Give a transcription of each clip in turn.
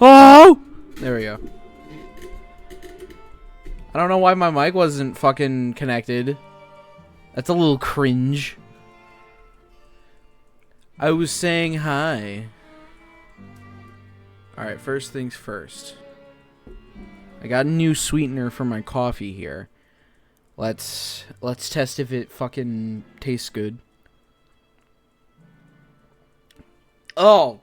Oh! There we go. I don't know why my mic wasn't fucking connected. That's a little cringe. I was saying hi. Alright, first things first. I got a new sweetener for my coffee here. Let's test if it fucking tastes good. Oh!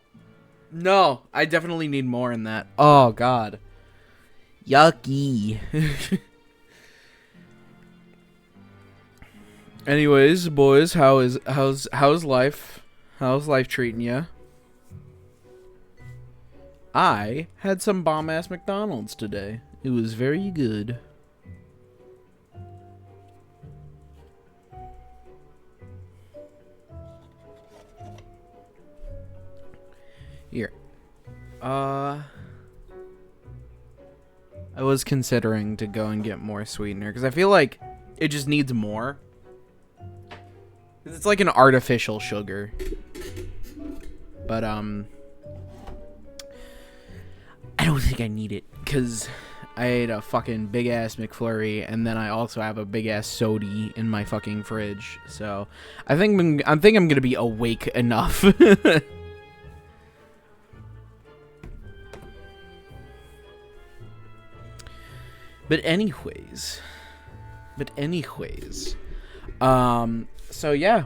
No, I definitely need more in that. Oh god. Yucky. Anyways, boys, how's life? How's life treating ya? I had some bomb-ass McDonald's today. It was very good. Here. I was considering to go and get more sweetener because I feel like it just needs more. It's like an artificial sugar. But I don't think I need it because I ate a fucking big ass McFlurry and then I also have a big ass soda in my fucking fridge. So I think I'm gonna be awake enough. But anyways, so yeah,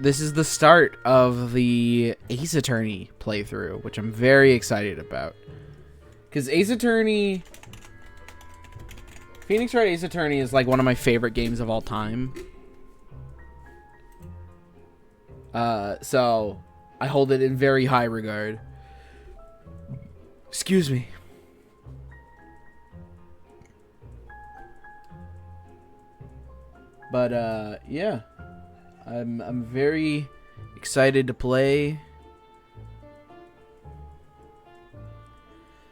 this is the start of the Ace Attorney playthrough, which I'm very excited about. Because Ace Attorney, Phoenix Wright Ace Attorney is like one of my favorite games of all time. So I hold it in very high regard. Excuse me. But yeah, I'm very excited to play.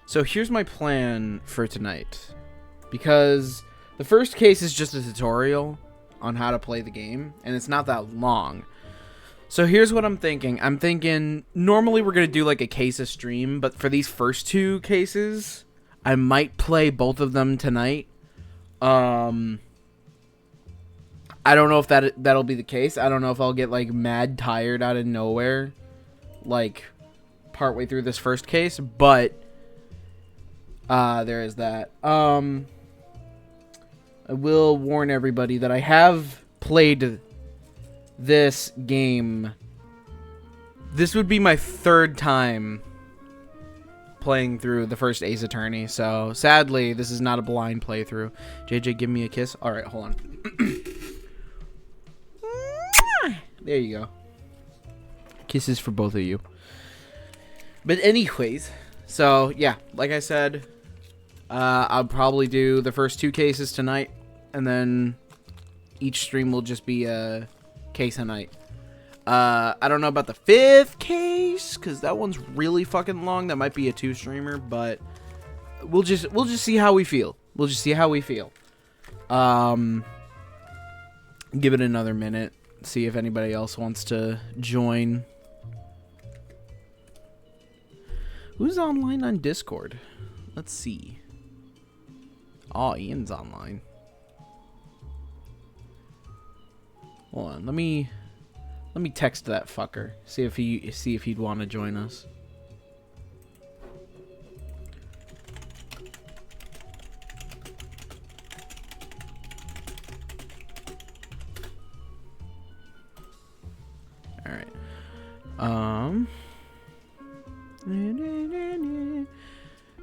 So here's my plan for tonight, because the first case is just a tutorial on how to play the game, and it's not that long. So here's what I'm thinking. I'm thinking normally we're gonna do like a case a stream, but for these first two cases, I might play both of them tonight. I don't know if that'll be the case. I don't know if I'll get like mad tired out of nowhere, like partway through this first case. But there is that. I will warn everybody that I have played this game. This would be my third time playing through the first Ace Attorney. So sadly, this is not a blind playthrough. JJ, give me a kiss. All right, hold on. There you go. Kisses for both of you. But anyways, so yeah, like I said, I'll probably do the first two cases tonight, and then each stream will just be a case a night. I don't know about the fifth case, because that one's really fucking long. That might be a two-streamer, but we'll just see how we feel. We'll just see how we feel. Give it another minute. See if anybody else wants to join. Who's online on Discord? Let's see. Oh, Ian's online. Hold on, let me text that fucker. See if he'd want to join us.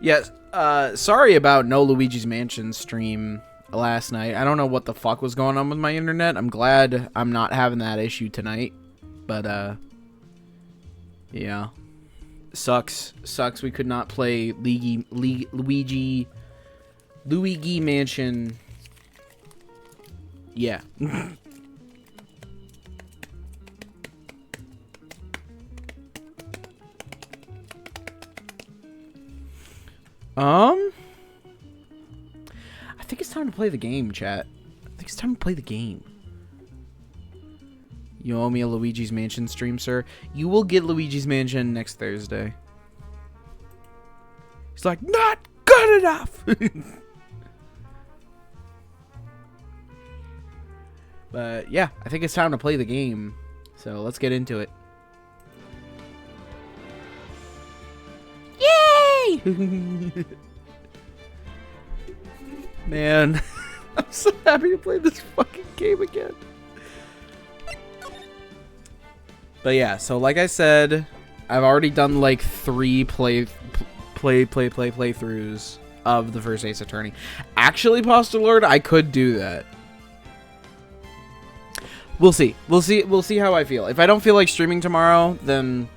Yes, sorry about No Luigi's Mansion stream last night. I don't know what the fuck was going on with my internet. I'm glad I'm not having that issue tonight. But, yeah. Sucks we could not play Luigi Mansion. Yeah. I think it's time to play the game, chat. I think it's time to play the game. You owe me a Luigi's Mansion stream, sir. You will get Luigi's Mansion next Thursday. He's like, not good enough. But yeah, I think it's time to play the game. So let's get into it. Yay! Man, I'm so happy to play this fucking game again. But yeah, so like I said, I've already done like 3 playthroughs of the first Ace Attorney. Actually, Postal Lord, I could do that. We'll see. We'll see how I feel. If I don't feel like streaming tomorrow, then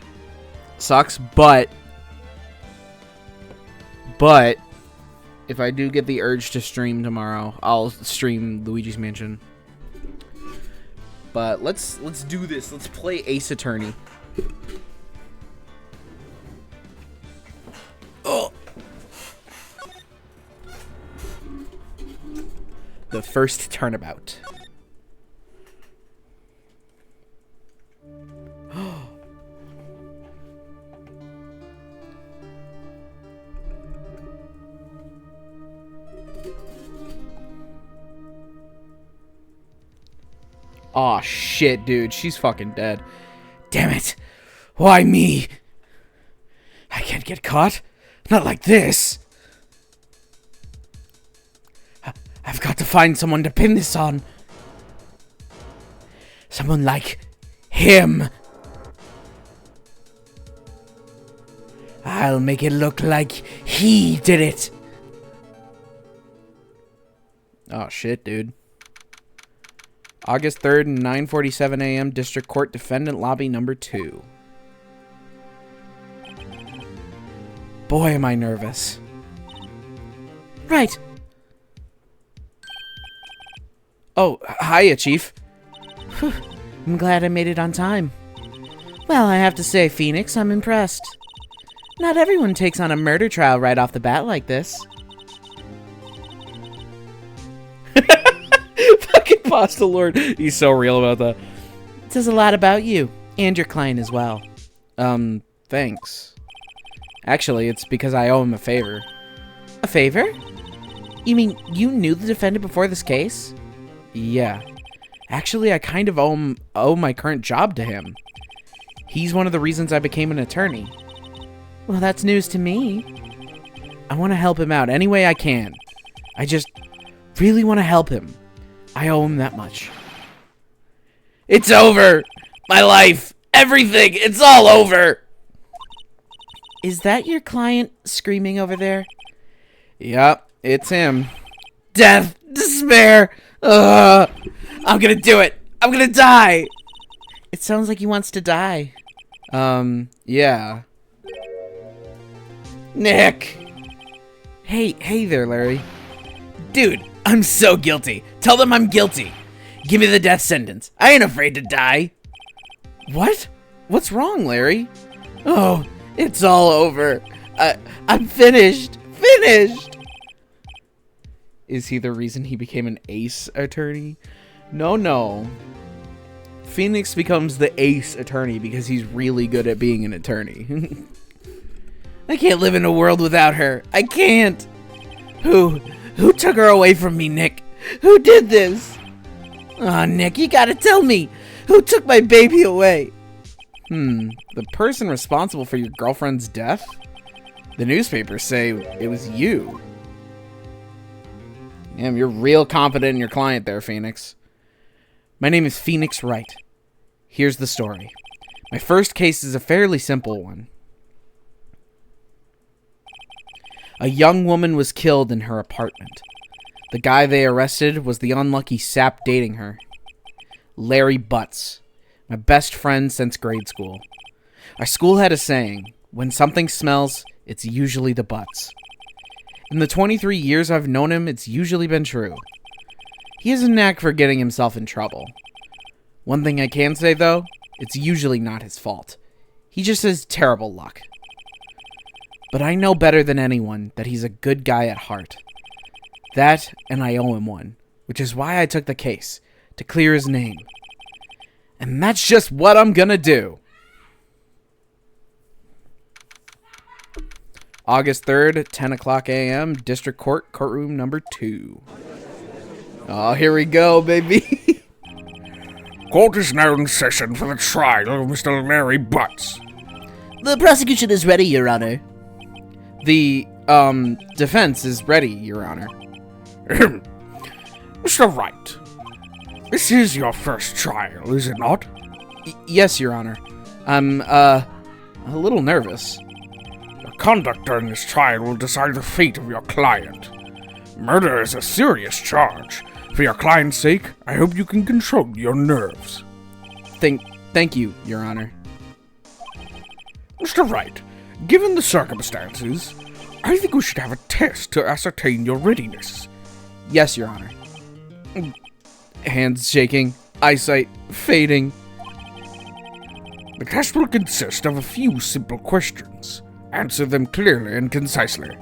sucks. But if I do get the urge to stream tomorrow, I'll stream Luigi's Mansion. But let's do this. Let's play Ace Attorney. Oh. The first turnabout. Aw, shit, dude. She's fucking dead. Damn it. Why me? I can't get caught. Not like this. I've got to find someone to pin this on. Someone like him. I'll make it look like he did it. Oh, shit, dude. August 3rd, 9:47 a.m. District Court Defendant Lobby number 2. Boy, am I nervous. Right. Oh, hiya, Chief. I'm glad I made it on time. Well, I have to say, Phoenix, I'm impressed. Not everyone takes on a murder trial right off the bat like this. Fucking Postal Lord. He's so real about that. It says a lot about you, and your client as well. Thanks. Actually, it's because I owe him a favor. A favor? You mean you knew the defendant before this case? Yeah. Actually, I kind of owe my current job to him. He's one of the reasons I became an attorney. Well, that's news to me. I want to help him out any way I can. I just really want to help him. I owe him that much. It's over! My life! Everything! It's all over! Is that your client screaming over there? Yep, it's him. Death! Despair! I'm gonna do it! I'm gonna die! It sounds like he wants to die. Yeah. Nick! Hey there, Larry. Dude, I'm so guilty. Tell them I'm guilty. Give me the death sentence. I ain't afraid to die. What? What's wrong, Larry? Oh, it's all over. I'm finished. Finished! Is he the reason he became an ace attorney? No. Phoenix becomes the ace attorney because he's really good at being an attorney. I can't live in a world without her. I can't. Who took her away from me, Nick? Who did this? Aw, Nick, you gotta tell me. Who took my baby away? The person responsible for your girlfriend's death? The newspapers say it was you. Damn, you're real confident in your client there, Phoenix. My name is Phoenix Wright. Here's the story. My first case is a fairly simple one. A young woman was killed in her apartment. The guy they arrested was the unlucky sap dating her. Larry Butts, my best friend since grade school. Our school had a saying, when something smells, it's usually the butts. In the 23 years I've known him, it's usually been true. He has a knack for getting himself in trouble. One thing I can say, though, it's usually not his fault. He just has terrible luck. But I know better than anyone that he's a good guy at heart. That, and I owe him one, which is why I took the case, to clear his name. And that's just what I'm gonna do. August 3rd, 10 o'clock a.m., District Court, courtroom number 2. Oh, here we go, baby. Court is now in session for the trial of Mr. Larry Butts. The prosecution is ready, Your Honor. The, defense is ready, Your Honor. Mr. Wright, this is your first trial, is it not? Yes, Your Honor. I'm, a little nervous. Your conduct during this trial will decide the fate of your client. Murder is a serious charge. For your client's sake, I hope you can control your nerves. Thank you, Your Honor. Mr. Wright, given the circumstances, I think we should have a test to ascertain your readiness. Yes, Your Honor. Hands shaking, eyesight fading. The test will consist of a few simple questions. Answer them clearly and concisely.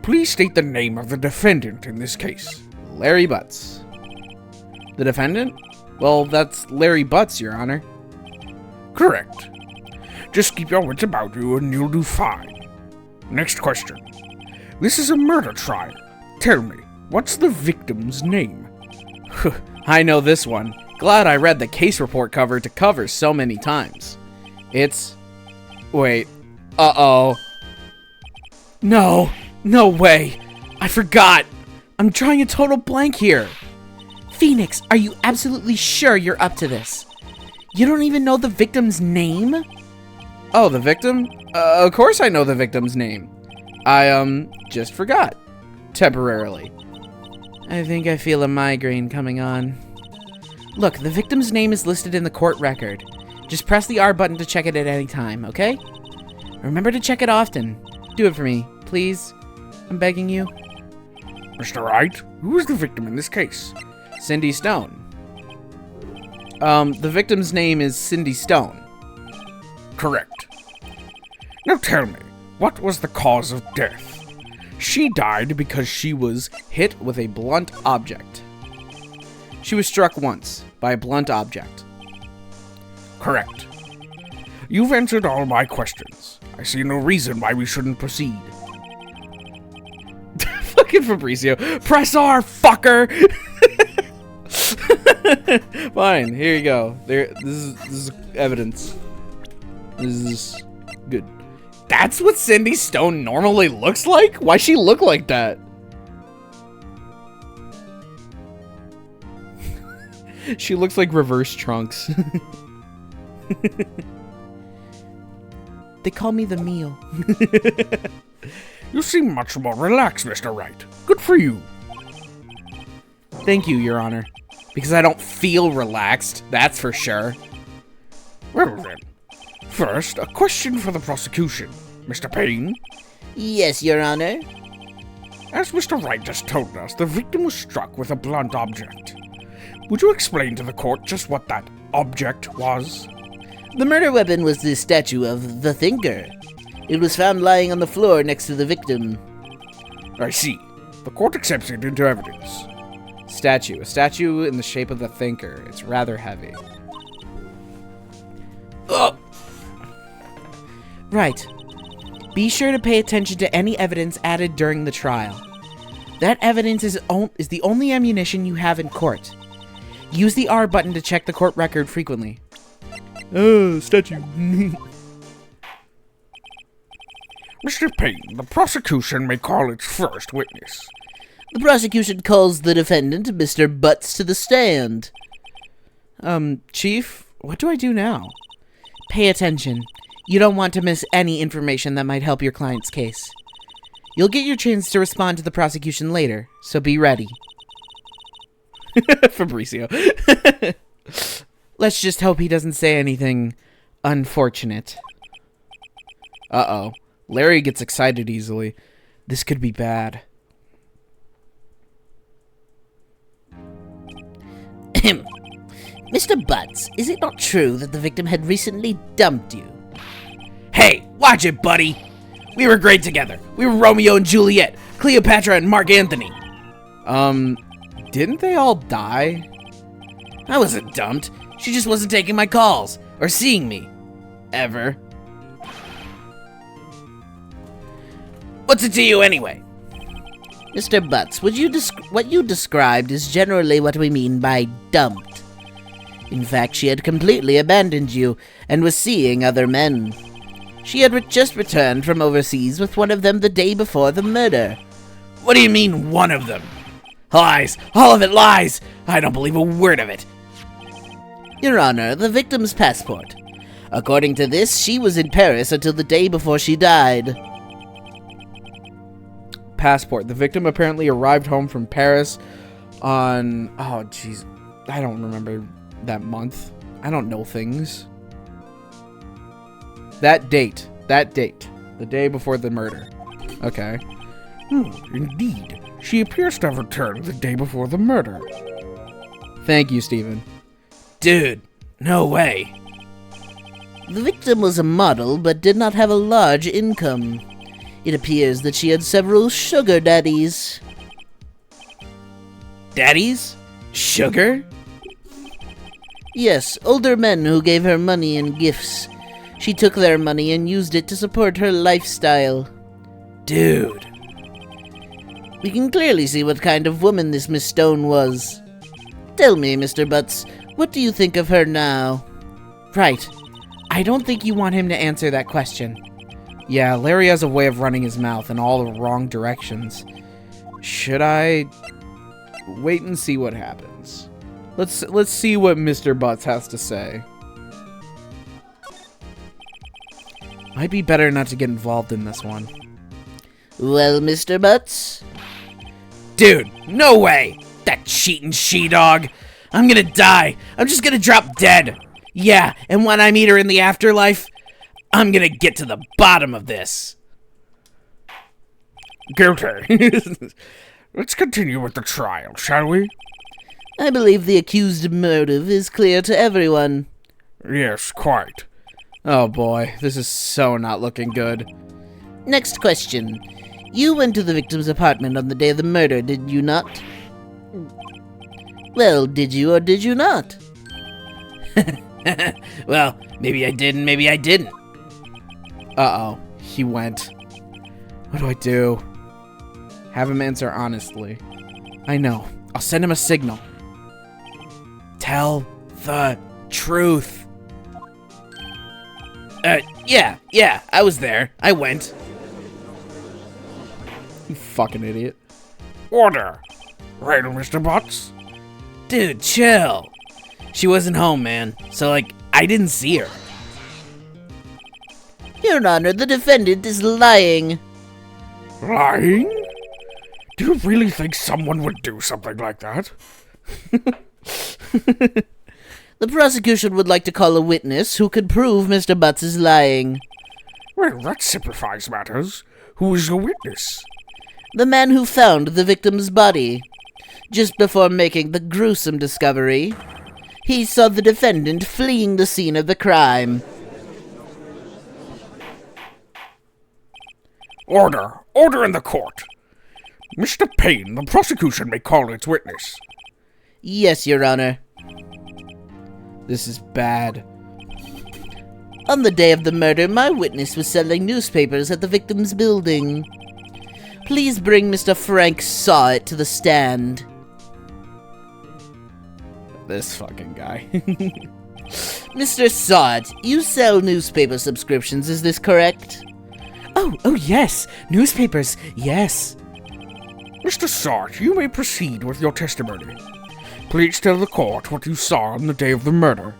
Please state the name of the defendant in this case. Larry Butts. The defendant? Well, that's Larry Butts, Your Honor. Correct. Just keep your wits about you and you'll do fine. Next question. This is a murder trial. Tell me, what's the victim's name? I know this one. Glad I read the case report cover to cover so many times. It's... Wait. Uh-oh. No. No way. I forgot. I'm drawing a total blank here. Phoenix, are you absolutely sure you're up to this? You don't even know the victim's name? Oh, the victim? Of course I know the victim's name. I, just forgot. Temporarily. I think I feel a migraine coming on. Look, the victim's name is listed in the court record. Just press the R button to check it at any time, okay? Remember to check it often. Do it for me, please. I'm begging you. Mr. Wright, who is the victim in this case? Cindy Stone. The victim's name is Cindy Stone. Correct. Now tell me, what was the cause of death? She died because she was hit with a blunt object. She was struck once by a blunt object. Correct. You've answered all my questions. I see no reason why we shouldn't proceed. Fucking Fabrizio. Press R, fucker! Fine, here you go. This is evidence. This is good. That's what Cindy Stone normally looks like? Why'd she look like that? She looks like Reverse Trunks. They call me the meal. You seem much more relaxed, Mr. Wright. Good for you. Thank you, Your Honor. Because I don't feel relaxed, that's for sure. Well then. First, a question for the prosecution. Mr. Payne? Yes, Your Honor. As Mr. Wright just told us, the victim was struck with a blunt object. Would you explain to the court just what that object was? The murder weapon was the statue of the Thinker. It was found lying on the floor next to the victim. I see. The court accepts it into evidence. Statue. A statue in the shape of the Thinker. It's rather heavy. Ugh. Right. Be sure to pay attention to any evidence added during the trial. That evidence is the only ammunition you have in court. Use the R button to check the court record frequently. Oh, statue. Mr. Payne, the prosecution may call its first witness. The prosecution calls the defendant, Mr. Butts, to the stand. Chief, what do I do now? Pay attention. You don't want to miss any information that might help your client's case. You'll get your chance to respond to the prosecution later, so be ready. Fabrizio. Let's just hope he doesn't say anything unfortunate. Uh-oh. Larry gets excited easily. This could be bad. Mr. Butts, is it not true that the victim had recently dumped you? Hey, watch it, buddy! We were great together. We were Romeo and Juliet, Cleopatra and Mark Antony. Didn't they all die? I wasn't dumped. She just wasn't taking my calls or seeing me. Ever. What's it to you anyway? Mr. Butts, what you described is generally what we mean by dumped. In fact, she had completely abandoned you and was seeing other men. She had just returned from overseas with one of them the day before the murder. What do you mean, one of them? Lies! All of it lies! I don't believe a word of it. Your Honor, the victim's passport. According to this, she was in Paris until the day before she died. Passport. The victim apparently arrived home from Paris on... Oh, jeez. I don't remember that month. I don't know things. That date. The day before the murder. Okay. Indeed. She appears to have returned the day before the murder. Thank you, Stephen. Dude, no way. The victim was a model, but did not have a large income. It appears that she had several sugar daddies. Daddies? Sugar? Yes, older men who gave her money and gifts. She took their money and used it to support her lifestyle. Dude. We can clearly see what kind of woman this Miss Stone was. Tell me, Mr. Butts, what do you think of her now? Right. I don't think you want him to answer that question. Yeah, Larry has a way of running his mouth in all the wrong directions. Should I wait and see what happens? Let's see what Mr. Butts has to say. Might be better not to get involved in this one. Well, Mr. Butts? Dude, no way! That cheating she-dog! I'm gonna die! I'm just gonna drop dead! Yeah, and when I meet her in the afterlife, I'm gonna get to the bottom of this! Guilty. Let's continue with the trial, shall we? I believe the accused's motive is clear to everyone. Yes, quite. Oh boy, this is so not looking good. Next question. You went to the victim's apartment on the day of the murder, did you not? Well, did you or did you not? Well, maybe I did and maybe I didn't. Uh-oh, he went. What do I do? Have him answer honestly. I know. I'll send him a signal. Tell the truth. Yeah, I was there. I went. You fucking idiot. Order. Right, Mr. Butts? Dude, chill. She wasn't home, man. So, I didn't see her. Your Honor, the defendant is lying. Lying? Do you really think someone would do something like that? The prosecution would like to call a witness who could prove Mr. Butts is lying. Well, that simplifies matters. Who is your witness? The man who found the victim's body. Just before making the gruesome discovery, he saw the defendant fleeing the scene of the crime. Order! Order in the court! Mr. Payne, the prosecution may call its witness. Yes, Your Honor. This is bad. On the day of the murder, my witness was selling newspapers at the victim's building. Please bring Mr. Frank Sawit to the stand. This fucking guy. Mr. Sawit, you sell newspaper subscriptions, is this correct? Oh, yes. Newspapers, yes. Mr. Sarge, you may proceed with your testimony. Please tell the court what you saw on the day of the murder.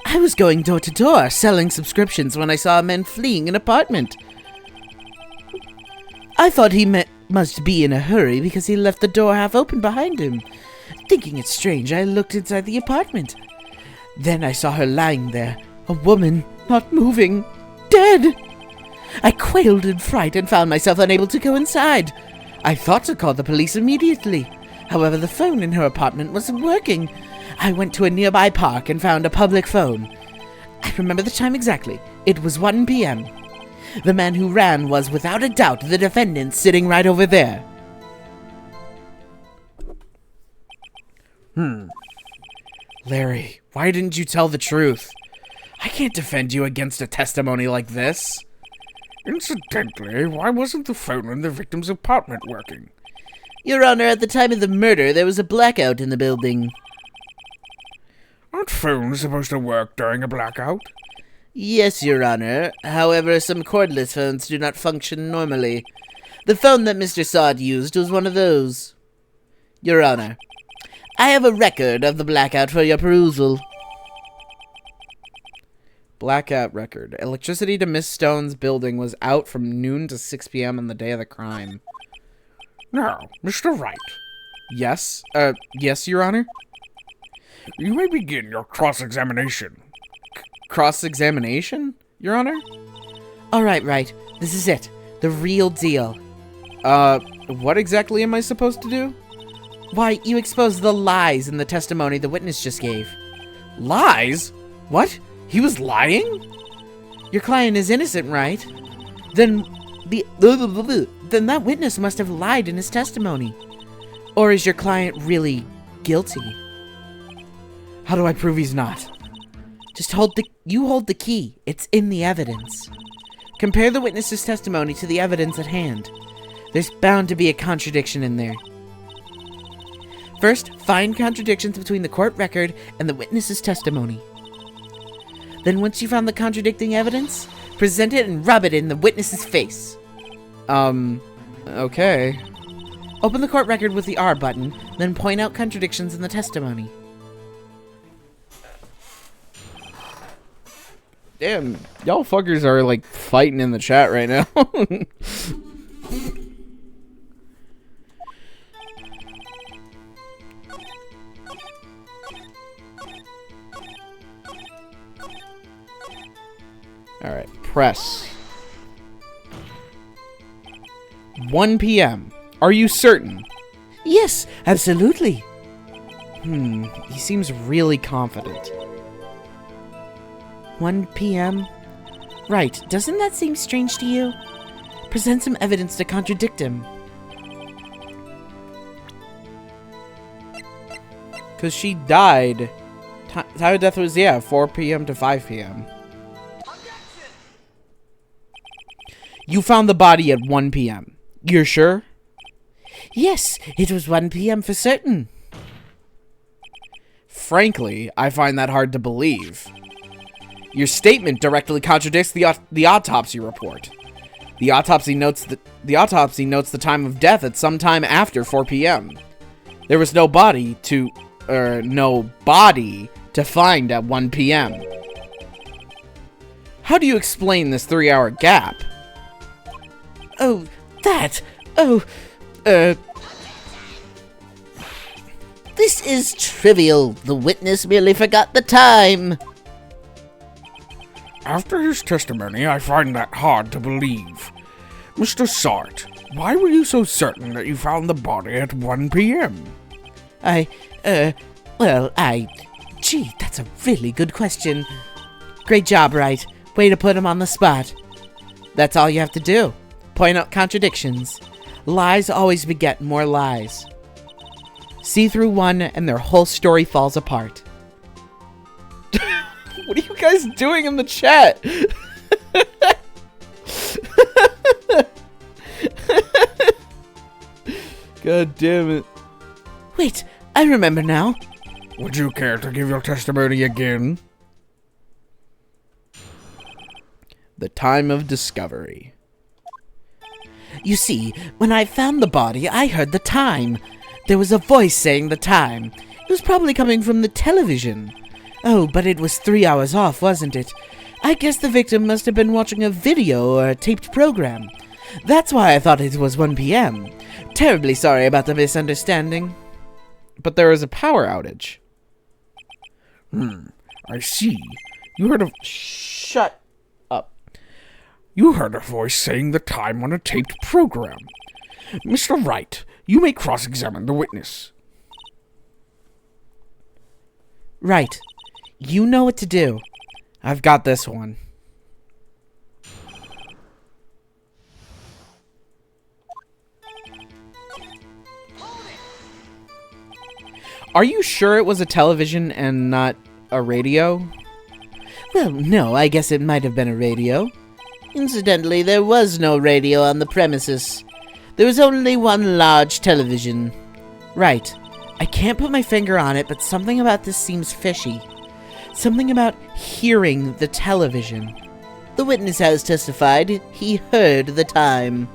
I was going door to door, selling subscriptions when I saw a man fleeing an apartment. I thought he must be in a hurry because he left the door half open behind him. Thinking it strange, I looked inside the apartment. Then I saw her lying there, a woman, not moving, dead. I quailed in fright and found myself unable to go inside. I thought to call the police immediately. However, the phone in her apartment wasn't working. I went to a nearby park and found a public phone. I remember the time exactly. It was 1 p.m. The man who ran was, without a doubt, the defendant sitting right over there. Larry, why didn't you tell the truth? I can't defend you against a testimony like this. Incidentally, why wasn't the phone in the victim's apartment working? Your Honor, at the time of the murder, there was a blackout in the building. Aren't phones supposed to work during a blackout? Yes, Your Honor. However, some cordless phones do not function normally. The phone that Mr. Sod used was one of those. Your Honor, I have a record of the blackout for your perusal. Blackout record. Electricity to Miss Stone's building was out from noon to 6 p.m. on the day of the crime. Now, Mr. Wright. Yes? Yes, Your Honor? You may begin your cross-examination. Cross-examination, Your Honor? All right, Wright. This is it. The real deal. What exactly am I supposed to do? Why, you exposed the lies in the testimony the witness just gave. Lies? What? He was lying? Your client is innocent, right? Then that witness must have lied in his testimony. Or is your client really guilty? How do I prove he's not? Just hold the key. It's in the evidence. Compare the witness's testimony to the evidence at hand. There's bound to be a contradiction in there. First, find contradictions between the court record and the witness's testimony. Then once you found the contradicting evidence, present it and rub it in the witness's face. Okay. Open the court record with the R button, then point out contradictions in the testimony. Damn, y'all fuckers are like fighting in the chat right now. Alright, press. 1 p.m. Are you certain? Yes, absolutely. He seems really confident. 1 p.m.? Right, doesn't that seem strange to you? Present some evidence to contradict him. Because she died. Time of death was, 4 p.m. to 5 p.m. You found the body at 1 p.m. You're sure? Yes, it was 1 p.m. for certain. Frankly, I find that hard to believe. Your statement directly contradicts the autopsy report. The autopsy notes the time of death at some time after 4 p.m. There was no body to find at 1 p.m. How do you explain this 3-hour gap? Oh, that. This is trivial. The witness merely forgot the time. After his testimony, I find that hard to believe. Mr. Sart, why were you so certain that you found the body at 1 p.m.? Gee, that's a really good question. Great job, Wright. Way to put him on the spot. That's all you have to do. Point out contradictions. Lies always beget more lies. See through one and their whole story falls apart. What are you guys doing in the chat? God damn it. Wait, I remember now. Would you care to give your testimony again? The time of discovery. You see, when I found the body, I heard the time. There was a voice saying the time. It was probably coming from the television. Oh, but it was 3 hours off, wasn't it? I guess the victim must have been watching a video or a taped program. That's why I thought it was 1 p.m. Terribly sorry about the misunderstanding. But there was a power outage. I see. You heard a... Shut up. You heard a voice saying the time on a taped program. Mr. Wright, you may cross-examine the witness. Right. You know what to do. I've got this one. Are you sure it was a television and not a radio? Well, no, I guess it might have been a radio. Incidentally, there was no radio on the premises. There was only one large television. Right. I can't put my finger on it, but something about this seems fishy. Something about hearing the television. The witness has testified he heard the time.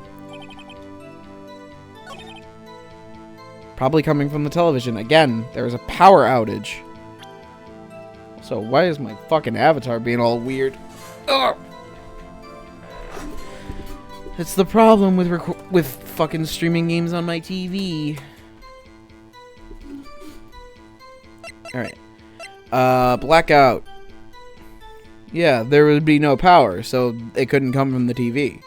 Probably coming from the television. Again, there was a power outage. So why is my fucking avatar being all weird? Ugh. It's the problem with fucking streaming games on my TV. Alright. Blackout. Yeah, there would be no power, so it couldn't come from the TV.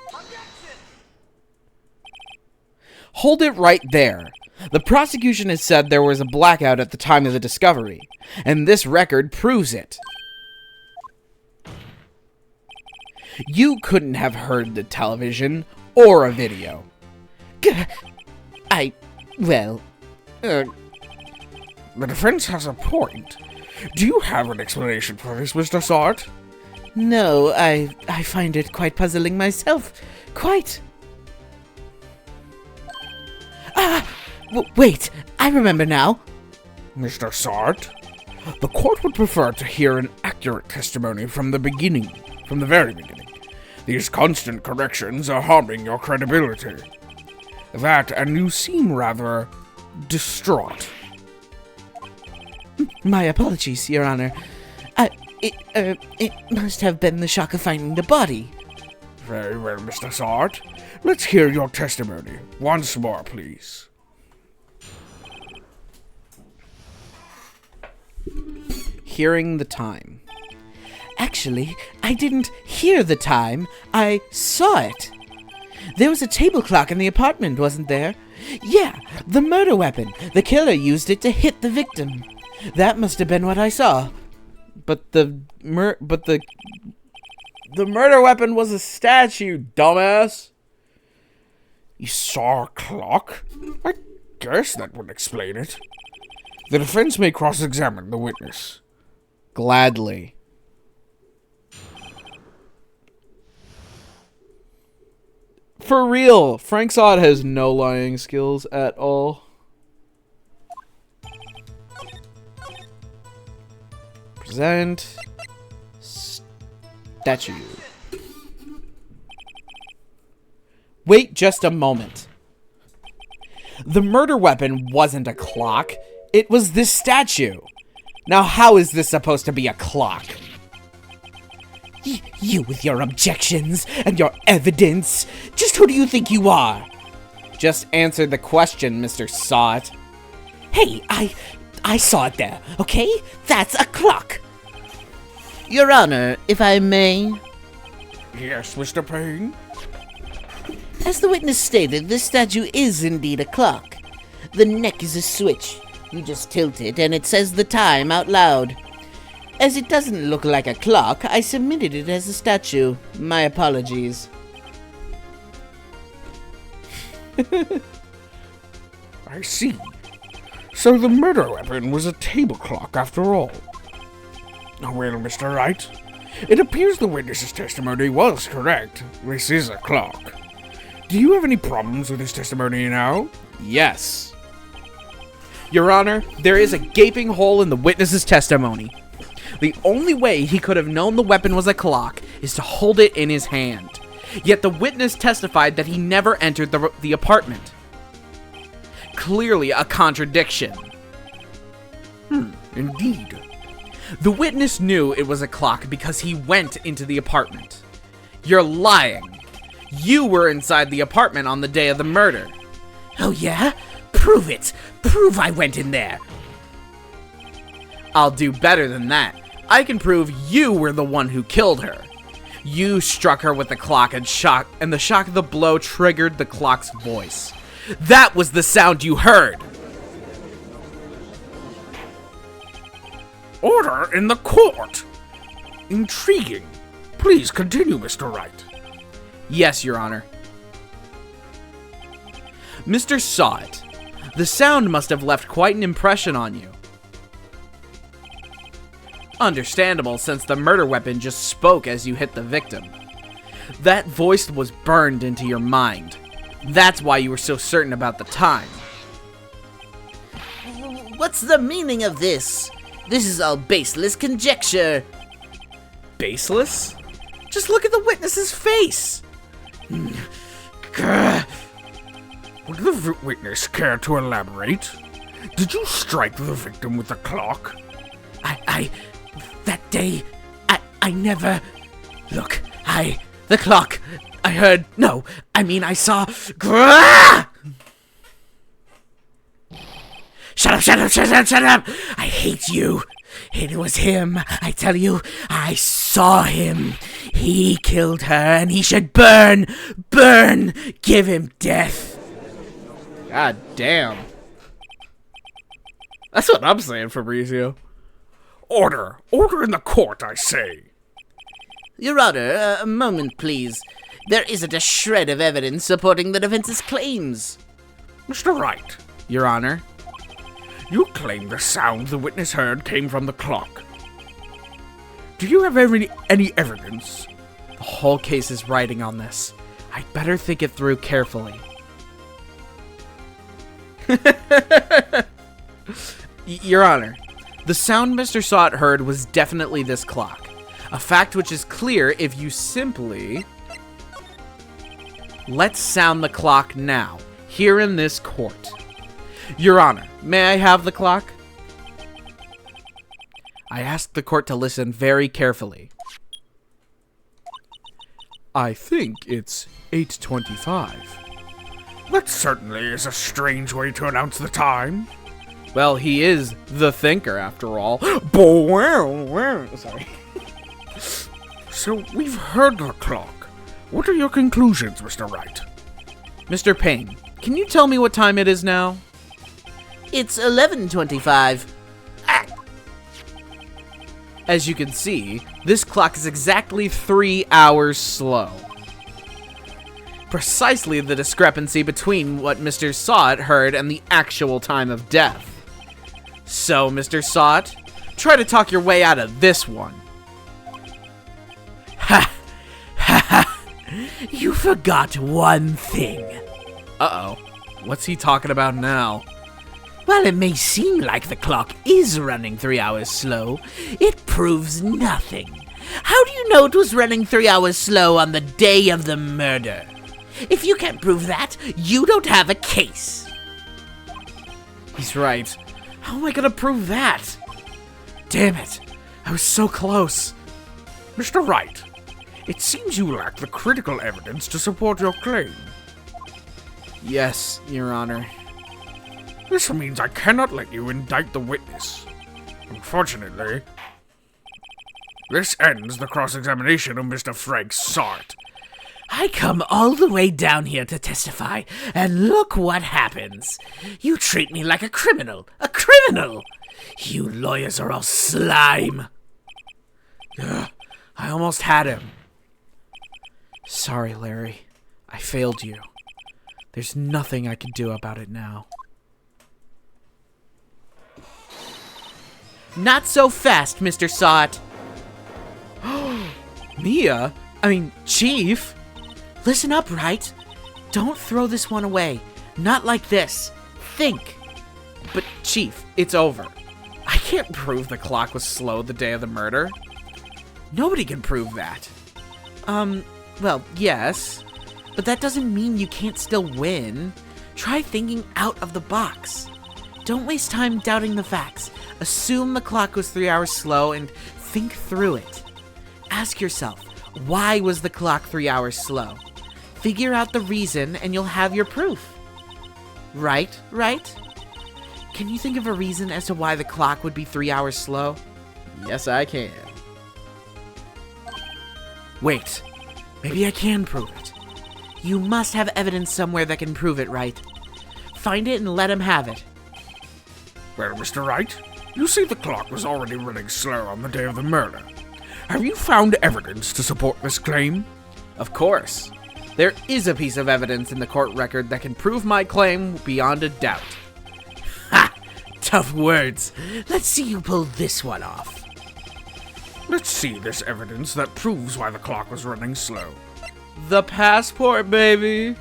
Hold it right there. The prosecution has said there was a blackout at the time of the discovery, and this record proves it. You couldn't have heard the television or a video. The defense has a point. Do you have an explanation for this, Mr. Sart? No, I find it quite puzzling myself. Quite. Wait, I remember now. Mr. Sart, the court would prefer to hear an accurate testimony from the beginning, from the very beginning. These constant corrections are harming your credibility. That, and you seem rather distraught. My apologies, Your Honor. It must have been the shock of finding the body. Very well, Mr. Sart. Let's hear your testimony. Once more, please. Hearing the time. Actually, I didn't hear the time. I saw it. There was a table clock in the apartment, wasn't there? Yeah, the murder weapon. The killer used it to hit the victim. That must have been what I saw. But the murder weapon was a statue, dumbass. You saw a clock? I guess that would explain it. The defense may cross-examine the witness. Gladly. For real, Frank Sod has no lying skills at all. Present statue. Wait just a moment. The murder weapon wasn't a clock. It was this statue. Now how is this supposed to be a clock? You with your objections and your evidence. Just who do you think you are? Just answer the question, Mr. Sot. Hey, I saw it there, okay? That's a clock. Your Honor, if I may. Yes, Mr. Payne? As the witness stated, this statue is indeed a clock. The neck is a switch. You just tilt it and it says the time out loud. As it doesn't look like a clock, I submitted it as a statue. My apologies. I see. So the murder weapon was a table clock after all. Well, Mr. Wright, it appears the witness's testimony was correct. This is a clock. Do you have any problems with his testimony now? Yes. Your Honor, there is a gaping hole in the witness's testimony. The only way he could have known the weapon was a clock is to hold it in his hand. Yet the witness testified that he never entered the apartment. Clearly a contradiction. Indeed. The witness knew it was a clock because he went into the apartment. You're lying. You were inside the apartment on the day of the murder. Oh yeah? Prove it. Prove I went in there. I'll do better than that. I can prove you were the one who killed her. You struck her with the clock and the shock of the blow triggered the clock's voice. That was the sound you heard. Order in the court. Intriguing. Please continue, Mr. Wright. Yes, Your Honor. Mr. Sot, the sound must have left quite an impression on you. Understandable, since the murder weapon just spoke as you hit the victim. That voice was burned into your mind. That's why you were so certain about the time. What's the meaning of this? This is all baseless conjecture. Baseless? Just look at the witness's face. Would the witness care to elaborate? Did you strike the victim with the clock? That day, I never... Look, the clock, I heard... No, I mean I saw... Grrrr! Shut up, shut up, shut up, shut up! I hate you. It was him, I tell you. I saw him. He killed her, and he should burn! Burn! Give him death. God damn. That's what I'm saying, Fabrizio. Order! Order in the court, I say! Your Honor, a moment, please. There isn't a shred of evidence supporting the defense's claims. Mr. Wright, Your Honor. you claim the sound the witness heard came from the clock. Do you have any evidence? The whole case is riding on this. I'd better think it through carefully. Your Honor, the sound Mr. Sott heard was definitely this clock. A fact which is clear if you simply... Let's sound the clock now, here in this court. Your Honor, may I have the clock? I asked the court to listen very carefully. I think it's 8:25. That certainly is a strange way to announce the time. Well, he is the thinker, after all. Sorry. So, we've heard the clock. What are your conclusions, Mr. Wright? Mr. Payne, can you tell me what time it is now? It's 11:25. As you can see, this clock is exactly 3 hours slow. Precisely the discrepancy between what Mr. Sott heard and the actual time of death. So, Mr. Sott, try to talk your way out of this one. Ha! Ha ha! You forgot one thing. Uh-oh. What's he talking about now? While it may seem like the clock is running 3 hours slow, it proves nothing. How do you know it was running 3 hours slow on the day of the murder? If you can't prove that, you don't have a case. He's right. How am I gonna prove that? Damn it. I was so close. Mr. Wright, it seems you lack the critical evidence to support your claim. Yes, Your Honor. This means I cannot let you indict the witness. Unfortunately, this ends the cross-examination of Mr. Frank Sart. I come all the way down here to testify, and look what happens. You treat me like a criminal. A criminal! You lawyers are all slime. Ugh, I almost had him. Sorry, Larry. I failed you. There's nothing I can do about it now. Not so fast, Mr. Sott. Mia? Chief? Listen up, Wright? Don't throw this one away. Not like this. Think. But, Chief, it's over. I can't prove the clock was slow the day of the murder. Nobody can prove that. Well, yes. But that doesn't mean you can't still win. Try thinking out of the box. Don't waste time doubting the facts. Assume the clock was 3 hours slow and think through it. Ask yourself, why was the clock 3 hours slow? Figure out the reason and you'll have your proof. Right? Can you think of a reason as to why the clock would be 3 hours slow? Yes, I can. Wait, maybe I can prove it. You must have evidence somewhere that can prove it, right? Find it and let him have it. Well, Mr. Wright, you see the clock was already running slow on the day of the murder. Have you found evidence to support this claim? Of course. There is a piece of evidence in the court record that can prove my claim beyond a doubt. Ha! Tough words. Let's see you pull this one off. Let's see this evidence that proves why the clock was running slow. The passport, baby.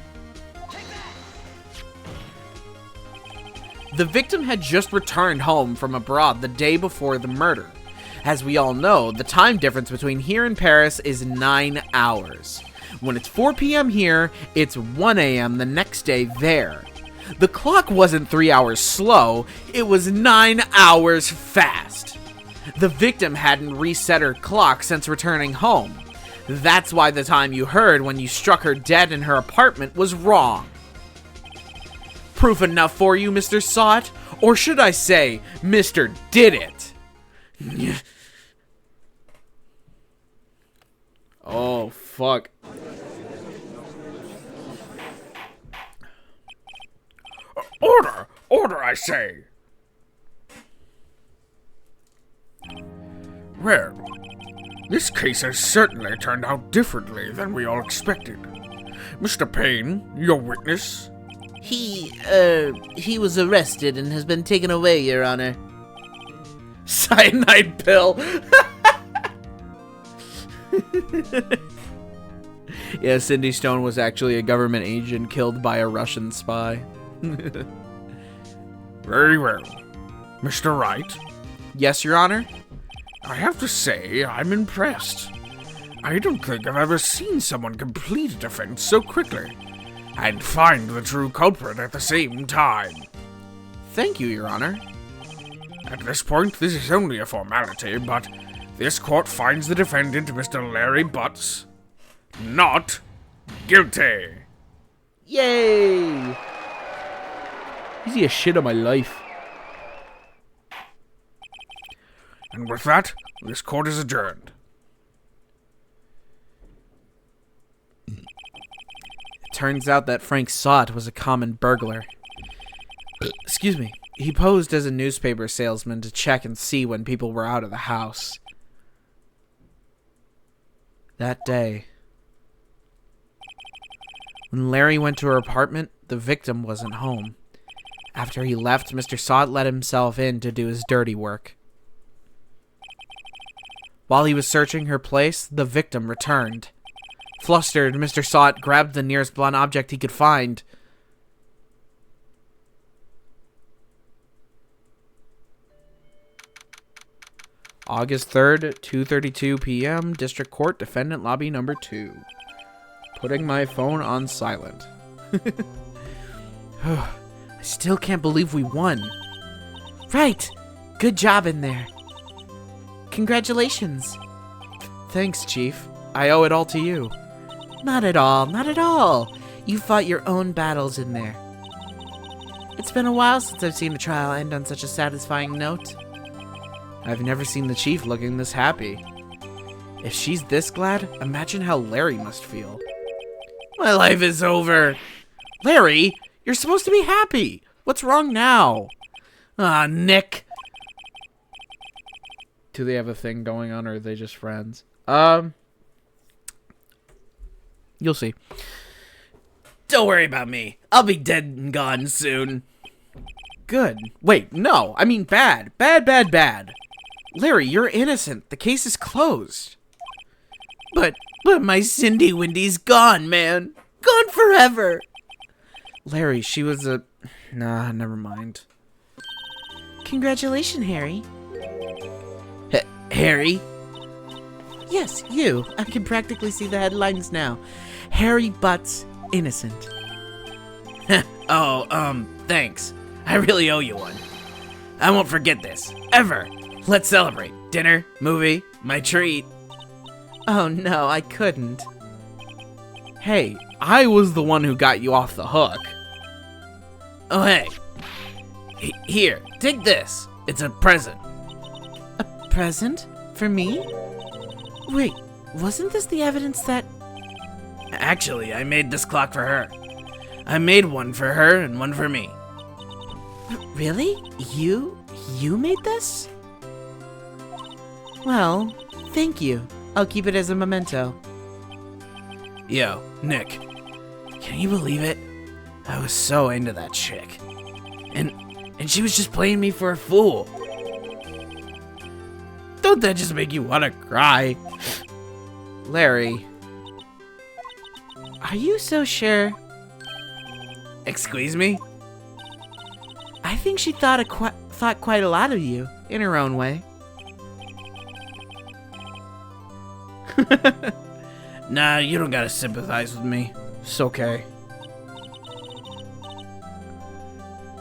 The victim had just returned home from abroad the day before the murder. As we all know, the time difference between here and Paris is 9 hours. When it's 4 p.m. here, it's 1 a.m. the next day there. The clock wasn't 3 hours slow, it was 9 hours fast. The victim hadn't reset her clock since returning home. That's why the time you heard when you struck her dead in her apartment was wrong. Proof enough for you, Mr. Saw It? Or should I say, Mr. Did It? Oh, fuck. Order! Order, I say! Well, this case has certainly turned out differently than we all expected. Mr. Payne, your witness? He was arrested and has been taken away, Your Honor. Cyanide pill. Yeah, Cindy Stone was actually a government agent killed by a Russian spy. Very well. Mr. Wright? Yes, Your Honor? I have to say, I'm impressed. I don't think I've ever seen someone complete a defense so quickly, and find the true culprit at the same time. Thank you, Your Honor. At this point, this is only a formality, but this court finds the defendant, Mr. Larry Butts, not guilty. Yay! Easiest shit of my life. And with that, this court is adjourned. It turns out that Frank Saw It was a common burglar. Excuse me. He posed as a newspaper salesman to check and see when people were out of the house. That day, when Larry went to her apartment, the victim wasn't home. After he left, Mr. Saw It let himself in to do his dirty work. While he was searching her place, the victim returned. Flustered, Mr. Saw It grabbed the nearest blunt object he could find. August 3rd, 2:32 p.m., District Court, Defendant Lobby Number 2. Putting my phone on silent. I still can't believe we won. Right. Good job in there. Congratulations. Thanks, Chief. I owe it all to you. Not at all, not at all. You fought your own battles in there. It's been a while since I've seen a trial end on such a satisfying note. I've never seen the Chief looking this happy. If she's this glad, imagine how Larry must feel. My life is over. Larry, you're supposed to be happy. What's wrong now? Ah, Nick. Do they have a thing going on, or are they just friends? You'll see. Don't worry about me. I'll be dead and gone soon. Good. Wait, no. I mean bad. Bad. Larry, you're innocent. The case is closed. But my Cindy Windy's gone, man. Gone forever. Larry, she was a... Nah, never mind. Congratulations, Harry. Harry? Yes, you. I can practically see the headlines now. Harry Butts, innocent. Thanks. I really owe you one. I won't forget this. Ever. Let's celebrate. Dinner, movie, my treat. Oh no, I couldn't. Hey, I was the one who got you off the hook. Oh, hey. Here, take this. It's a present. A present? For me? Wait, wasn't this the evidence that... Actually, I made this clock for her. I made one for her and one for me. Really? You made this? Well, thank you. I'll keep it as a memento. Yo, Nick. Can you believe it? I was so into that chick. And she was just playing me for a fool. Don't that just make you want to cry? Larry. Are you so sure? Excuse me? I think she thought quite a lot of you, in her own way. Nah, you don't gotta sympathize with me. It's okay.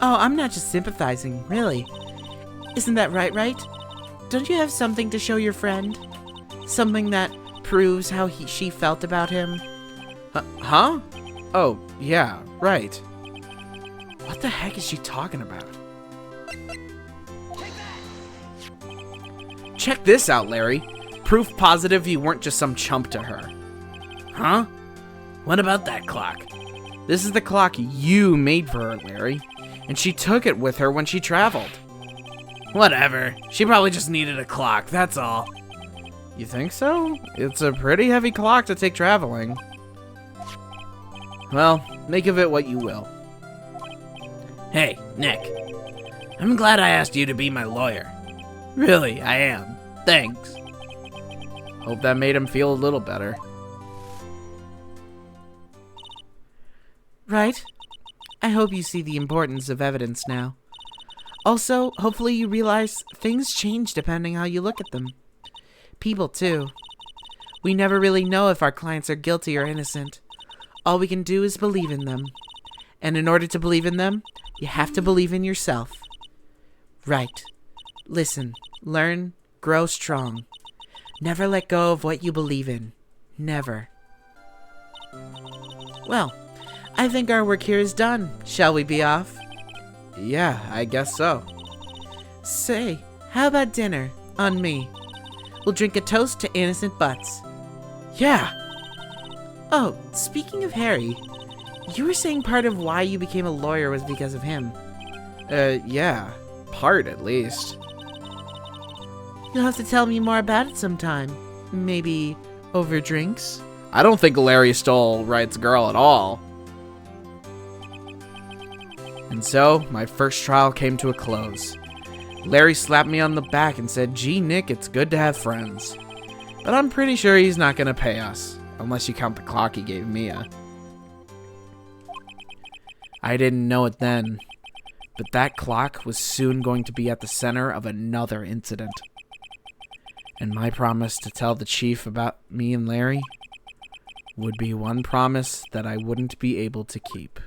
Oh, I'm not just sympathizing, really. Isn't that right? Don't you have something to show your friend? Something that proves how she felt about him? Huh? Oh, yeah, right. What the heck is she talking about? Check this out, Larry. Proof positive you weren't just some chump to her. Huh? What about that clock? This is the clock you made for her, Larry. And she took it with her when she traveled. Whatever. She probably just needed a clock, that's all. You think so? It's a pretty heavy clock to take traveling. Well, make of it what you will. Hey, Nick. I'm glad I asked you to be my lawyer. Really, I am. Thanks. Hope that made him feel a little better. Right? I hope you see the importance of evidence now. Also, hopefully you realize things change depending how you look at them. People, too. We never really know if our clients are guilty or innocent. All we can do is believe in them. And in order to believe in them, you have to believe in yourself. Right. Listen, learn, grow strong. Never let go of what you believe in. Never. Well, I think our work here is done. Shall we be off? Yeah, I guess so. Say, how about dinner? On me. We'll drink a toast to innocent butts. Yeah. Oh, speaking of Harry, you were saying part of why you became a lawyer was because of him. Yeah. Part, at least. You'll have to tell me more about it sometime. Maybe over drinks? I don't think Larry stole Wright's girl at all. And so, my first trial came to a close. Larry slapped me on the back and said, "Gee, Nick, it's good to have friends." But I'm pretty sure he's not gonna pay us, unless you count the clock he gave Mia. I didn't know it then, but that clock was soon going to be at the center of another incident. And my promise to tell the chief about me and Larry would be one promise that I wouldn't be able to keep.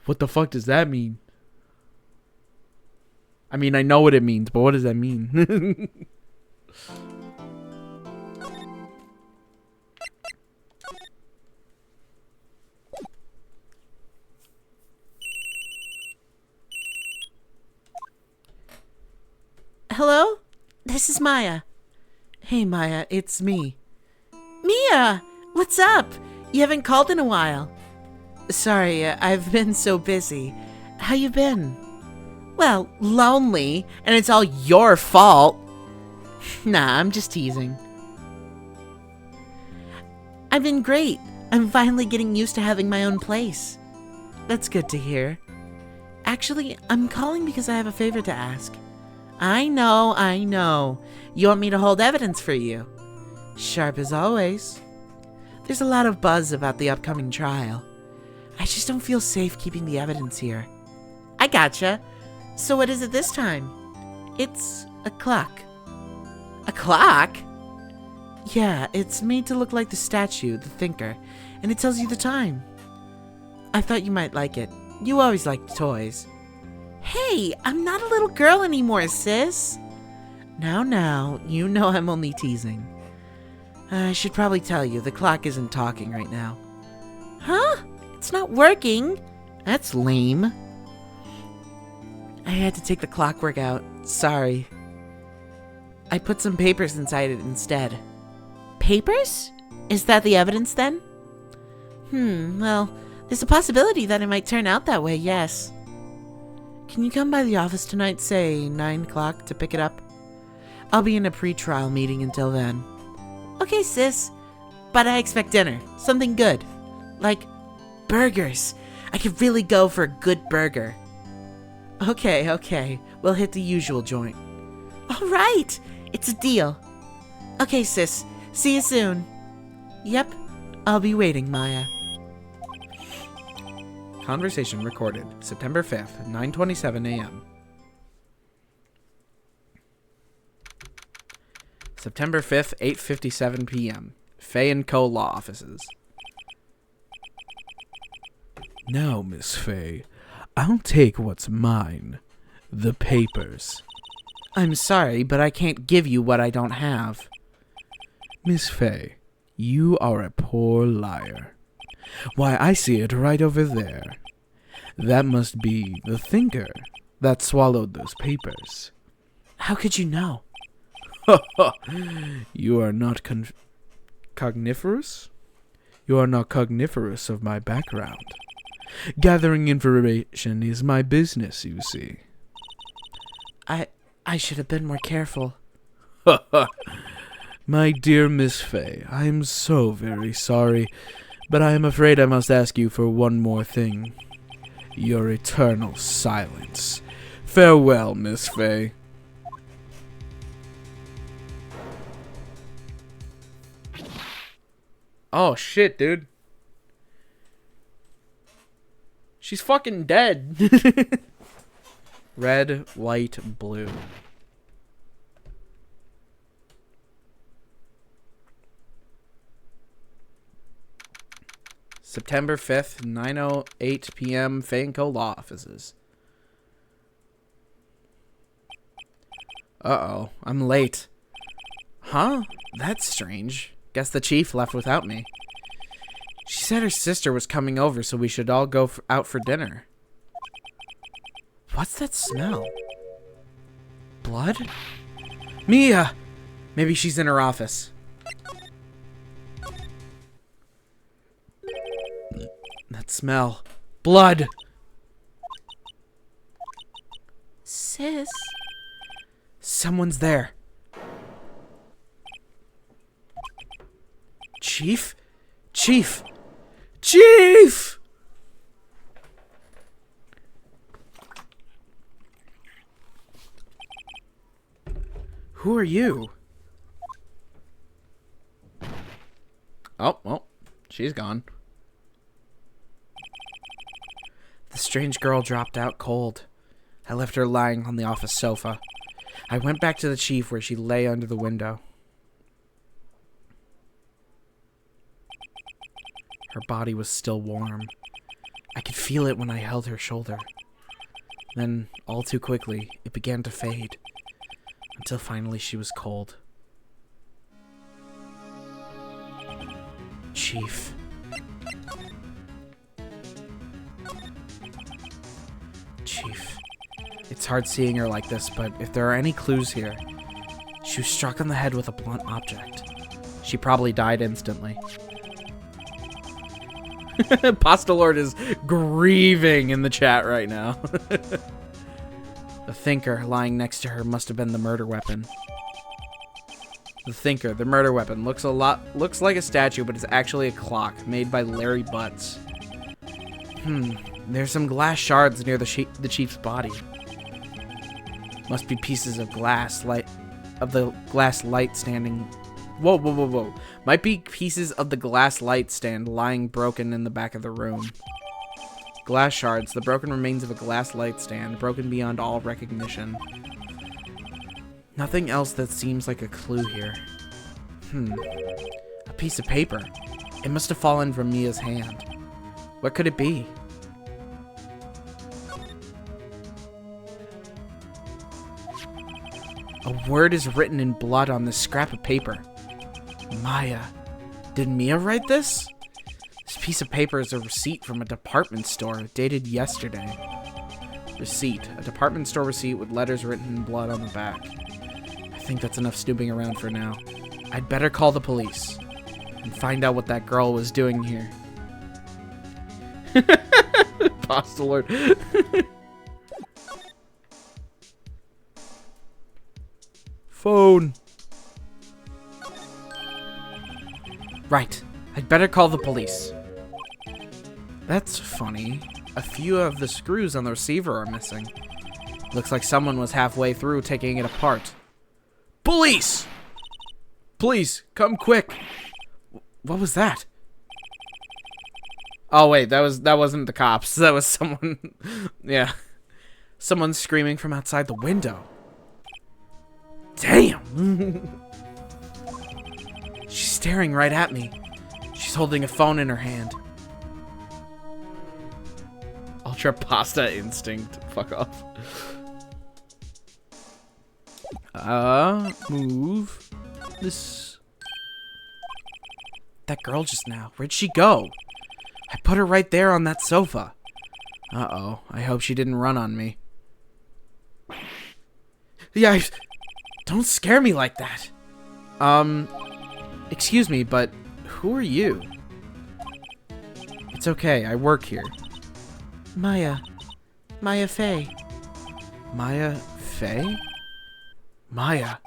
What the fuck does that mean? I mean, I know what it means, but what does that mean? Hello? This is Maya. Hey, Maya, it's me. Mia! What's up? You haven't called in a while. Sorry, I've been so busy. How you been? Well, lonely, and it's all your fault. Nah, I'm just teasing. I've been great. I'm finally getting used to having my own place. That's good to hear. Actually, I'm calling because I have a favor to ask. I know. You want me to hold evidence for you? Sharp as always. There's a lot of buzz about the upcoming trial. I just don't feel safe keeping the evidence here. I gotcha. So what is it this time? It's a clock. A clock? Yeah, it's made to look like the statue, the thinker, and it tells you the time. I thought you might like it. You always liked toys. Hey, I'm not a little girl anymore, sis. Now, you know I'm only teasing. I should probably tell you, the clock isn't talking right now. Huh? It's not working. That's lame. I had to take the clockwork out. Sorry. I put some papers inside it instead. Papers? Is that the evidence then? Well, there's a possibility that it might turn out that way, yes. Can you come by the office tonight, say 9 o'clock, to pick it up? I'll be in a pre-trial meeting until then. Okay, sis. But I expect dinner. Something good. Like burgers. I could really go for a good burger. Okay. We'll hit the usual joint. All right. It's a deal. Okay, sis. See you soon. Yep. I'll be waiting, Maya. Conversation recorded September 5th, 9:27 a.m. September 5th, 8:57 p.m. Faye & Co. Law Offices. Now, Miss Faye, I'll take what's mine. The papers. I'm sorry, but I can't give you what I don't have. Miss Faye, you are a poor liar. Why, I see it right over there. That must be the thinker that swallowed those papers. How could you know? You are not cogniferous? You are not cogniferous of my background. Gathering information is my business, you see. I should have been more careful. My dear Miss Faye, I am so very sorry, but I am afraid I must ask you for one more thing. Your eternal silence. Farewell, Miss Faye. Oh, shit, dude. She's fucking dead. Red, white, blue. September 5th, 9:08 p.m. Faye & Co. Law Offices. Uh-oh, I'm late. Huh? That's strange. Guess the chief left without me. She said her sister was coming over, so we should all go out for dinner. What's that smell? Blood? Mia! Maybe she's in her office. That smell. Blood! Sis? Someone's there. Chief? Chief! Chief! Who are you? Oh, well, she's gone. The strange girl dropped out cold. I left her lying on the office sofa. I went back to the chief where she lay under the window. Her body was still warm. I could feel it when I held her shoulder. Then, all too quickly, it began to fade, until finally she was cold. Chief. Chief. It's hard seeing her like this, but if there are any clues here, she was struck on the head with a blunt object. She probably died instantly. Pasta Lord is grieving in the chat right now. The thinker lying next to her must have been the murder weapon. The thinker, the murder weapon, looks like a statue, but it's actually a clock made by Larry Butts. There's some glass shards near the chief's body. Must be pieces of glass light standing. Whoa. Might be pieces of the glass light stand lying broken in the back of the room. Glass shards, the broken remains of a glass light stand, broken beyond all recognition. Nothing else that seems like a clue here. A piece of paper. It must have fallen from Mia's hand. What could it be? A word is written in blood on this scrap of paper. Maya. Did Mia write this? This piece of paper is a receipt from a department store dated yesterday. Receipt. A department store receipt with letters written in blood on the back. I think that's enough snooping around for now. I'd better call the police and find out what that girl was doing here. Pasta Lord. Phone. Right. I'd better call the police. That's funny. A few of the screws on the receiver are missing. Looks like someone was halfway through taking it apart. Police! Please, come quick. What was that? Oh wait, that wasn't the cops. That was someone. Yeah. Someone screaming from outside the window. Damn. She's staring right at me. She's holding a phone in her hand. Ultra pasta instinct. Fuck off. Move. This. That girl just now. Where'd she go? I put her right there on that sofa. Uh-oh. I hope she didn't run on me. Yeah, don't scare me like that. Excuse me, but who are you? It's okay, I work here. Maya Fey. Maya Fey? Maya.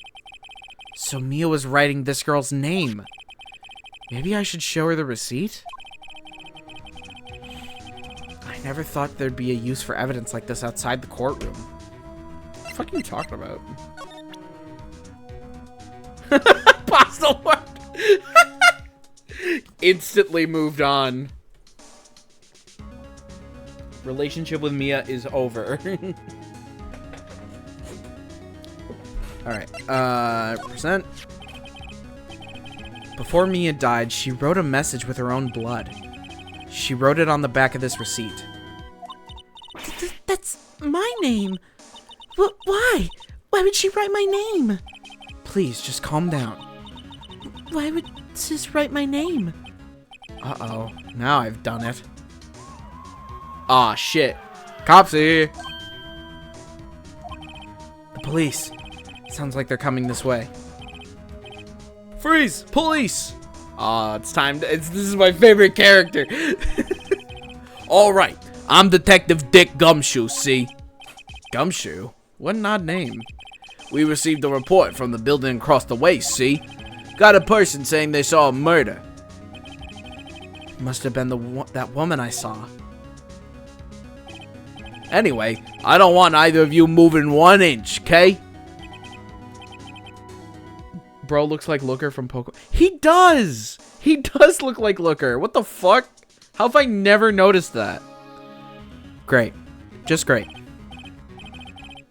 So Mia was writing this girl's name. Maybe I should show her the receipt? I never thought there'd be a use for evidence like this outside the courtroom. What the fuck are you talking about? Pasta what? Instantly moved on. Relationship with Mia is over. Alright, percent. Before Mia died, she wrote a message with her own blood. She wrote it on the back of this receipt. That's my name. Why? Why would she write my name? Please, just calm down. Why would Sis write my name? Uh-oh, now I've done it. Aw, shit. Cops are here. The police. Sounds like they're coming this way. Freeze! Police! Aw, it's time to... this is my favorite character. Alright, I'm Detective Dick Gumshoe, see? Gumshoe? What an odd name. We received a report from the building across the way, see? Got a person saying they saw a murder. Must have been that woman I saw. Anyway, I don't want either of you moving 1 inch, okay? Bro looks like Looker from Pokemon. He does! He does look like Looker. What the fuck? How have I never noticed that? Great. Just great.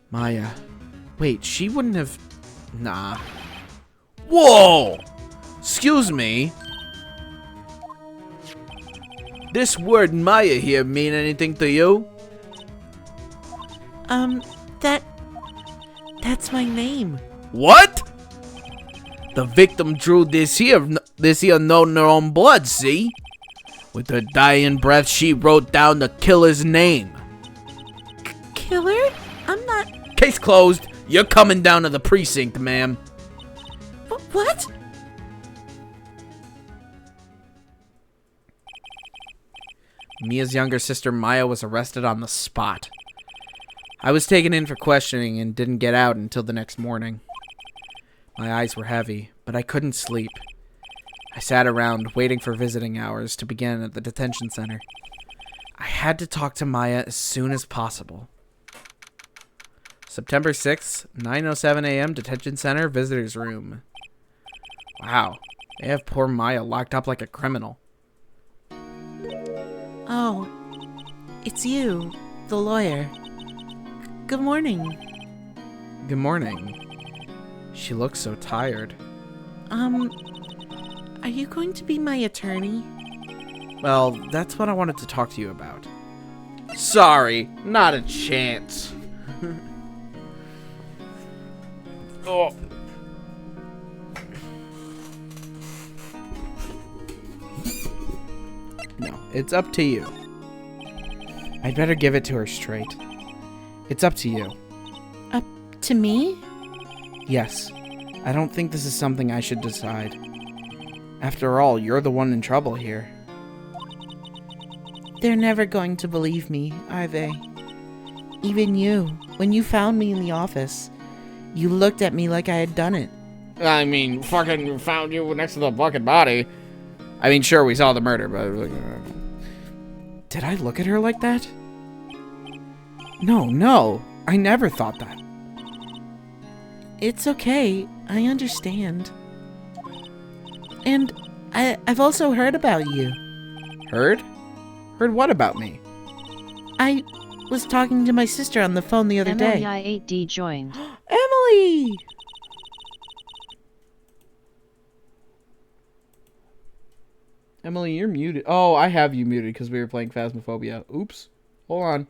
Maya. Wait, she wouldn't have... Nah. Whoa! Excuse me. This word Maya here mean anything to you? That's my name. What? The victim drew this here note in her own blood, see? With her dying breath, she wrote down the killer's name. Killer? I'm not... Case closed. You're coming down to the precinct, ma'am. What? Mia's younger sister, Maya, was arrested on the spot. I was taken in for questioning and didn't get out until the next morning. My eyes were heavy, but I couldn't sleep. I sat around waiting for visiting hours to begin at the detention center. I had to talk to Maya as soon as possible. September 6th, 9:07 a.m., detention center, visitor's room. Wow, they have poor Maya locked up like a criminal. Oh, it's you, the lawyer. Good morning. Good morning. She looks so tired. Are you going to be my attorney? Well, that's what I wanted to talk to you about. Sorry, not a chance. Oh. No, it's up to you. I'd better give it to her straight. It's up to you. Up to me? Yes. I don't think this is something I should decide. After all, you're the one in trouble here. They're never going to believe me, are they? Even you, when you found me in the office, you looked at me like I had done it. I mean, fucking found you next to the fucking body. I mean, sure, we saw the murder, but... Did I look at her like that? No, I never thought that. It's okay. I understand. And I've also heard about you. Heard? Heard what about me? I was talking to my sister on the phone the other day. MLI8D joined. Emily! Emily, you're muted. Oh, I have you muted because we were playing Phasmophobia. Oops. Hold on.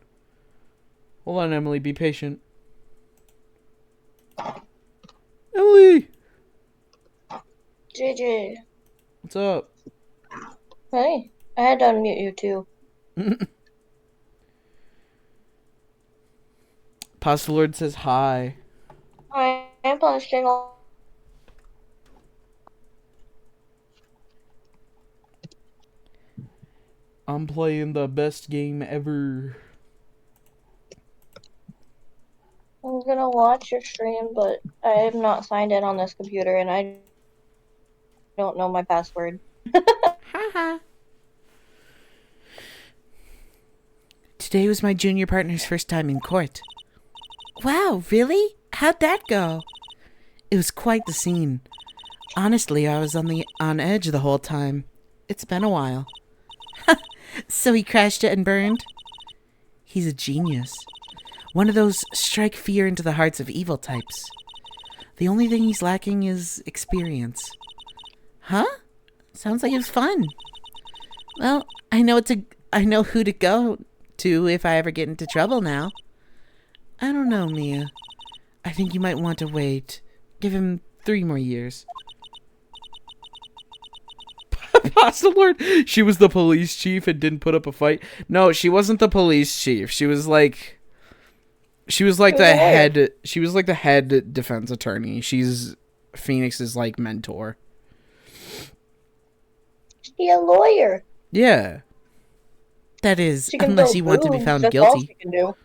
Hold on, Emily. Be patient. Emily! JJ. What's up? Hey, I had to unmute you too. Pasta Lord says hi. I am punishing all. I'm playing the best game ever. I'm gonna watch your stream, but I am not signed in on this computer and I don't know my password. Haha. Today was my junior partner's first time in court. Wow, really? How'd that go? It was quite the scene. Honestly, I was on edge the whole time. It's been a while. So he crashed it and burned? He's a genius. One of those strike fear into the hearts of evil types. The only thing he's lacking is experience. Huh? Sounds like it was fun. Well, I know who to go to if I ever get into trouble now. I don't know, Mia. I think you might want to wait. Give him 3 more years. Pasta Lord, she was the police chief and didn't put up a fight. No, she wasn't the police chief. She was like the head. She was like the head defense attorney. She's Phoenix's like mentor. She a lawyer. Yeah. That is, She can unless throw you want to be brooms, found that's all guilty. she can do.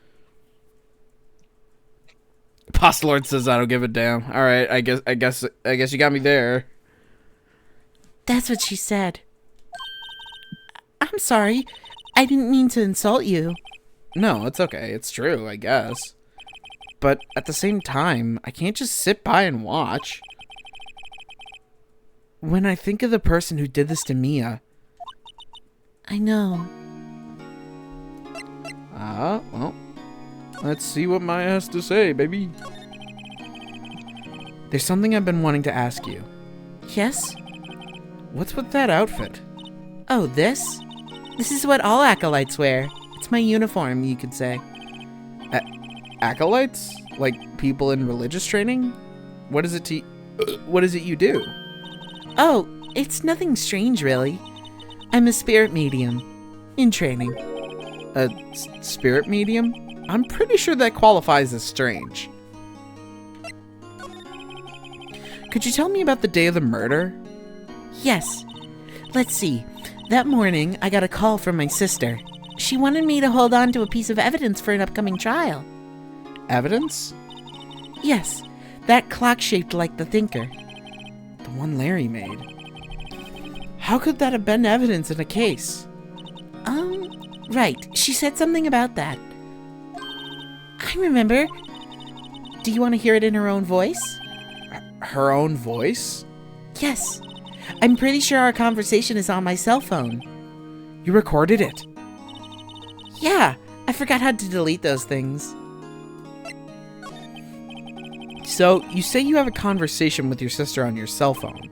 Pasta Lord says I don't give a damn. All right, I guess you got me there. That's what she said. I'm sorry. I didn't mean to insult you. No, it's okay. It's true, I guess. But at the same time, I can't just sit by and watch. When I think of the person who did this to Mia. I know. Well, let's see what Maya has to say, baby. There's something I've been wanting to ask you. Yes? What's with that outfit? Oh, this? This is what all acolytes wear. It's my uniform, you could say. Acolytes? Like people in religious training? What is it you do? Oh, it's nothing strange, really. I'm a spirit medium. In training. A spirit medium? I'm pretty sure that qualifies as strange. Could you tell me about the day of the murder? Yes. Let's see. That morning, I got a call from my sister. She wanted me to hold on to a piece of evidence for an upcoming trial. Evidence? Yes, that clock shaped like the thinker. The one Larry made. How could that have been evidence in a case? Right. She said something about that. I remember. Do you want to hear it in her own voice? Her own voice? Yes. I'm pretty sure our conversation is on my cell phone. You recorded it? Yeah, I forgot how to delete those things. So, you say you have a conversation with your sister on your cell phone.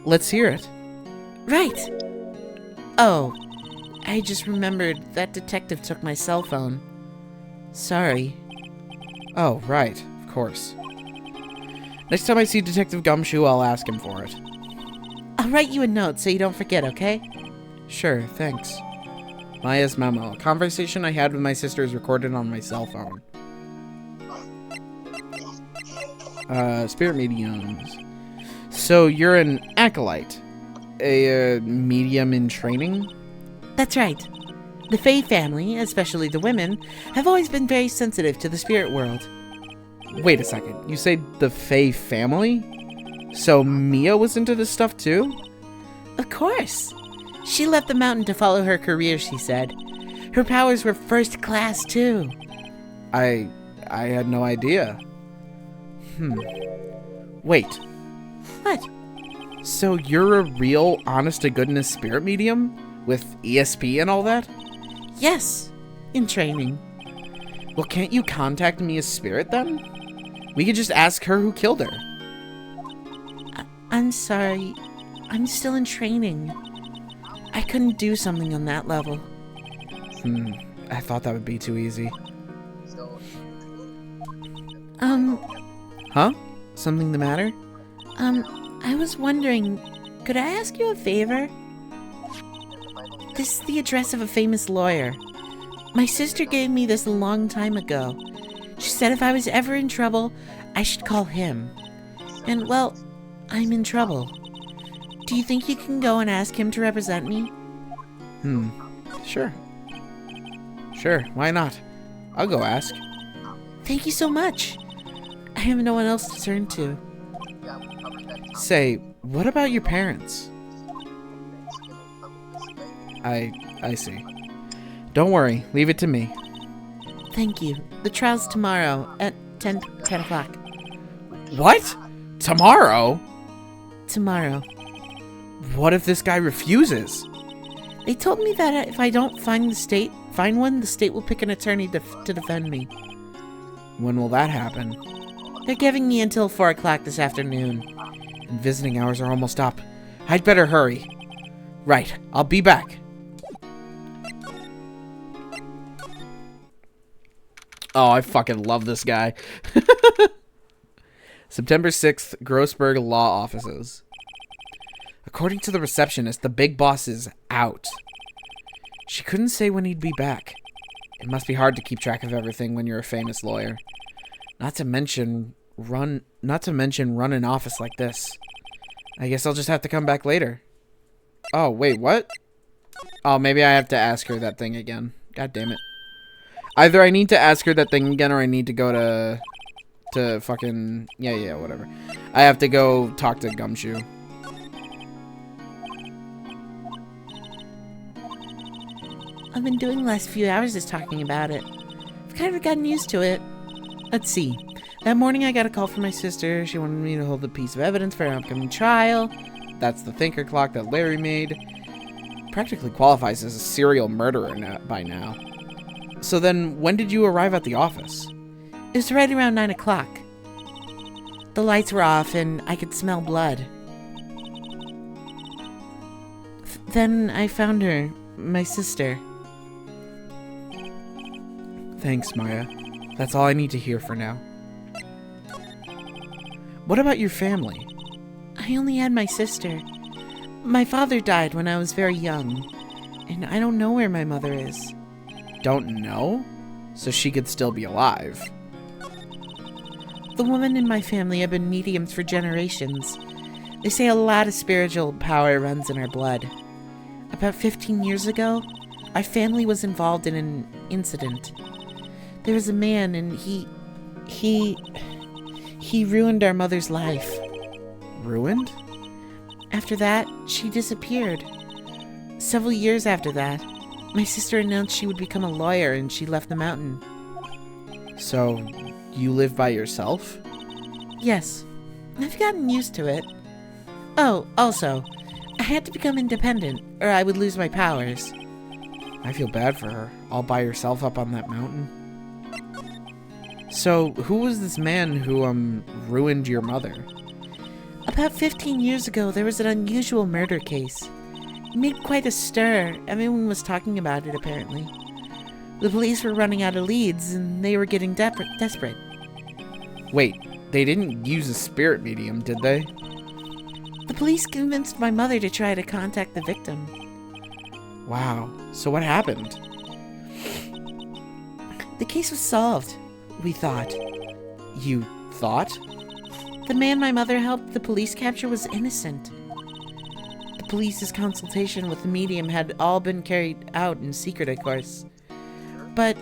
Let's hear it. Right. Oh, I just remembered that detective took my cell phone. Sorry. Oh, right. Of course. Next time I see Detective Gumshoe, I'll ask him for it. I'll write you a note so you don't forget, okay? Sure, thanks. Maya's memo. A conversation I had with my sister is recorded on my cell phone. Spirit mediums. So you're an acolyte. A medium in training? That's right. The Fae family, especially the women, have always been very sensitive to the spirit world. Wait a second. You say the Fae family? So Mia was into this stuff too? Of course. She left the mountain to follow her career, she said. Her powers were first class too. I had no idea. Wait, What? so you're a real, honest-to-goodness spirit medium? With ESP and all that? Yes, in training. Well, can't you contact me as spirit then? We could just ask her who killed her. I'm sorry. I'm still in training. I couldn't do something on that level. I thought that would be too easy. Huh? Something the matter? I was wondering, could I ask you a favor? This is the address of a famous lawyer. My sister gave me this a long time ago. She said if I was ever in trouble, I should call him. And, well, I'm in trouble. Do you think you can go and ask him to represent me? Sure. Sure, why not? I'll go ask. Thank you so much. I have no one else to turn to. Say, what about your parents? I see. Don't worry, leave it to me. Thank you. The trial's tomorrow at 10 o'clock. What? Tomorrow? Tomorrow. What if this guy refuses? They told me that if I don't find one, the state will pick an attorney to defend me. When will that happen? They're giving me until 4 o'clock this afternoon. And visiting hours are almost up. I'd better hurry. Right, I'll be back. Oh, I fucking love this guy. September 6th, Grossberg Law Offices. According to the receptionist, the big boss is out. She couldn't say when he'd be back. It must be hard to keep track of everything when you're a famous lawyer. Not to mention run an office like this. I guess I'll just have to come back later. Oh, wait, what? Oh, maybe I have to ask her that thing again. God damn it. Either I need to ask her that thing again or I need to go to fucking... Yeah, whatever. I have to go talk to Gumshoe. I've been doing the last few hours just talking about it. I've kind of gotten used to it. Let's see. That morning I got a call from my sister. She wanted me to hold a piece of evidence for an upcoming trial. That's the thinker clock that Larry made. Practically qualifies as a serial murderer by now. So then, when did you arrive at the office? It was right around 9 o'clock. The lights were off and I could smell blood. Then I found her, my sister. Thanks, Maya. That's all I need to hear for now. What about your family? I only had my sister. My father died when I was very young, and I don't know where my mother is. Don't know? So she could still be alive. The women in my family have been mediums for generations. They say a lot of spiritual power runs in our blood. About 15 years ago, our family was involved in an incident. There was a man and he ruined our mother's life. Ruined? After that, she disappeared. Several years after that, my sister announced she would become a lawyer and she left the mountain. So, you live by yourself? Yes. I've gotten used to it. Oh, also, I had to become independent or I would lose my powers. I feel bad for her, all by herself up on that mountain. So, who was this man who, ruined your mother? About 15 years ago, there was an unusual murder case. It made quite a stir. Everyone was talking about it, apparently. The police were running out of leads, and they were getting desperate. Wait, they didn't use a spirit medium, did they? The police convinced my mother to try to contact the victim. Wow, so what happened? The case was solved, we thought. You thought? The man my mother helped the police capture was innocent. The police's consultation with the medium had all been carried out in secret, of course. But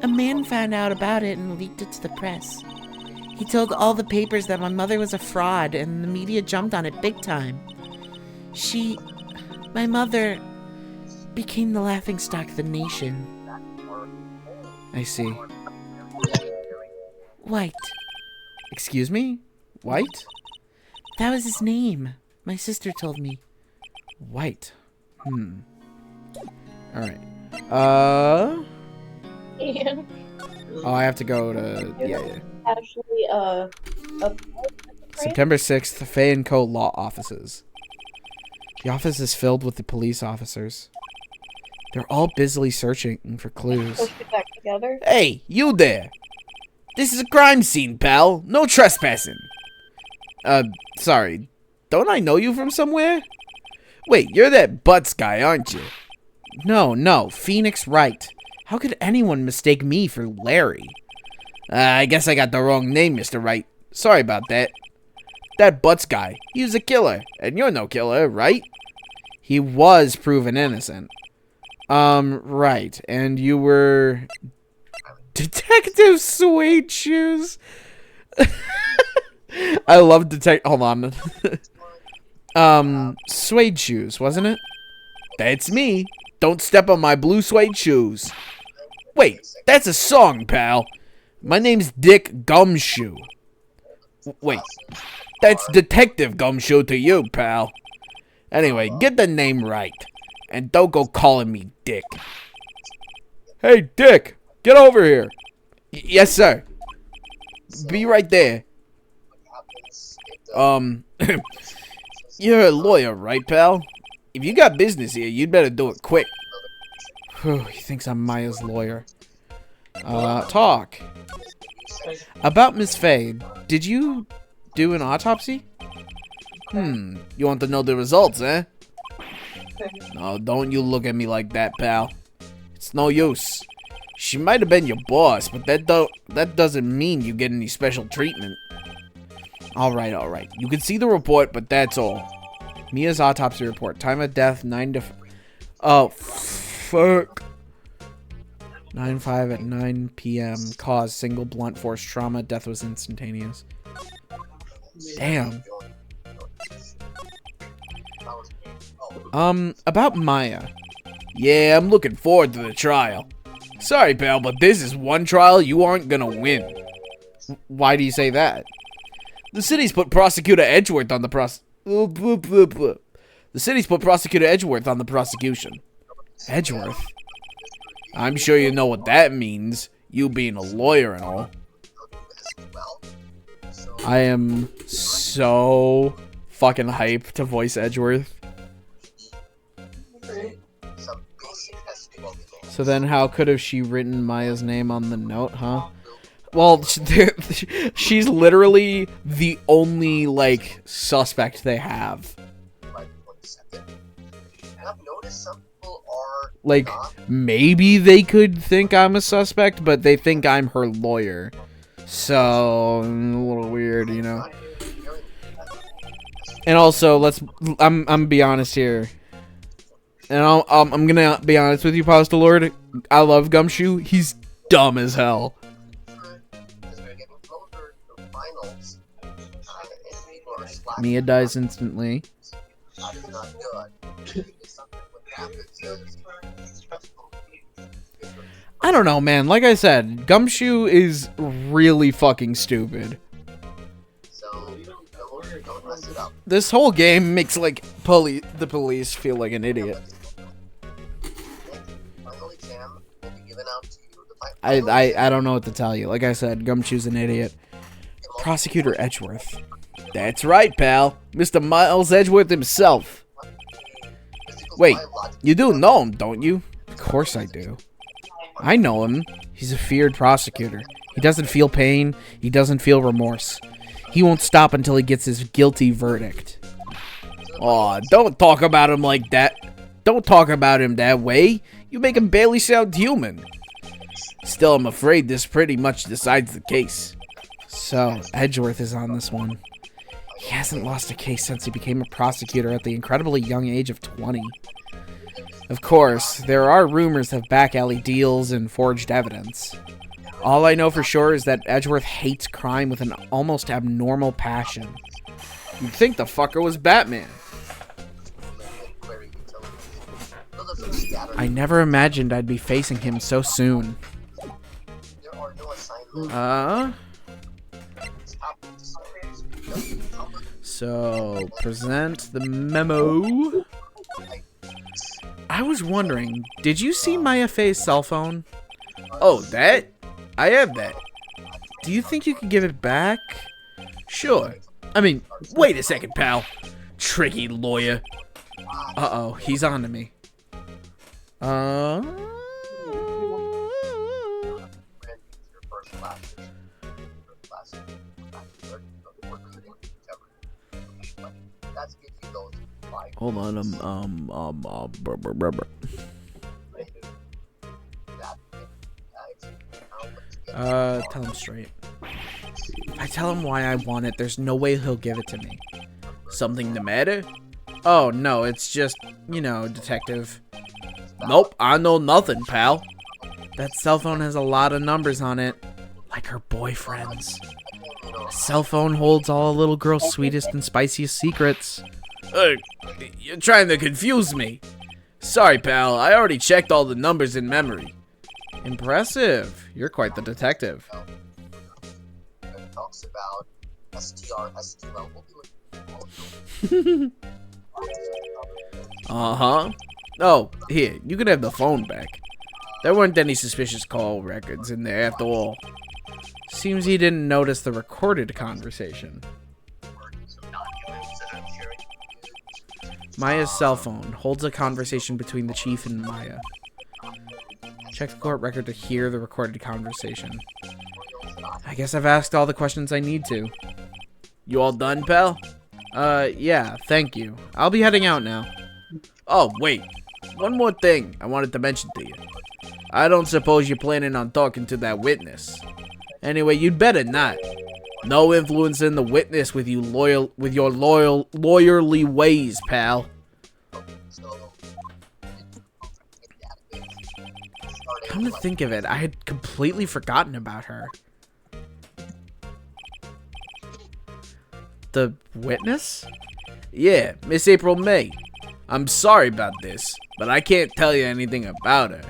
a man found out about it and leaked it to the press. He told all the papers that my mother was a fraud, and the media jumped on it big time. My mother, became the laughingstock of the nation. I see. White. Excuse me? White? That was his name. My sister told me. White. Alright. Ian, Oh, I have to go to... Yeah. actually, a September 6th, Fay & Co. Law Offices. The office is filled with the police officers. They're all busily searching for clues. Let's get back together. Hey, you there! This is a crime scene, pal. No trespassing. Sorry. Don't I know you from somewhere? Wait, you're that Butts guy, aren't you? No, Phoenix Wright. How could anyone mistake me for Larry? I guess I got the wrong name, Mr. Wright. Sorry about that. That Butts guy, he was a killer, and you're no killer, right? He was proven innocent. Right, and you were... Detective Suede Shoes? I love hold on. Suede Shoes, wasn't it? That's me. Don't step on my blue suede shoes. Wait, that's a song, pal. My name's Dick Gumshoe. Wait, that's Detective Gumshoe to you, pal. Anyway, get the name right. And don't go calling me Dick. Hey, Dick, get over here. Yes, sir. Be right there. You're a lawyer, right, pal? If you got business here, you'd better do it quick. He thinks I'm Maya's lawyer. Talk. About Miss Faye, did you do an autopsy? You want to know the results, eh? No, don't you look at me like that, pal. It's no use. She might have been your boss, but that doesn't mean you get any special treatment. Alright. You can see the report, but that's all. Mia's autopsy report. Time of death, 9 to... Oh, fuck. 9/5 at 9 p.m. Cause, single blunt force trauma. Death was instantaneous. Damn. About Maya. Yeah, I'm looking forward to the trial. Sorry, pal, but this is one trial you aren't gonna win. Why do you say that? The city's put Prosecutor Edgeworth on the The city's put Prosecutor Edgeworth on the prosecution. Edgeworth? I'm sure you know what that means, you being a lawyer and all. I am so fucking hyped to voice Edgeworth. So then how could have she written Maya's name on the note, huh? Well, she's literally the only, like, suspect they have. Like, maybe they could think I'm a suspect, but they think I'm her lawyer. So, a little weird, you know. And also, I'm gonna be honest here. And I'm gonna be honest with you, Pasta Lord. I love Gumshoe. He's dumb as hell. Mia dies instantly. I don't know, man. Like I said, Gumshoe is really fucking stupid. This whole game makes, like, the police feel like an idiot. I don't know what to tell you. Like I said, Gumshoe's an idiot. Prosecutor Edgeworth. That's right, pal. Mr. Miles Edgeworth himself. Wait, you do know him, don't you? Of course I do. I know him. He's a feared prosecutor. He doesn't feel pain. He doesn't feel remorse. He won't stop until he gets his guilty verdict. Aw, don't talk about him like that. Don't talk about him that way. You make him barely sound human. Still, I'm afraid this pretty much decides the case. So, Edgeworth is on this one. He hasn't lost a case since he became a prosecutor at the incredibly young age of 20. Of course, there are rumors of back-alley deals and forged evidence. All I know for sure is that Edgeworth hates crime with an almost abnormal passion. You'd think the fucker was Batman. I never imagined I'd be facing him so soon. So, present the memo. I was wondering, did you see Maya Faye's cell phone? Oh, that? I have that. Do you think you could give it back? Sure. I mean, wait a second, pal. Tricky lawyer. Uh-oh, he's on to me. Hold on, tell him straight. If I tell him why I want it, there's no way he'll give it to me. Something the matter? Oh, no, it's just, you know, detective. Nope, I know nothing, pal. That cell phone has a lot of numbers on it, like her boyfriend's. A cell phone holds all a little girl's sweetest and spiciest secrets. You're trying to confuse me. Sorry, pal, I already checked all the numbers in memory. Impressive. You're quite the detective. Talks about STR. Uh-huh. Oh, here, you can have the phone back. There weren't any suspicious call records in there after all. Seems he didn't notice the recorded conversation. Maya's cell phone holds a conversation between the chief and Maya. Check the court record to hear the recorded conversation. I guess I've asked all the questions I need to. You all done, pal? Yeah, thank you. I'll be heading out now. Oh, wait. One more thing I wanted to mention to you. I don't suppose you're planning on talking to that witness. Anyway, you'd better not. No influence in the witness with your lawyerly ways, pal. Come to think of it, I had completely forgotten about her. The witness? Yeah, Miss April May. I'm sorry about this, but I can't tell you anything about her.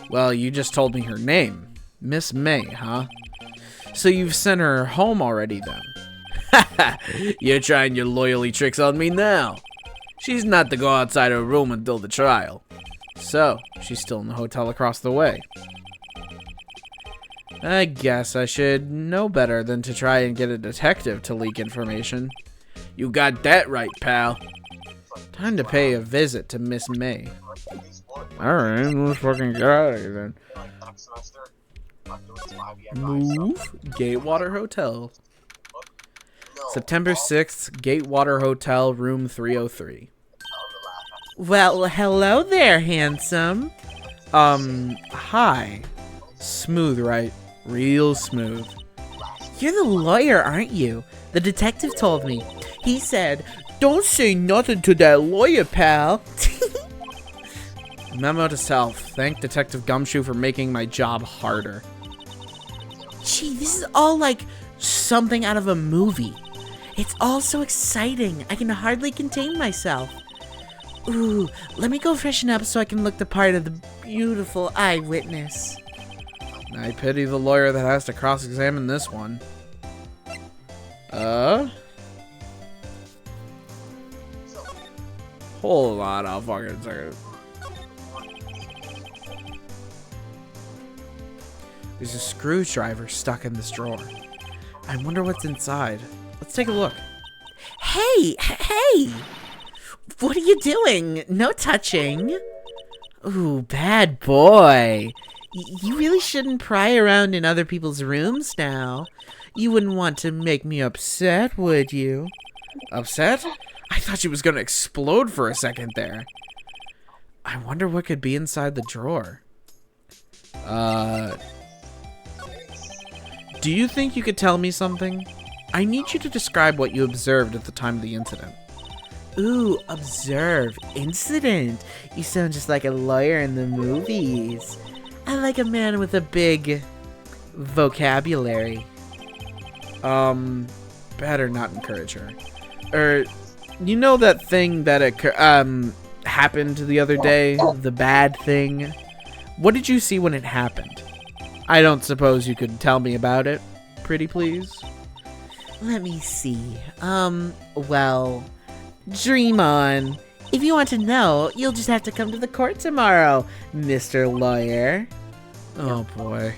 Well, you just told me her name. Miss May, huh? So you've sent her home already then? Haha, you're trying your loyalty tricks on me now. She's not to go outside her room until the trial. So, she's still in the hotel across the way. I guess I should know better than to try and get a detective to leak information. You got that right, pal. Time to pay a visit to Miss May. Alright, let's fucking get out of here then. Move. Gatewater Hotel. September 6th, Gatewater Hotel, room 303. Well, hello there, handsome. Hi. Smooth, right? Real smooth. You're the lawyer, aren't you? The detective told me. He said, "Don't say nothing to that lawyer, pal." Memo to self. Thank Detective Gumshoe for making my job harder. Gee, this is all like something out of a movie. It's all so exciting. I can hardly contain myself. Ooh, let me go freshen up so I can look the part of the beautiful eyewitness. I pity the lawyer that has to cross-examine this one. Hold on, I'll fucking second. There's a screwdriver stuck in this drawer. I wonder what's inside. Let's take a look. Hey! What are you doing? No touching. Ooh, bad boy. You really shouldn't pry around in other people's rooms now. You wouldn't want to make me upset, would you? Upset? I thought she was gonna explode for a second there. I wonder what could be inside the drawer. Do you think you could tell me something? I need you to describe what you observed at the time of the incident. Ooh, observe. Incident. You sound just like a lawyer in the movies. I like a man with a big vocabulary. Better not encourage her. You know that thing that happened the other day? The bad thing? What did you see when it happened? I don't suppose you could tell me about it, pretty please? Let me see. Well, dream on. If you want to know, you'll just have to come to the court tomorrow, Mr. Lawyer. Oh boy.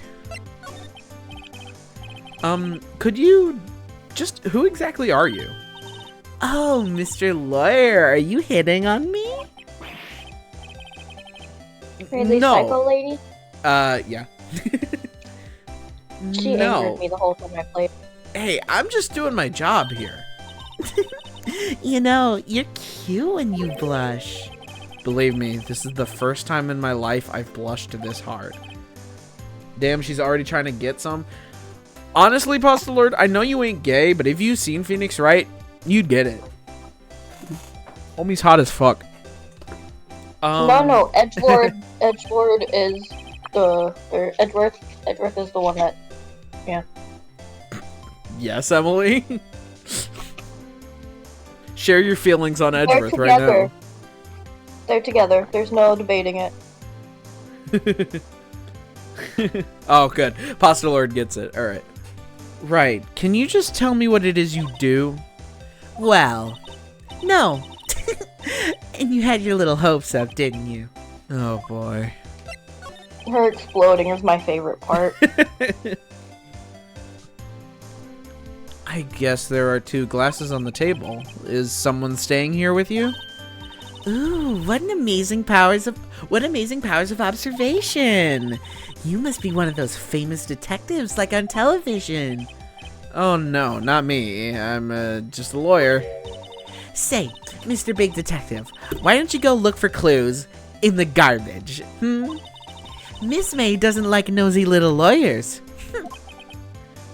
Could you just, who exactly are you? Oh, Mr. Lawyer, are you hitting on me? Crazy psycho lady? Yeah. She injured me the whole time I played. Hey, I'm just doing my job here. You know, you're cute when you blush. Believe me, this is the first time in my life I've blushed this hard. Damn, she's already trying to get some. Honestly, Postal Lord, I know you ain't gay, but if you've seen Phoenix Wright, you'd get it. Homie's hot as fuck. No, Edgelord is Edgeworth is the one that, yeah. Yes, Emily. Share your feelings on Edgeworth right now. They're together. There's no debating it. Oh, good. Postal Lord gets it. All right. Right. Can you just tell me what it is you do? Well, no. And you had your little hopes up, didn't you? Oh, boy. Her exploding is my favorite part. I guess there are 2 glasses on the table. Is someone staying here with you? Ooh, what amazing powers of observation. You must be one of those famous detectives like on television. Oh, no, not me. I'm just a lawyer. Say, Mr. Big Detective, why don't you go look for clues in the garbage? Miss May doesn't like nosy little lawyers.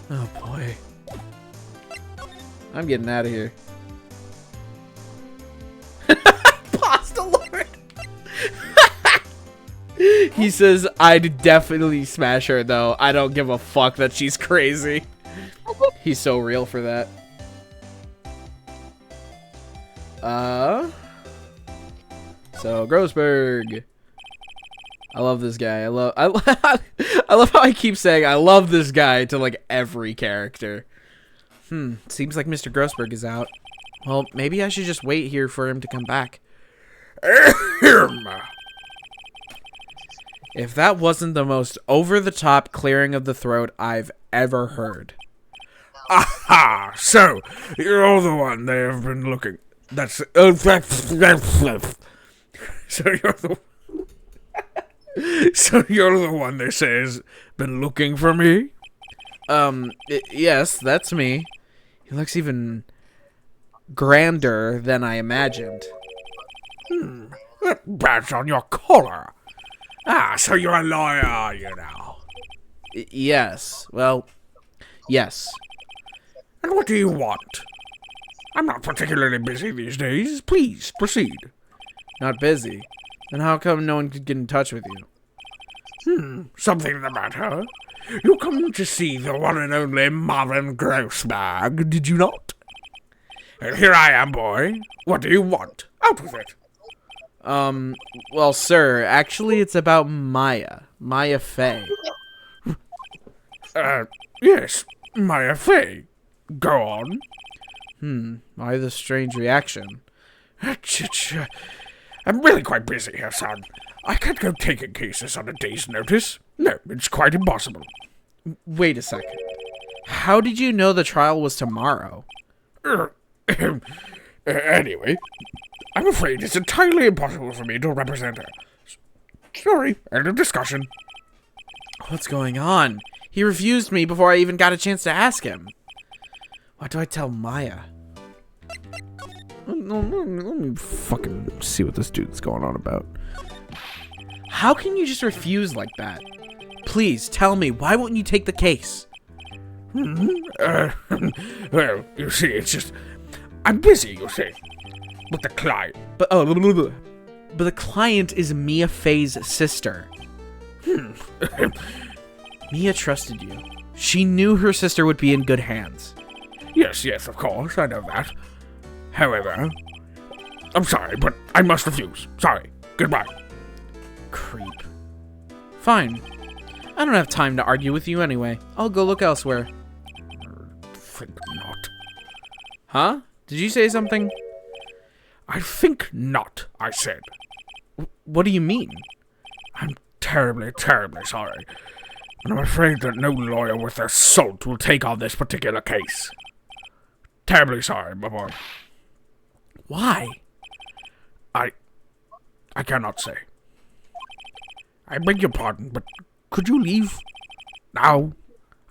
Oh, boy. I'm getting out of here. Postal Lord! He says, I'd definitely smash her, though. I don't give a fuck that she's crazy. He's so real for that. So, Grossberg. I love this guy. I love how I keep saying I love this guy to, like, every character. Seems like Mr. Grossberg is out. Well, maybe I should just wait here for him to come back. If that wasn't the most over-the-top clearing of the throat I've ever heard. Aha! So, you're the one they have been looking. That's... So you're the one they say has been looking for me? Yes, that's me. He looks even grander than I imagined. That badge on your collar. Ah, so you're a lawyer, you know. Yes. Well, yes. And what do you want? I'm not particularly busy these days. Please, proceed. Not busy. Then how come no one could get in touch with you? Something the matter? You come to see the one and only Marvin Grossberg, did you not? And here I am, boy. What do you want? Out with it. Well, sir, actually it's about Maya. Maya Fey. Yes, Maya Fey. Go on. Why the strange reaction? I'm really quite busy here, son. I can't go taking cases on a day's notice. No, it's quite impossible. Wait a second. How did you know the trial was tomorrow? Anyway, I'm afraid it's entirely impossible for me to represent her. Sorry, end of discussion. What's going on? He refused me before I even got a chance to ask him. What do I tell Maya? Let me fucking see what this dude's going on about. How can you just refuse like that? Please, tell me, why won't you take the case? Well, you see, it's just... I'm busy, you see, with the client. But the client is Mia Fey's sister. Mia trusted you. She knew her sister would be in good hands. Yes, of course, I know that. However, I'm sorry, but I must refuse. Sorry. Goodbye. Creep. Fine. I don't have time to argue with you anyway. I'll go look elsewhere. Think not. Huh? Did you say something? I think not, I said. What do you mean? I'm terribly, terribly sorry. And I'm afraid that no lawyer worth their salt will take on this particular case. Terribly sorry, my boy. Why? I cannot say. I beg your pardon, but could you leave? Now,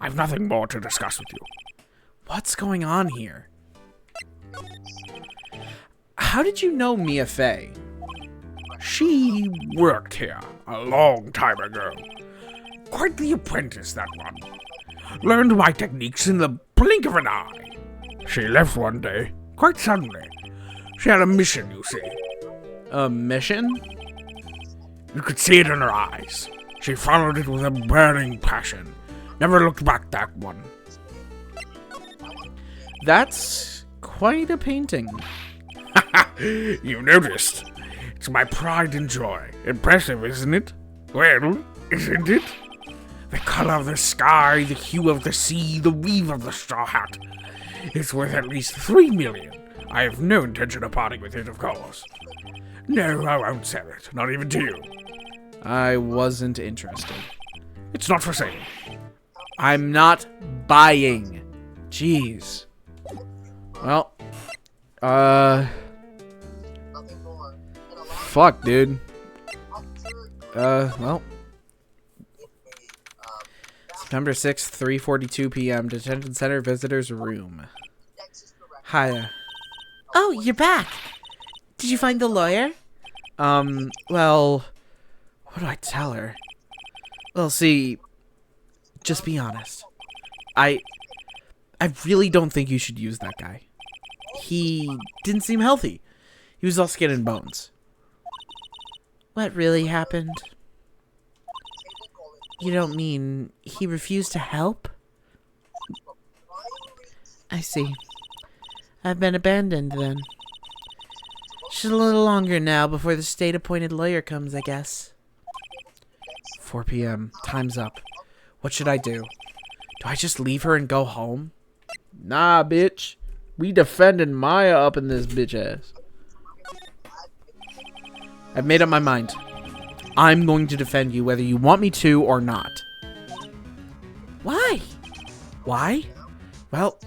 I've nothing more to discuss with you. What's going on here? How did you know Mia Fey? She worked here a long time ago. Quite the apprentice, that one. Learned my techniques in the blink of an eye. She left one day, quite suddenly. She had a mission, you see. A mission? You could see it in her eyes. She followed it with a burning passion. Never looked back, that one. That's quite a painting. You noticed. It's my pride and joy. Impressive, isn't it? Well, isn't it? The color of the sky, the hue of the sea, the weave of the straw hat. It's worth at least 3 million. I have no intention of parting with it, of course. No, I won't sell it. Not even to you. I wasn't interested. It's not for sale. I'm not buying. Jeez. Well, Nothing more. And a lot fuck, dude. of Well, September 6th, 3:42 p.m. Detention Center Visitors Room. Hiya. Oh, you're back. Did you find the lawyer? Well, what do I tell her? Well, see, just be honest. I really don't think you should use that guy. He didn't seem healthy. He was all skin and bones. What really happened? You don't mean he refused to help? I see. I've been abandoned then. Just a little longer now before the state-appointed lawyer comes, I guess. 4 p.m. Time's up. What should I do? Do I just leave her and go home? Nah, bitch. We defending Maya up in this bitch ass. I've made up my mind. I'm going to defend you whether you want me to or not. Why? Why? Well,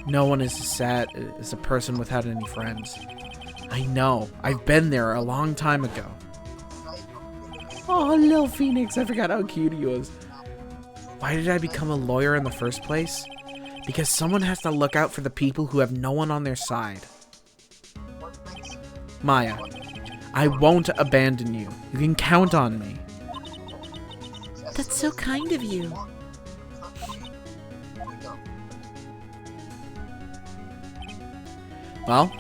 no one is as sad as a person without any friends. I know. I've been there a long time ago. Oh, little Phoenix. I forgot how cute he was. Why did I become a lawyer in the first place? Because someone has to look out for the people who have no one on their side. Maya, I won't abandon you. You can count on me. That's so kind of you. Well,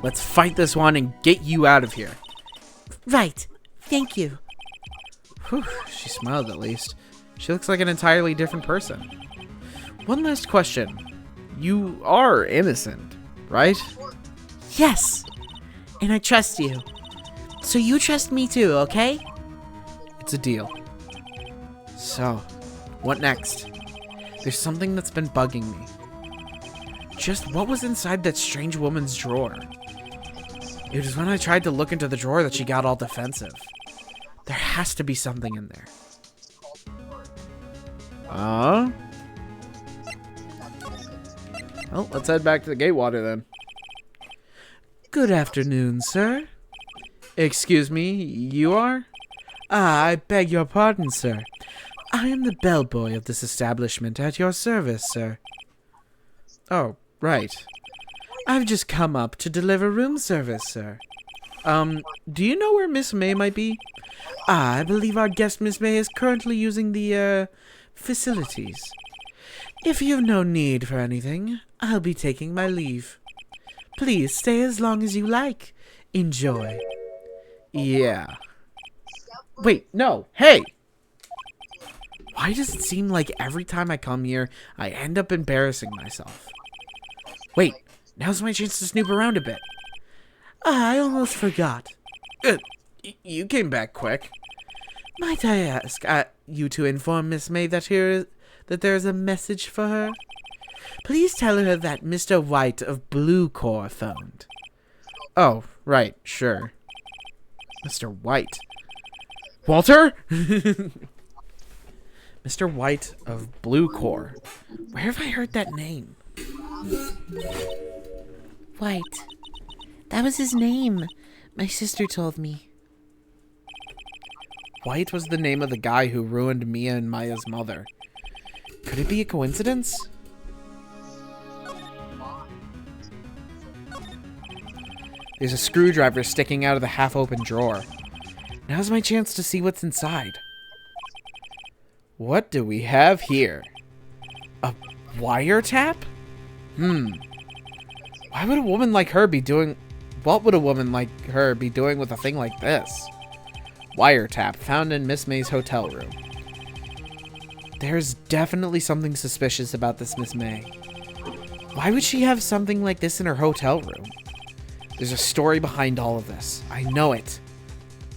let's fight this one and get you out of here. Right. Thank you. Whew, she smiled at least. She looks like an entirely different person. One last question. You are innocent, right? Yes. And I trust you. So you trust me too, okay? It's a deal. So, what next? There's something that's been bugging me. Just what was inside that strange woman's drawer? It was when I tried to look into the drawer that she got all defensive. There has to be something in there. Well, let's head back to the Gatewater then. Good afternoon, sir. Excuse me, you are? Ah, I beg your pardon, sir. I am the bellboy of this establishment at your service, sir. Oh, right. I've just come up to deliver room service, sir. Do you know where Miss May might be? Ah, I believe our guest Miss May is currently using the, facilities. If you've no need for anything, I'll be taking my leave. Please stay as long as you like. Enjoy. Yeah. Wait, no. Hey! Why does it seem like every time I come here, I end up embarrassing myself? Wait, now's my chance to snoop around a bit. Ah, I almost forgot. You came back quick. Might I ask you to inform Miss May that there is a message for her? Please tell her that Mr. White of Blue Corps phoned. Oh, right, sure. Mr. White. Walter? Mr. White of Blue Corps. Where have I heard that name? White. That was his name. My sister told me. White was the name of the guy who ruined Mia and Maya's mother. Could it be a coincidence? There's a screwdriver sticking out of the half-open drawer. Now's my chance to see what's inside. What do we have here? A wiretap? Why would a woman like her be doing... What would a woman like her be doing with a thing like this? Wiretap found in Miss May's hotel room. There's definitely something suspicious about this Miss May. Why would she have something like this in her hotel room? There's a story behind all of this. I know it.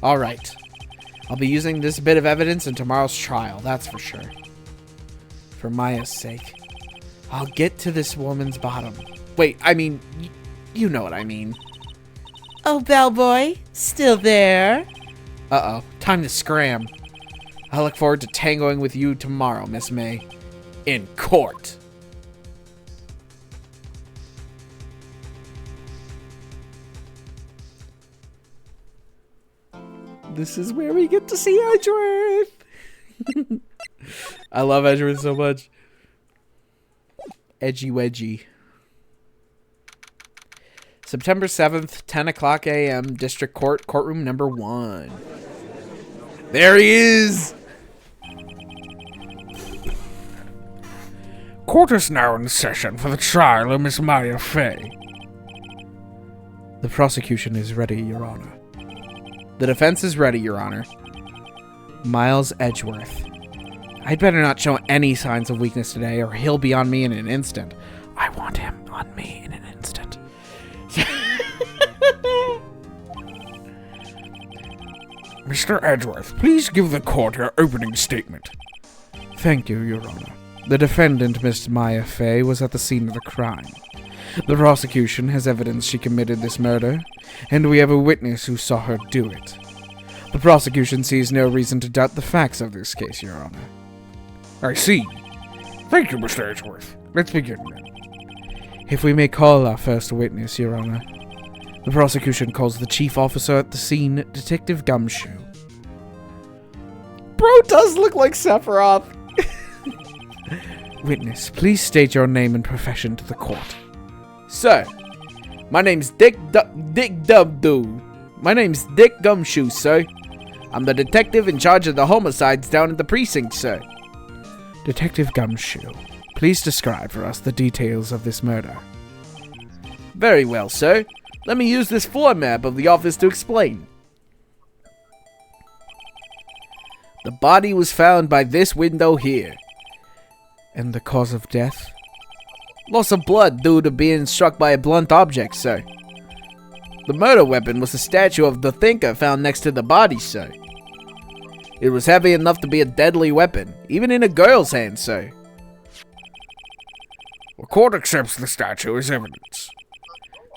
Alright. I'll be using this bit of evidence in tomorrow's trial, that's for sure. For Maya's sake. I'll get to this woman's bottom. Wait, I mean, you know what I mean. Oh, bellboy, still there? Uh-oh, time to scram. I look forward to tangoing with you tomorrow, Miss May. In court. This is where we get to see Edgeworth. I love Edgeworth so much. Edgy wedgy. September 7th, 10 o'clock a.m., District Court, courtroom number 1. There he is! Court is now in session for the trial of Miss Maya Fey. The prosecution is ready, Your Honor. The defense is ready, Your Honor. Miles Edgeworth. I'd better not show any signs of weakness today, or he'll be on me in an instant. I want him on me in an instant. Mr. Edgeworth, please give the court your opening statement. Thank you, Your Honor. The defendant, Miss Maya Fey, was at the scene of the crime. The prosecution has evidence she committed this murder, and we have a witness who saw her do it. The prosecution sees no reason to doubt the facts of this case, Your Honor. I see. Thank you, Mr. Edgeworth. Let's begin then. If we may call our first witness, Your Honor. The prosecution calls the chief officer at the scene, Detective Gumshoe. Bro does look like Sephiroth. Witness, please state your name and profession to the court. Sir, my name's Dick Dubdoo. My name's Dick Gumshoe, sir. I'm the detective in charge of the homicides down at the precinct, sir. Detective Gumshoe, please describe for us the details of this murder. Very well, sir. Let me use this floor map of the office to explain. The body was found by this window here. And the cause of death? Loss of blood due to being struck by a blunt object, sir. The murder weapon was a statue of the thinker found next to the body, sir. It was heavy enough to be a deadly weapon, even in a girl's hand, sir. The court accepts the statue as evidence.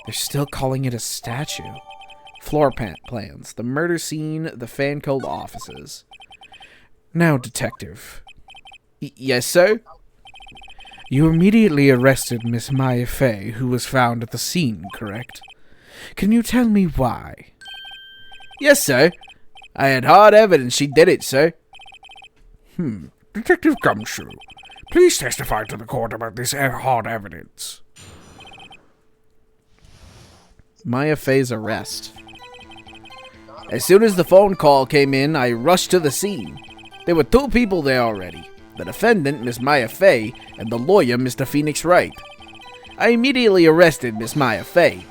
They're still calling it a statue. Floor plans, the murder scene, the fan code offices. Now, detective. Yes, sir? You immediately arrested Miss Maya Fey, who was found at the scene, correct? Can you tell me why? Yes, sir. I had hard evidence she did it, sir. Detective Gumshoe, please testify to the court about this hard evidence. Maya Fey's arrest. As soon as the phone call came in, I rushed to the scene. There were 2 people there already. The defendant, Miss Maya Fey, and the lawyer, Mr. Phoenix Wright. I immediately arrested Miss Maya Fey.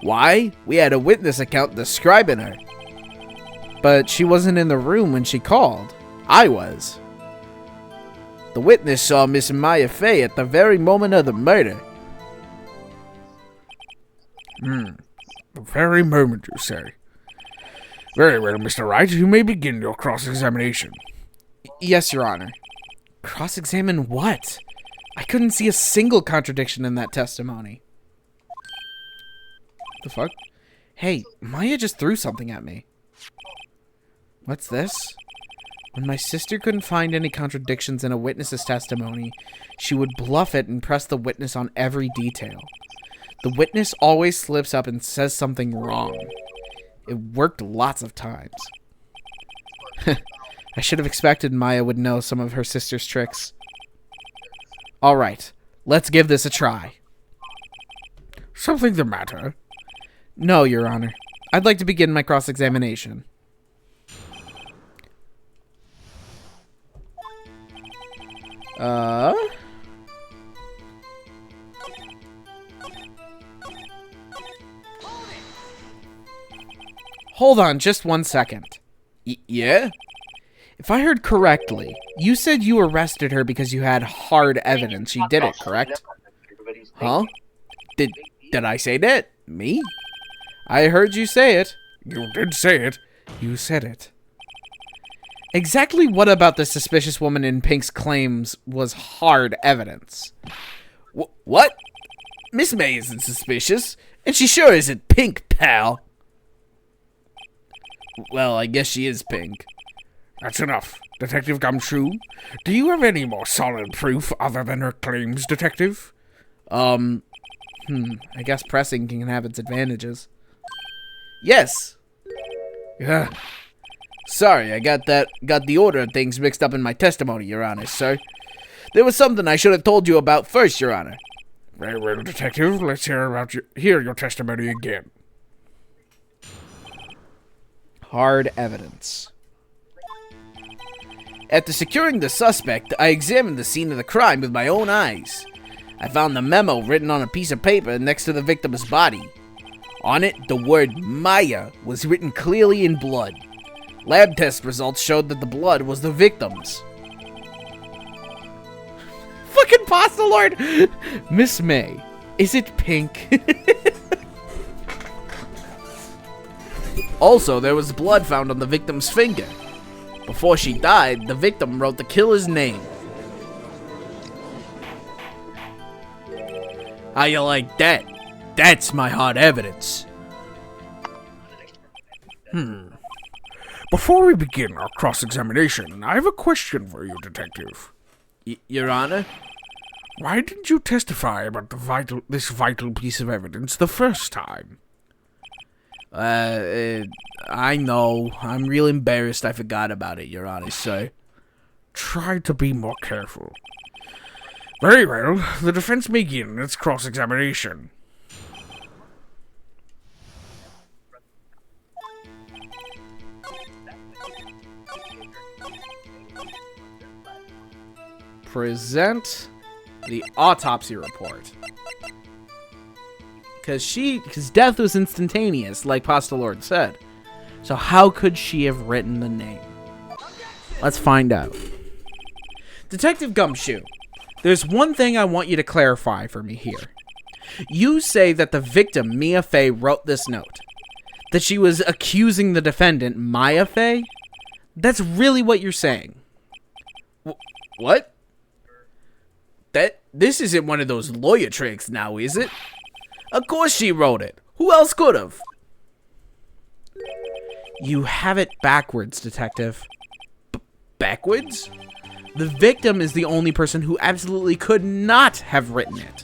Why? We had a witness account describing her. But she wasn't in the room when she called. I was. The witness saw Miss Maya Fey at the very moment of the murder. The very moment, you say. Very well, Mr. Wright, you may begin your cross-examination. Yes, Your Honor. Cross-examine what? I couldn't see a single contradiction in that testimony. The fuck? Hey, Maya just threw something at me. What's this? When my sister couldn't find any contradictions in a witness's testimony, she would bluff it and press the witness on every detail. The witness always slips up and says something wrong. It worked lots of times. I should have expected Maya would know some of her sister's tricks. Alright, let's give this a try. Something the matter? No, Your Honor. I'd like to begin my cross-examination. Hold on just 1 second. Yeah? If I heard correctly, you said you arrested her because you had hard evidence you did it, correct? Huh? Did I say that? Me? I heard you say it. You did say it. You said it. Exactly what about the suspicious woman in Pink's claims was hard evidence? What? Miss May isn't suspicious, and she sure isn't Pink, pal. Well, I guess she is Pink. That's enough. Detective Gumshoe, do you have any more solid proof other than her claims, Detective? I guess pressing can have its advantages. Yes. Yeah. Sorry, I got the order of things mixed up in my testimony, Your Honor, sir. There was something I should have told you about first, Your Honor. Very well, Detective. Let's hear your testimony again. Hard evidence. After securing the suspect, I examined the scene of the crime with my own eyes. I found the memo written on a piece of paper next to the victim's body. On it, the word Maya was written clearly in blood. Lab test results showed that the blood was the victim's. Fucking pasta lord! Miss May, is it Pink? Also, there was blood found on the victim's finger. Before she died, the victim wrote the killer's name. How you like that? That's my hard evidence. Before we begin our cross-examination, I have a question for you, Detective. Your Honor? Why didn't you testify about this vital piece of evidence the first time? I know. I'm real embarrassed I forgot about it, Your Honor, sir. Try to be more careful. Very well. The defense may begin its cross-examination. Present the autopsy report. Because death was instantaneous, like Pasta Lord said. So how could she have written the name? Let's find out. Detective Gumshoe, there's one thing I want you to clarify for me here. You say that the victim, Mia Fey, wrote this note. That she was accusing the defendant, Maya Fey? That's really what you're saying. What? This isn't one of those lawyer tricks now, is it? Of course she wrote it. Who else could have? You have it backwards, Detective. Backwards? The victim is the only person who absolutely could not have written it.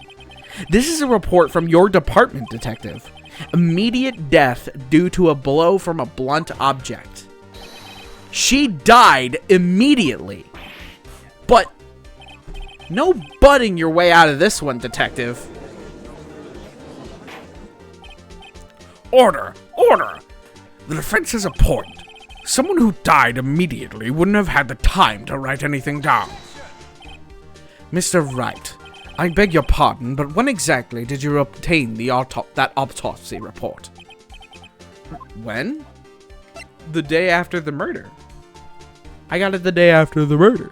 This is a report from your department, Detective. Immediate death due to a blow from a blunt object. She died immediately. But no butting your way out of this one, Detective. Order! Order! The defense has a point. Someone who died immediately wouldn't have had the time to write anything down. Mr. Wright, I beg your pardon, but when exactly did you obtain that autopsy report? When? The day after the murder. I got it the day after the murder.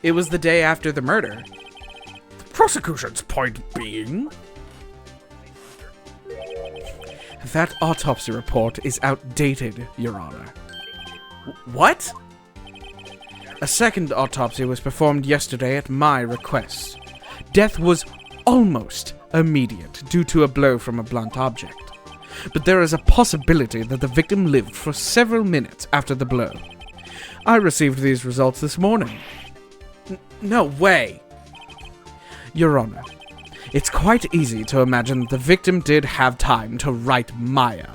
It was the day after the murder. The prosecution's point being... That autopsy report is outdated, Your Honor. What? A second autopsy was performed yesterday at my request. Death was almost immediate due to a blow from a blunt object. But there is a possibility that the victim lived for several minutes after the blow. I received these results this morning. No way! Your Honor, it's quite easy to imagine that the victim did have time to write Maya.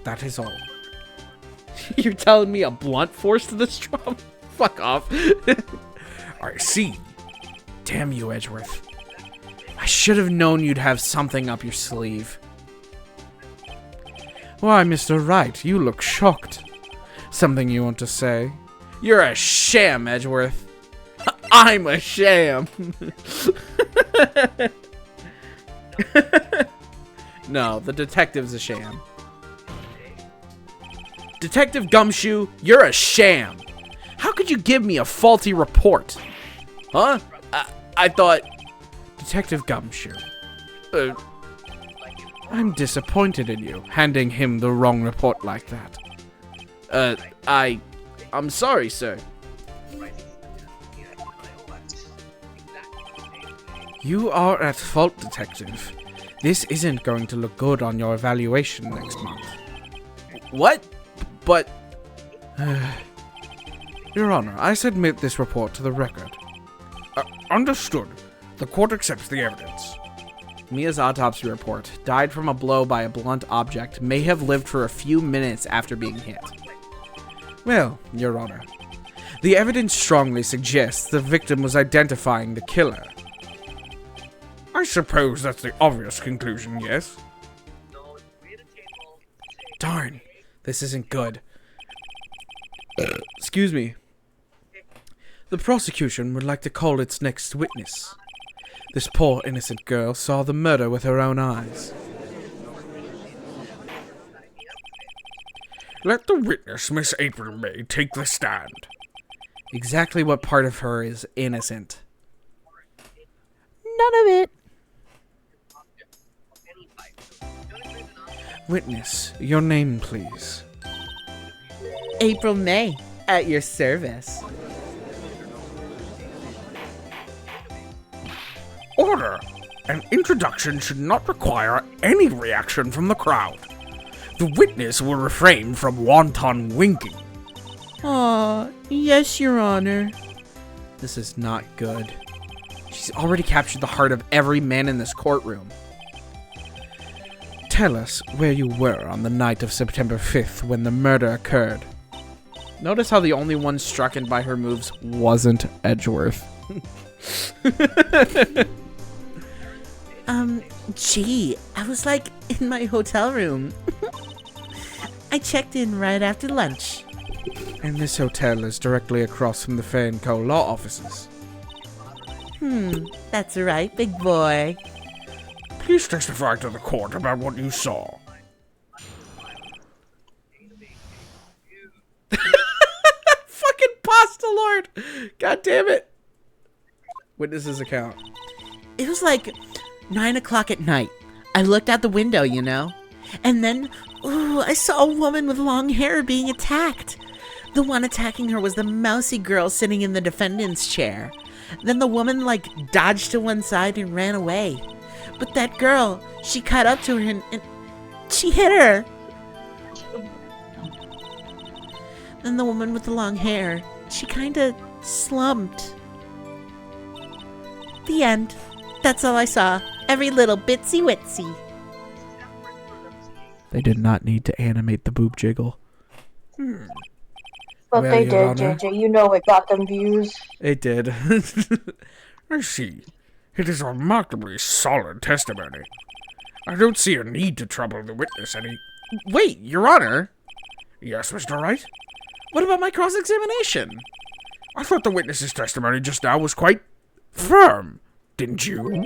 That is all. You're telling me a blunt force to this drum? Fuck off. I see. Damn you, Edgeworth. I should have known you'd have something up your sleeve. Why, Mr. Wright, you look shocked. Something you want to say? You're a sham, Edgeworth. I'm a sham. No, the detective's a sham. Detective Gumshoe, you're a sham. How could you give me a faulty report? Huh? I thought... Detective Gumshoe. I'm disappointed in you, handing him the wrong report like that. I'm sorry, sir. You are at fault, Detective. This isn't going to look good on your evaluation next month. What? But... Your Honor, I submit this report to the record. Understood. The court accepts the evidence. Mia's autopsy report. Died from a blow by a blunt object. May have lived for a few minutes after being hit. Well, Your Honor, the evidence strongly suggests the victim was identifying the killer. I suppose that's the obvious conclusion, yes? Darn, this isn't good. Excuse me. The prosecution would like to call its next witness. This poor innocent girl saw the murder with her own eyes. Let the witness, Miss April May, take the stand. Exactly what part of her is innocent? None of it. Witness, your name, please. April May, at your service. Order! An introduction should not require any reaction from the crowd. The witness will refrain from wanton winking. Aw, yes, Your Honor. This is not good. She's already captured the heart of every man in this courtroom. Tell us where you were on the night of September 5th when the murder occurred. Notice how the only one struck in by her moves wasn't Edgeworth. Gee, I was like in my hotel room. I checked in right after lunch. And this hotel is directly across from the Fair & Co. law offices. That's right, big boy. Please testify to the court about what you saw. Fucking pasta lord! God damn it! Witness's account. It was like 9 o'clock at night. I looked out the window, you know. And then, I saw a woman with long hair being attacked. The one attacking her was the mousy girl sitting in the defendant's chair. Then the woman, dodged to one side and ran away. But that girl, she caught up to her and she hit her. Then the woman with the long hair, she kinda slumped. The end. That's all I saw. Every little bitsy witsy. They did not need to animate the boob jiggle. But Well, they Your did, Honor. JJ. You know it got them views. It did. I see. It is remarkably solid testimony. I don't see a need to trouble the witness any... Wait, Your Honor. Yes, Mr. Wright? What about my cross-examination? I thought the witness's testimony just now was quite firm, didn't you?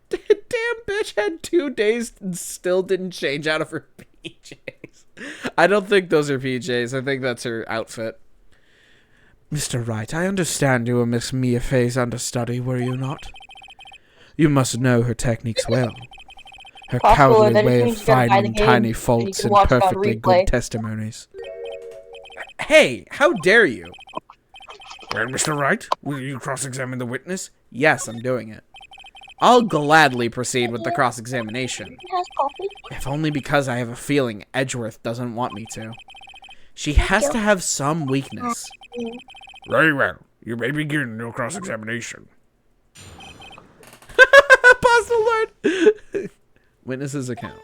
Damn bitch had 2 days and still didn't change out of her PJs. I don't think those are PJs. I think that's her outfit. Mr. Wright, I understand you were Miss Mia Fey's understudy, were you not? You must know her techniques well. Her Possible, cowardly that way of means you gotta buy the finding game, tiny and you faults can in watch it on perfectly replay. good testimonies. Hey, how dare you? Well, Mr. Wright, will you cross-examine the witness? Yes, I'm doing it. I'll gladly proceed with the cross-examination. It has coffee. If only because I have a feeling Edgeworth doesn't want me to. She has to have some weakness. Very well. You may begin your cross-examination. Apostle Lord! Witness's account.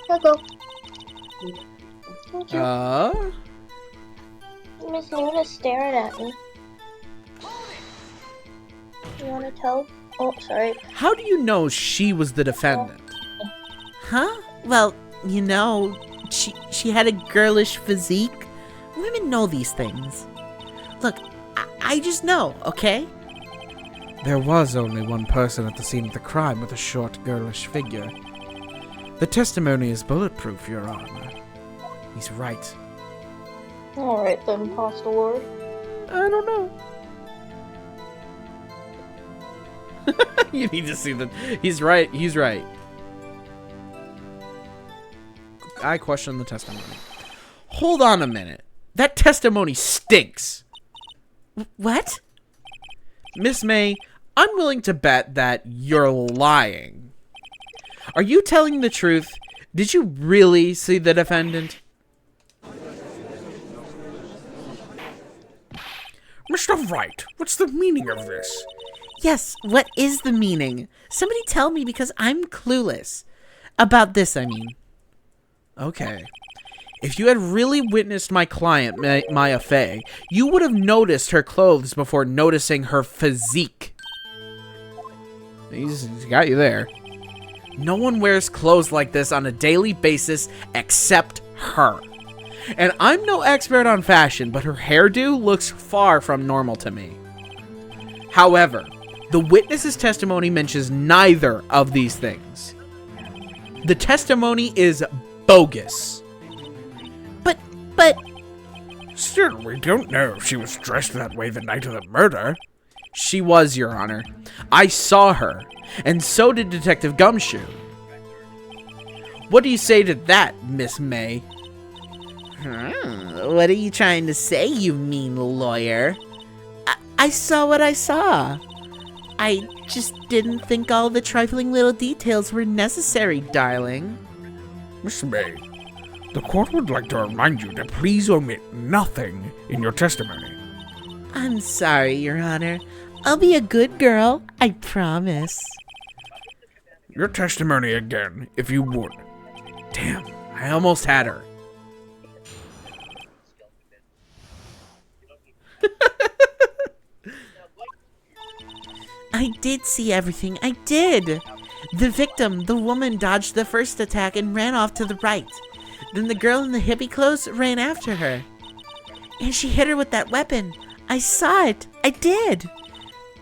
Here you go. Thank you. Miss Luna's staring at me. You wanna tell? Oh, sorry. How do you know she was the defendant? Huh? Well, you know, she had a girlish physique. Women know these things. Look, I just know, okay? There was only one person at the scene of the crime with a short, girlish figure. The testimony is bulletproof, Your Honor. He's right. Alright then, Hostile Lord. I don't know. You need to see that. He's right. He's right. I question the testimony. Hold on a minute. That testimony stinks. What? Miss May, I'm willing to bet that you're lying. Are you telling the truth? Did you really see the defendant? Mr. Wright, what's the meaning of this? Yes, what is the meaning? Somebody tell me because I'm clueless. About this, I mean. Okay. If you had really witnessed my client, Maya Fey, you would have noticed her clothes before noticing her physique. He's got you there. No one wears clothes like this on a daily basis except her. And I'm no expert on fashion, but her hairdo looks far from normal to me. However, the witness's testimony mentions neither of these things. The testimony is bogus. But Still, we don't know if she was dressed that way the night of the murder. She was, Your Honor. I saw her, and so did Detective Gumshoe. What do you say to that, Miss May? what are you trying to say, you mean lawyer? I saw what I saw. I just didn't think all the trifling little details were necessary, darling. Miss May, the court would like to remind you to please omit nothing in your testimony. I'm sorry, Your Honor. I'll be a good girl, I promise. Your testimony again, if you would. Damn, I almost had her. I did see everything. I did. The victim, the woman, dodged the first attack and ran off to the right. Then the girl in the hippie clothes ran after her. And she hit her with that weapon. I saw it. I did.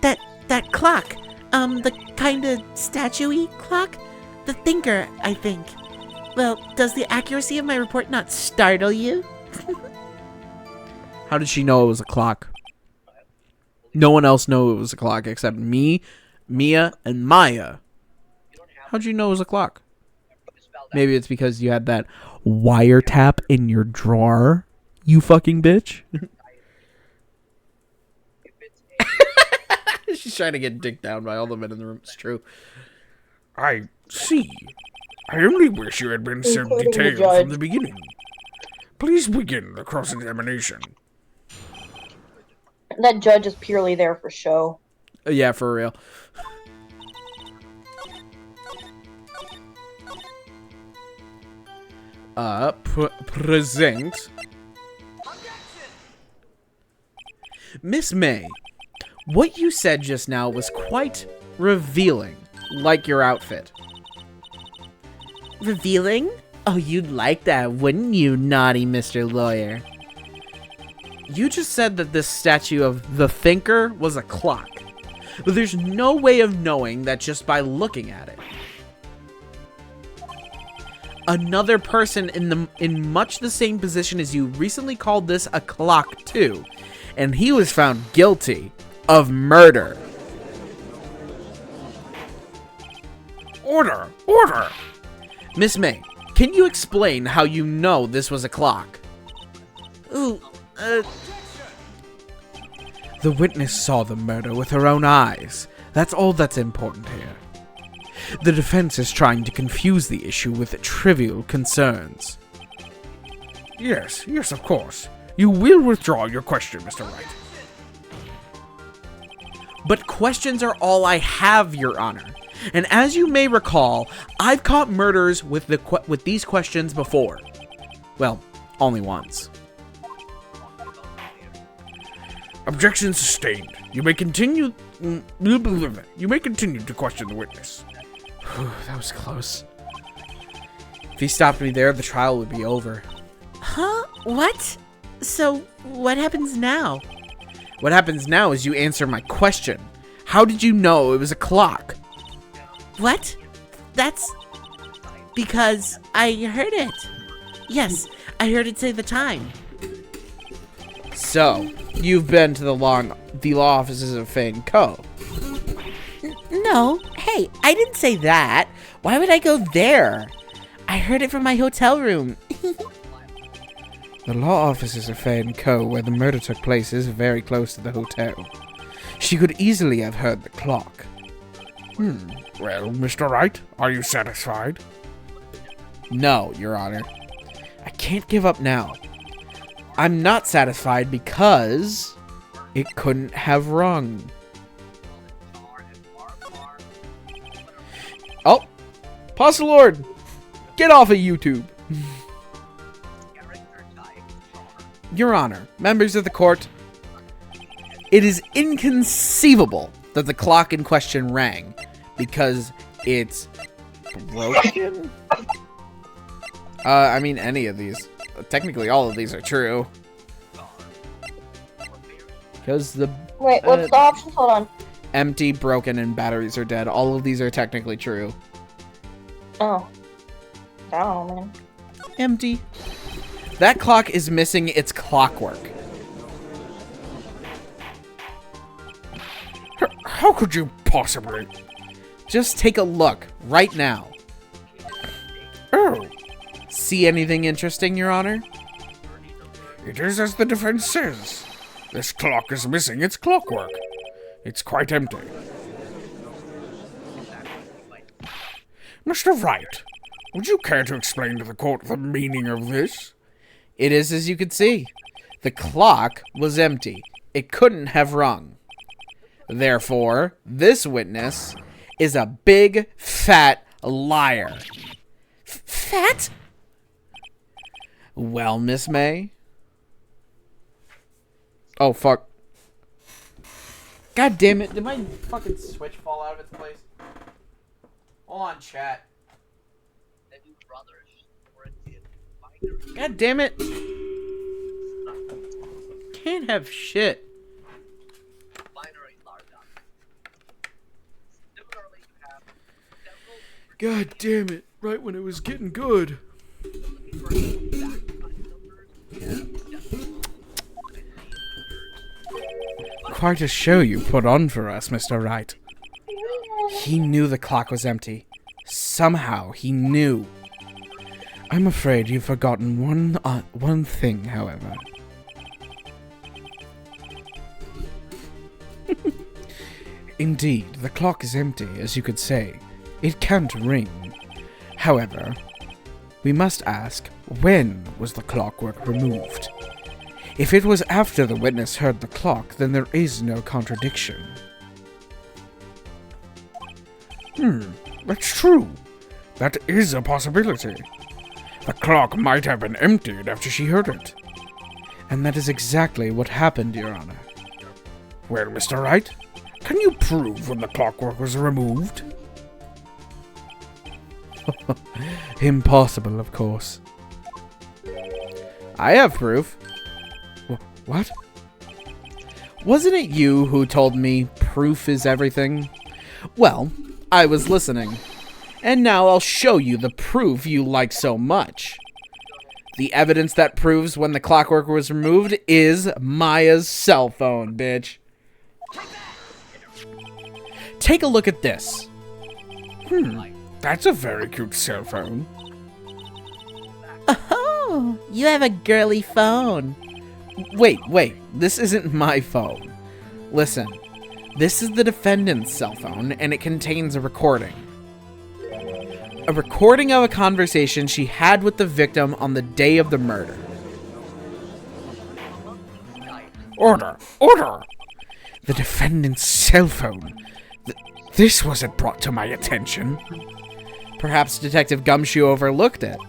That clock. The kinda statue-y clock? The thinker, I think. Well, does the accuracy of my report not startle you? How did she know it was a clock? No one else knew it was a clock except me, Mia, and Maya. How'd you know it was a clock? Maybe it's because you had that wiretap in your drawer, you fucking bitch. She's trying to get dicked down by all the men in the room. It's true. I see. I only wish you had been so Including the detailed judge. from the beginning. Please begin the cross-examination. That judge is purely there for show. Yeah, for real. Present. Miss May, what you said just now was quite revealing, like your outfit. Revealing? Oh, you'd like that, wouldn't you, naughty Mr. Lawyer? You just said that this statue of the Thinker was a clock, but there's no way of knowing that just by looking at it. Another person in much the same position as you recently called this a clock too, and he was found guilty of murder. Order! Order! Miss May, can you explain how you know this was a clock? Ooh, The witness saw the murder with her own eyes. That's all that's important here. The defense is trying to confuse the issue with trivial concerns. Yes, of course. You will withdraw your question, Mr. Wright. But questions are all I have, Your Honor. And as you may recall, I've caught murders with these questions before. Well, only once. Objection sustained. You may continue. You may continue to question the witness. Whew, that was close. If he stopped me there, the trial would be over. huh? What? So, what happens now? What happens now is you answer my question. How did you know it was a clock? What? That's because I heard it. Yes, I heard it say the time. So, you've been to the law offices of Fane Co. No, hey, I didn't say that. Why would I go there? I heard it from my hotel room. The law offices of Fane Co., where the murder took place, is very close to the hotel. She could easily have heard the clock. Well, Mr. Wright, are you satisfied? No, Your Honor. I can't give up now. I'm not satisfied because it couldn't have rung. Oh, Pasta Lord, get off of YouTube. Your Honor, members of the court, it is inconceivable that the clock in question rang because it's broken. I mean, any of these. Technically, all of these are true. Because the Wait, what's the options? Hold on. empty, broken, and batteries are dead. All of these are technically true. Oh. I don't know, man. Empty. That clock is missing its clockwork. How could you possibly? Just take a look right now. Oh, See anything interesting, Your Honor? it is as the defense says. This clock is missing its clockwork. It's quite empty. Mr. Wright, would you care to explain to the court the meaning of this? It is as you can see. The clock was empty. It couldn't have rung. Therefore, this witness is a big, fat liar. Fat? Well, Miss May? Oh, fuck. God damn it. Did my fucking switch fall out of its place? Hold on, chat. God damn it. Can't have shit. God damn it. Right when it was getting good. Quite a show you put on for us, Mr. Wright. He knew the clock was empty. Somehow he knew. I'm afraid you've forgotten one thing, however. Indeed, the clock is empty, as you could say. It can't ring. However, we must ask, when was the clockwork removed? If it was after the witness heard the clock, then there is no contradiction. That's true. That is a possibility. The clock might have been emptied after she heard it. And that is exactly what happened, Your Honor. Well, Mr. Wright, can you prove when the clockwork was removed? Impossible, of course. I have proof. What? Wasn't it you who told me proof is everything? Well, I was listening. And now I'll show you the proof you like so much. The evidence that proves when the clockwork was removed is Maya's cell phone, bitch. Take a look at this. That's a very cute cell phone. Oh, you have a girly phone. Wait, this isn't my phone. Listen, this is the defendant's cell phone, and it contains a recording. A recording of a conversation she had with the victim on the day of the murder. Order! Order! The defendant's cell phone. This wasn't brought to my attention. Perhaps Detective Gumshoe overlooked it.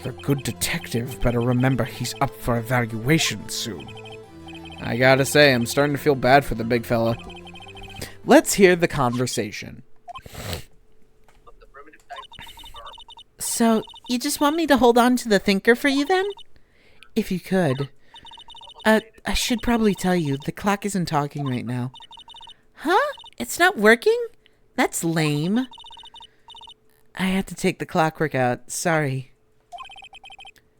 The good detective better remember he's up for evaluation soon. I gotta say, I'm starting to feel bad for the big fella. Let's hear the conversation. So, you just want me to hold on to the thinker for you then? If you could. I should probably tell you, the clock isn't talking right now. Huh? It's not working? That's lame. I had to take the clockwork out. Sorry.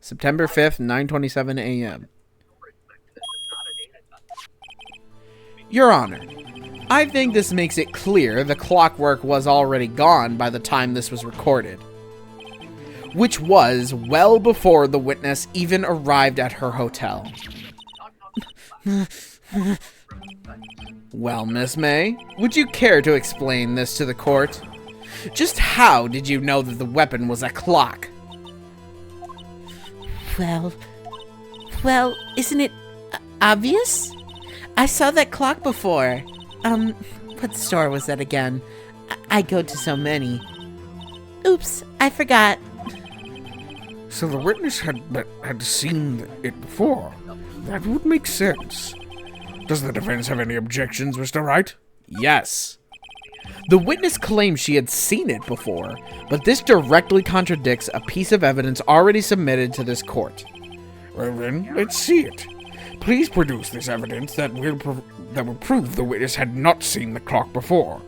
September 5th, 9:27 a.m. Your Honor, I think this makes it clear the clockwork was already gone by the time this was recorded, which was well before the witness even arrived at her hotel. Well, Miss May, would you care to explain this to the court? Just how did you know that the weapon was a clock? Well, isn't it obvious? I saw that clock before. What store was that again? I go to so many. Oops, I forgot. So the witness had seen it before. That would make sense. Does the defense have any objections, Mr. Wright? Yes. The witness claims she had seen it before, but this directly contradicts a piece of evidence already submitted to this court. Well then, let's see it. Please produce this evidence that will prove the witness had not seen the clock before.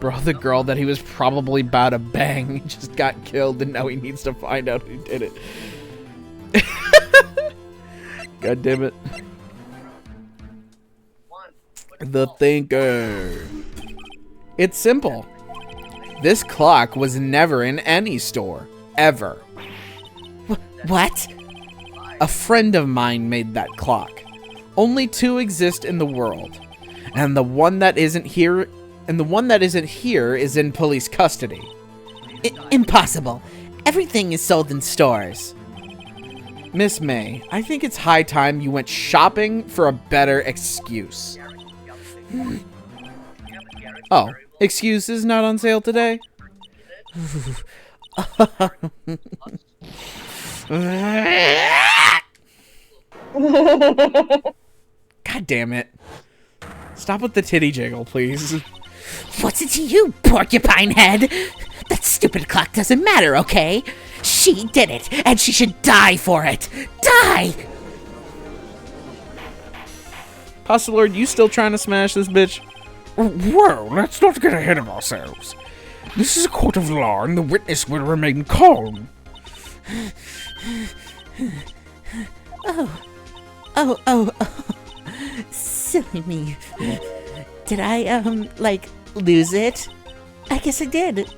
Bro, the girl that he was probably about to bang just got killed, and now he needs to find out who did it. God damn it. The thinker. It's simple. This clock was never in any store. Ever. What? A friend of mine made that clock. Only two exist in the world. And the one that isn't here is in police custody. Impossible. Everything is sold in stores. Miss May, I think it's high time you went shopping for a better excuse. Oh, excuse is not on sale today? God damn it. Stop with the titty jiggle, please. What's it to you, porcupine head? That stupid clock doesn't matter, okay? She did it, and she should die for it. Die! Pasta Lord, you still trying to smash this bitch? Whoa, let's not get ahead of ourselves. This is a court of law, and the witness will remain calm. Oh. Silly me. Did I, lose it? I guess I did.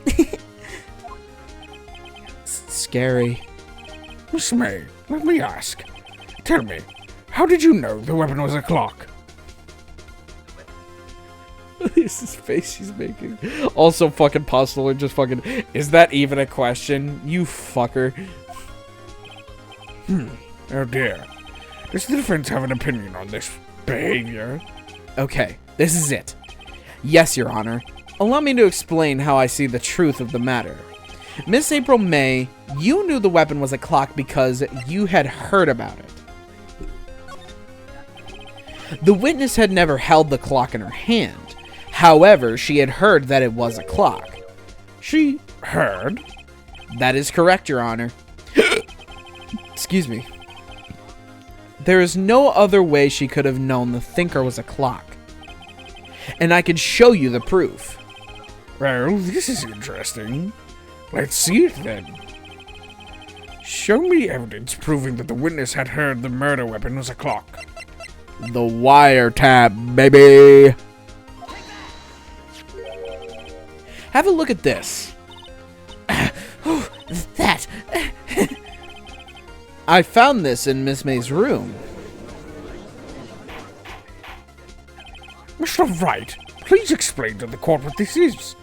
Scary. Miss May, let me ask. Tell me, how did you know the weapon was a clock? This is face she's making. Also, fucking Pasta Lord just fucking... Is that even a question? You fucker. Oh dear. Does the defense have an opinion on this behavior? Okay, this is it. Yes, Your Honor. Allow me to explain how I see the truth of the matter. Miss April May, you knew the weapon was a clock because you had heard about it. The witness had never held the clock in her hand. However, she had heard that it was a clock. She heard? That is correct, Your Honor. Excuse me. There is no other way she could have known the thinker was a clock. And I could show you the proof. Well, this is interesting. Let's see it then. Show me evidence proving that the witness had heard the murder weapon was a clock. The wiretap, baby. Have a look at this. That. I found this in Miss May's room. Mr. Wright, please explain to the court what this is.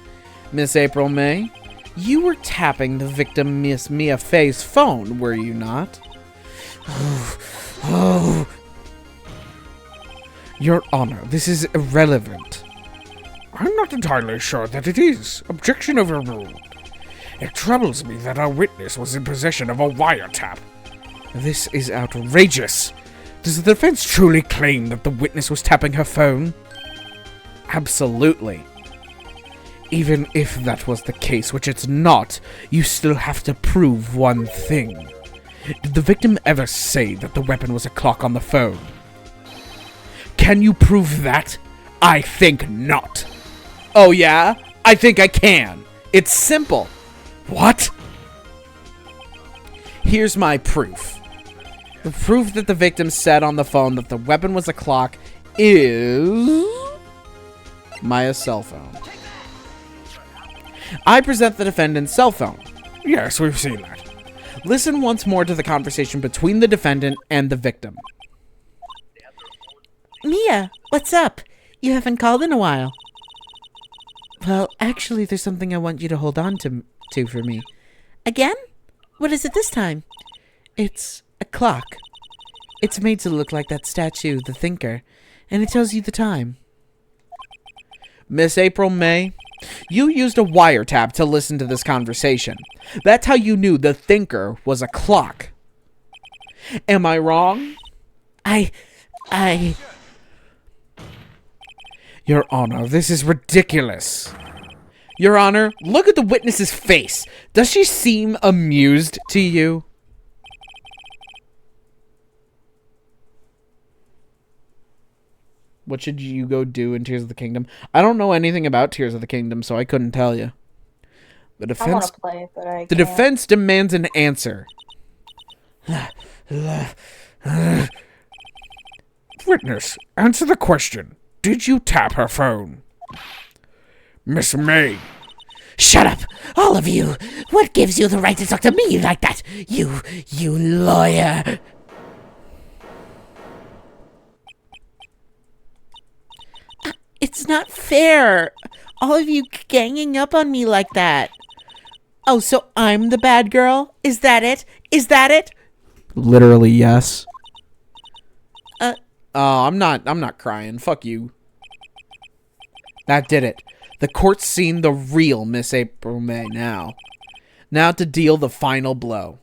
Miss April May, you were tapping the victim Miss Mia Fey's phone, were you not? Oh. Your Honor, this is irrelevant. I'm not entirely sure that it is. Objection overruled. It troubles me that our witness was in possession of a wiretap. This is outrageous. Does the defense truly claim that the witness was tapping her phone? Absolutely. Even if that was the case, which it's not, you still have to prove one thing. Did the victim ever say that the weapon was a clock on the phone? Can you prove that? I think not. Oh yeah? I think I can. It's simple. What? Here's my proof. The proof that the victim said on the phone that the weapon was a clock is Maya's cell phone. I present the defendant's cell phone. Yes, we've seen that. Listen once more to the conversation between the defendant and the victim. Mia, what's up? You haven't called in a while. Well, actually, there's something I want you to hold on to for me. Again? What is it this time? It's a clock. It's made to look like that statue, the Thinker, and it tells you the time. Miss April May, you used a wiretap to listen to this conversation. That's how you knew the Thinker was a clock. Am I wrong? Your Honor, this is ridiculous. Your Honor, look at the witness's face. Does she seem amused to you? What should you go do in Tears of the Kingdom? I don't know anything about Tears of the Kingdom, so I couldn't tell you. The I want defense, to play, but I the can't. defense demands an answer. Witness, answer the question. Did you tap her phone? Miss May. Shut up, all of you! What gives you the right to talk to me like that? You lawyer! It's not fair. All of you ganging up on me like that. Oh, so I'm the bad girl? Is that it? Is that it? Literally, yes. Oh, I'm not crying. Fuck you. That did it. The court's seen the real Miss April May now. Now to deal the final blow.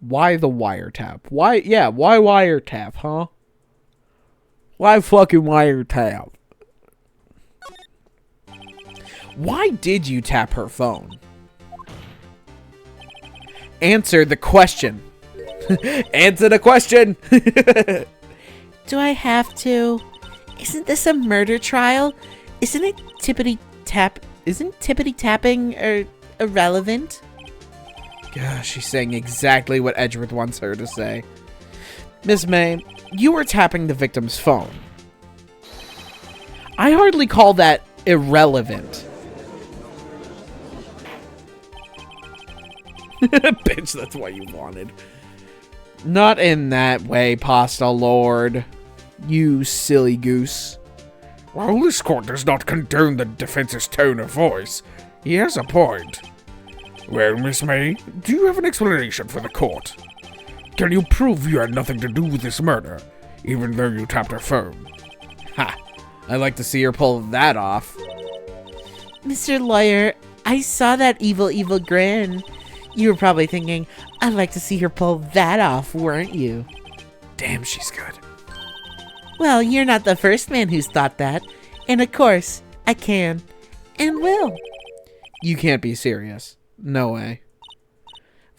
Why the wiretap? Why wiretap, huh? Why fucking wiretap? Why did you tap her phone? Answer the question. Answer the question. Do I have to? Isn't this a murder trial? Isn't tippity tapping irrelevant? Gosh, she's saying exactly what Edgeworth wants her to say. Miss May, you were tapping the victim's phone. I hardly call that irrelevant. Bitch, that's what you wanted. Not in that way, Pasta Lord. You silly goose. While this court does not condone the defense's tone of voice, he has a point. Well, Miss May, do you have an explanation for the court? Can you prove you had nothing to do with this murder, even though you tapped her phone? Ha! I'd like to see her pull that off. Mr. Lawyer, I saw that evil grin. You were probably thinking, I'd like to see her pull that off, weren't you? Damn, she's good. Well, you're not the first man who's thought that. And of course, I can. And will. You can't be serious. No way.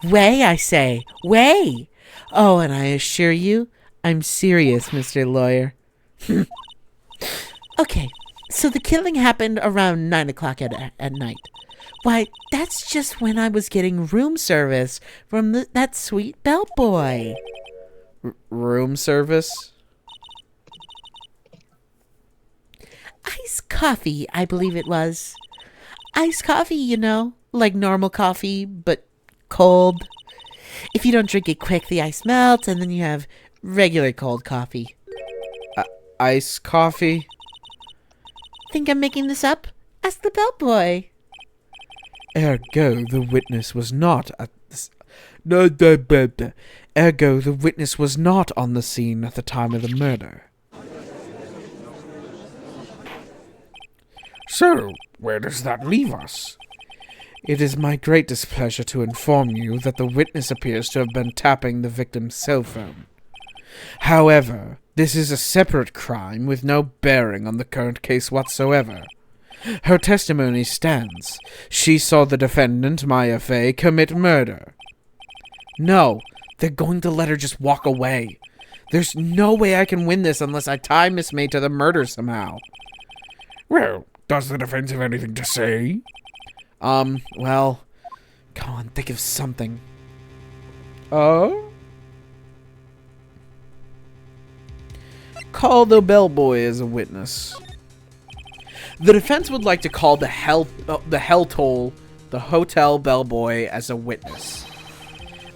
Way, I say. Way. Oh, and I assure you, I'm serious, Mr. Lawyer. Okay, so the killing happened around 9 o'clock at night. Why, that's just when I was getting room service from that sweet bellboy. Room service? Iced coffee, I believe it was. Iced coffee, you know, like normal coffee, but cold. If you don't drink it quick, the ice melts, and then you have regular cold coffee. Ice coffee? Think I'm making this up? Ask the bellboy. Ergo, the witness was not at Ergo, the witness was not on the scene at the time of the murder. So, where does that leave us? It is my great displeasure to inform you that the witness appears to have been tapping the victim's cell phone. However, this is a separate crime with no bearing on the current case whatsoever. Her testimony stands. She saw the defendant, Maya Fey, commit murder. No, they're going to let her just walk away. There's no way I can win this unless I tie Miss May to the murder somehow. Well, does the defense have anything to say? Well, come on, think of something. Call the bellboy as a witness. The defense would like to call the hotel bellboy as a witness.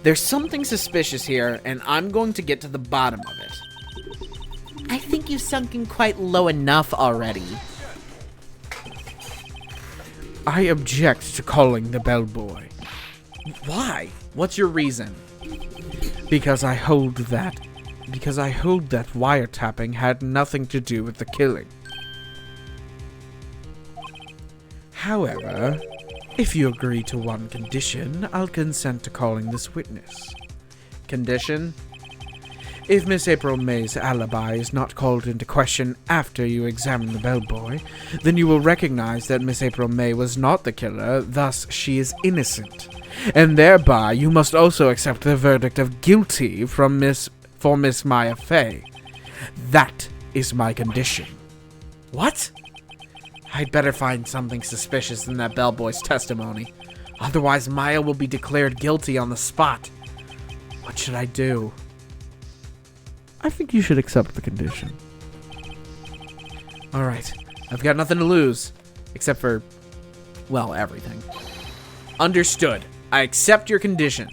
There's something suspicious here, and I'm going to get to the bottom of it. I think you've sunken quite low enough already. I object to calling the bellboy. Why? What's your reason? Because I hold that wiretapping had nothing to do with the killing. However, if you agree to one condition, I'll consent to calling this witness. Condition? If Miss April May's alibi is not called into question after you examine the bellboy, then you will recognize that Miss April May was not the killer, thus she is innocent. And thereby you must also accept the verdict of guilty for Miss Maya Fey. That is my condition. What? I'd better find something suspicious in that bellboy's testimony. Otherwise, Maya will be declared guilty on the spot. What should I do? I think you should accept the condition. Alright, I've got nothing to lose. Except for, well, everything. Understood. I accept your condition.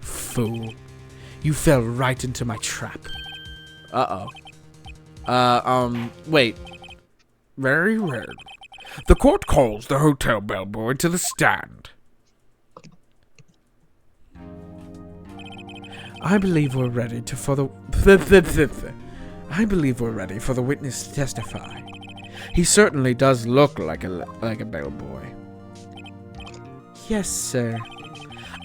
Fool. You fell right into my trap. Uh-oh. Wait. Very well. The court calls the hotel bellboy to the stand. I believe we're ready for the witness to testify. He certainly does look like a bellboy. Yes, sir.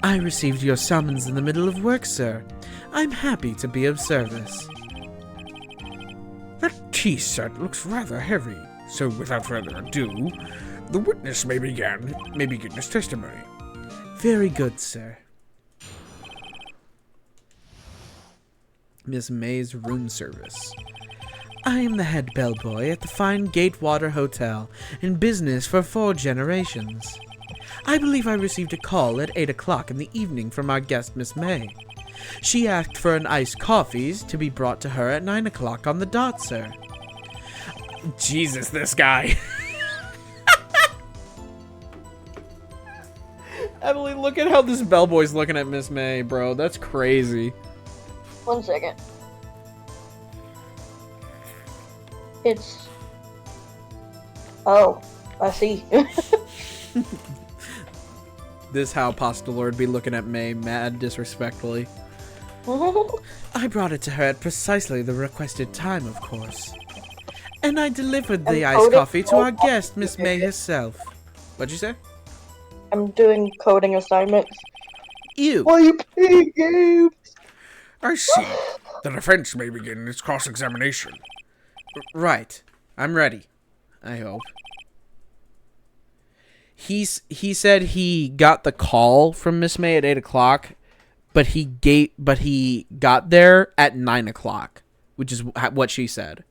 I received your summons in the middle of work, sir. I'm happy to be of service. That tea set looks rather heavy, so without further ado, the witness may begin his testimony. Very good, sir. Miss May's room service. I am the head bellboy at the fine Gatewater Hotel, in business for 4 generations. I believe I received a call at 8 o'clock in the evening from our guest, Miss May. She asked for an iced coffees to be brought to her at 9 o'clock on the dot, sir. Jesus, this guy. Emily, look at how this bellboy's looking at Miss May, bro. That's crazy. 1 second. It's... Oh, I see. This how Pasta Lord be looking at May mad disrespectfully. I brought it to her at precisely the requested time, of course. And I delivered the iced coffee to our guest, Miss May herself. What'd you say? I'm doing coding assignments. Ew. Why are you playing games? I see. The defense may begin its cross-examination. Right. I'm ready. I hope. He said he got the call from Miss May at 8 o'clock, but he got there at 9 o'clock, which is what she said.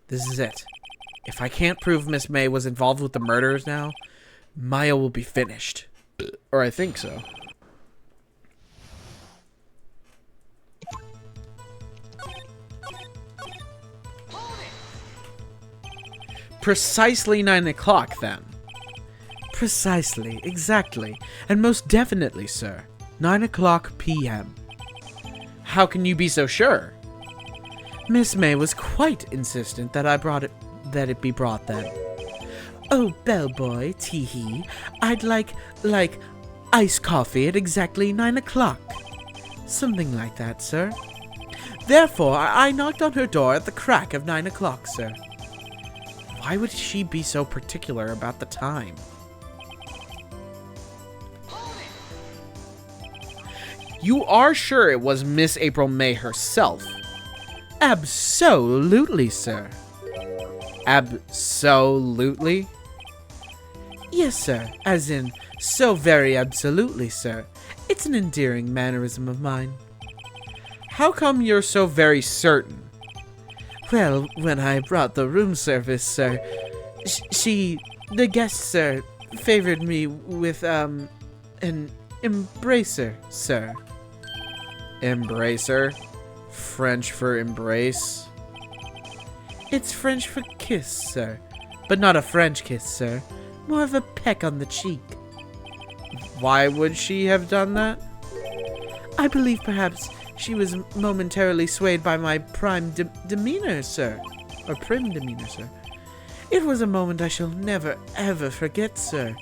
This is it. If I can't prove Miss May was involved with the murders now, Maya will be finished. Or I think so. Precisely 9 o'clock, then. Precisely, exactly, and most definitely, sir. 9 o'clock p.m. How can you be so sure? Miss May was quite insistent that it be brought then. Oh, bellboy, tee-hee, I'd like, iced coffee at exactly 9 o'clock. Something like that, sir. Therefore, I knocked on her door at the crack of 9 o'clock, sir. Why would she be so particular about the time? You are sure it was Miss April May herself? Absolutely, sir. Absolutely? Yes, sir. As in, so very absolutely, sir. It's an endearing mannerism of mine. How come you're so very certain? Well, when I brought the room service, sir, the guest, sir, favored me with, an embracer, sir. Embracer? French for embrace? It's French for kiss, sir. But not a French kiss, sir. More of a peck on the cheek. Why would she have done that? I believe perhaps she was momentarily swayed by my prime demeanor, sir. Or prim demeanor, sir. It was a moment I shall never, ever forget, sir.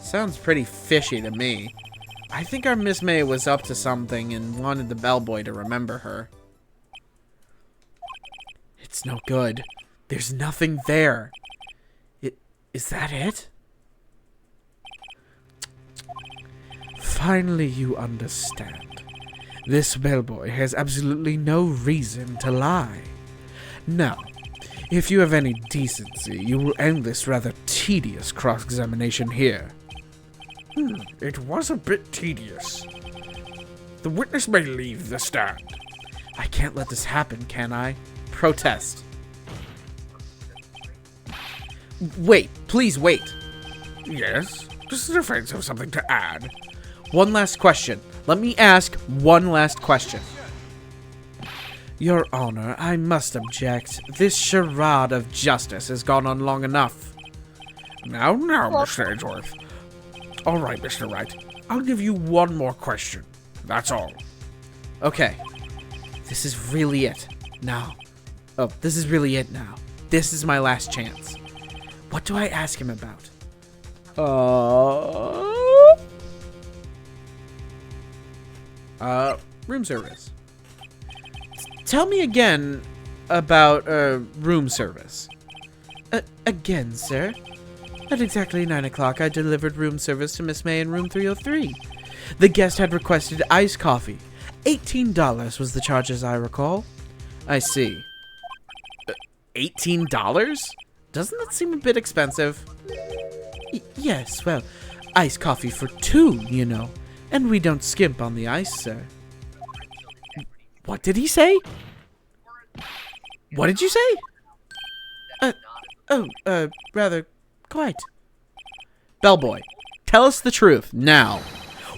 Sounds pretty fishy to me. I think our Miss May was up to something and wanted the bellboy to remember her. It's no good. There's nothing there. Is that it? Finally you understand. This bellboy has absolutely no reason to lie. Now, if you have any decency, you will end this rather tedious cross-examination here. It was a bit tedious. The witness may leave the stand. I can't let this happen, can I? Protest. Wait, please wait. Yes? Does the defense have something to add? One last question. Let me ask one last question. Your Honor, I must object. This charade of justice has gone on long enough. Now, Mr. Edgeworth. All right, Mr. Wright. I'll give you one more question. That's all. Okay. This is really it. Now. Oh, this is really it now. This is my last chance. What do I ask him about? Room service. Tell me again about, room service. Again, sir? At exactly 9 o'clock, I delivered room service to Miss May in room 303. The guest had requested iced coffee. $18 was the charge, as I recall. I see. $18? Doesn't that seem a bit expensive? Yes, well, iced coffee for two, you know. And we don't skimp on the ice, sir. What did he say? What did you say? Rather quite. Bellboy, tell us the truth, now.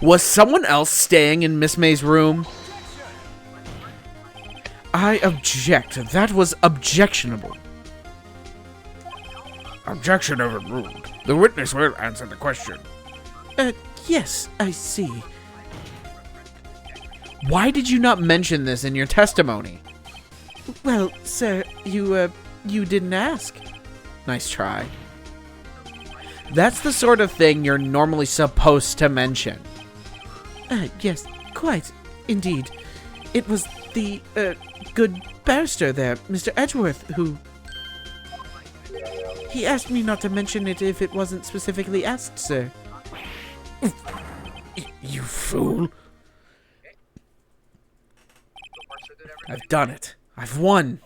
Was someone else staying in Miss May's room? I object. That was objectionable. Objection overruled. The witness will answer the question. Yes, I see. Why did you not mention this in your testimony? Well, sir, you didn't ask. Nice try. That's the sort of thing you're normally supposed to mention. Yes, quite. Indeed. It was the, good barrister there, Mr. Edgeworth, who... He asked me not to mention it if it wasn't specifically asked, sir. You fool. I've done it. I've won.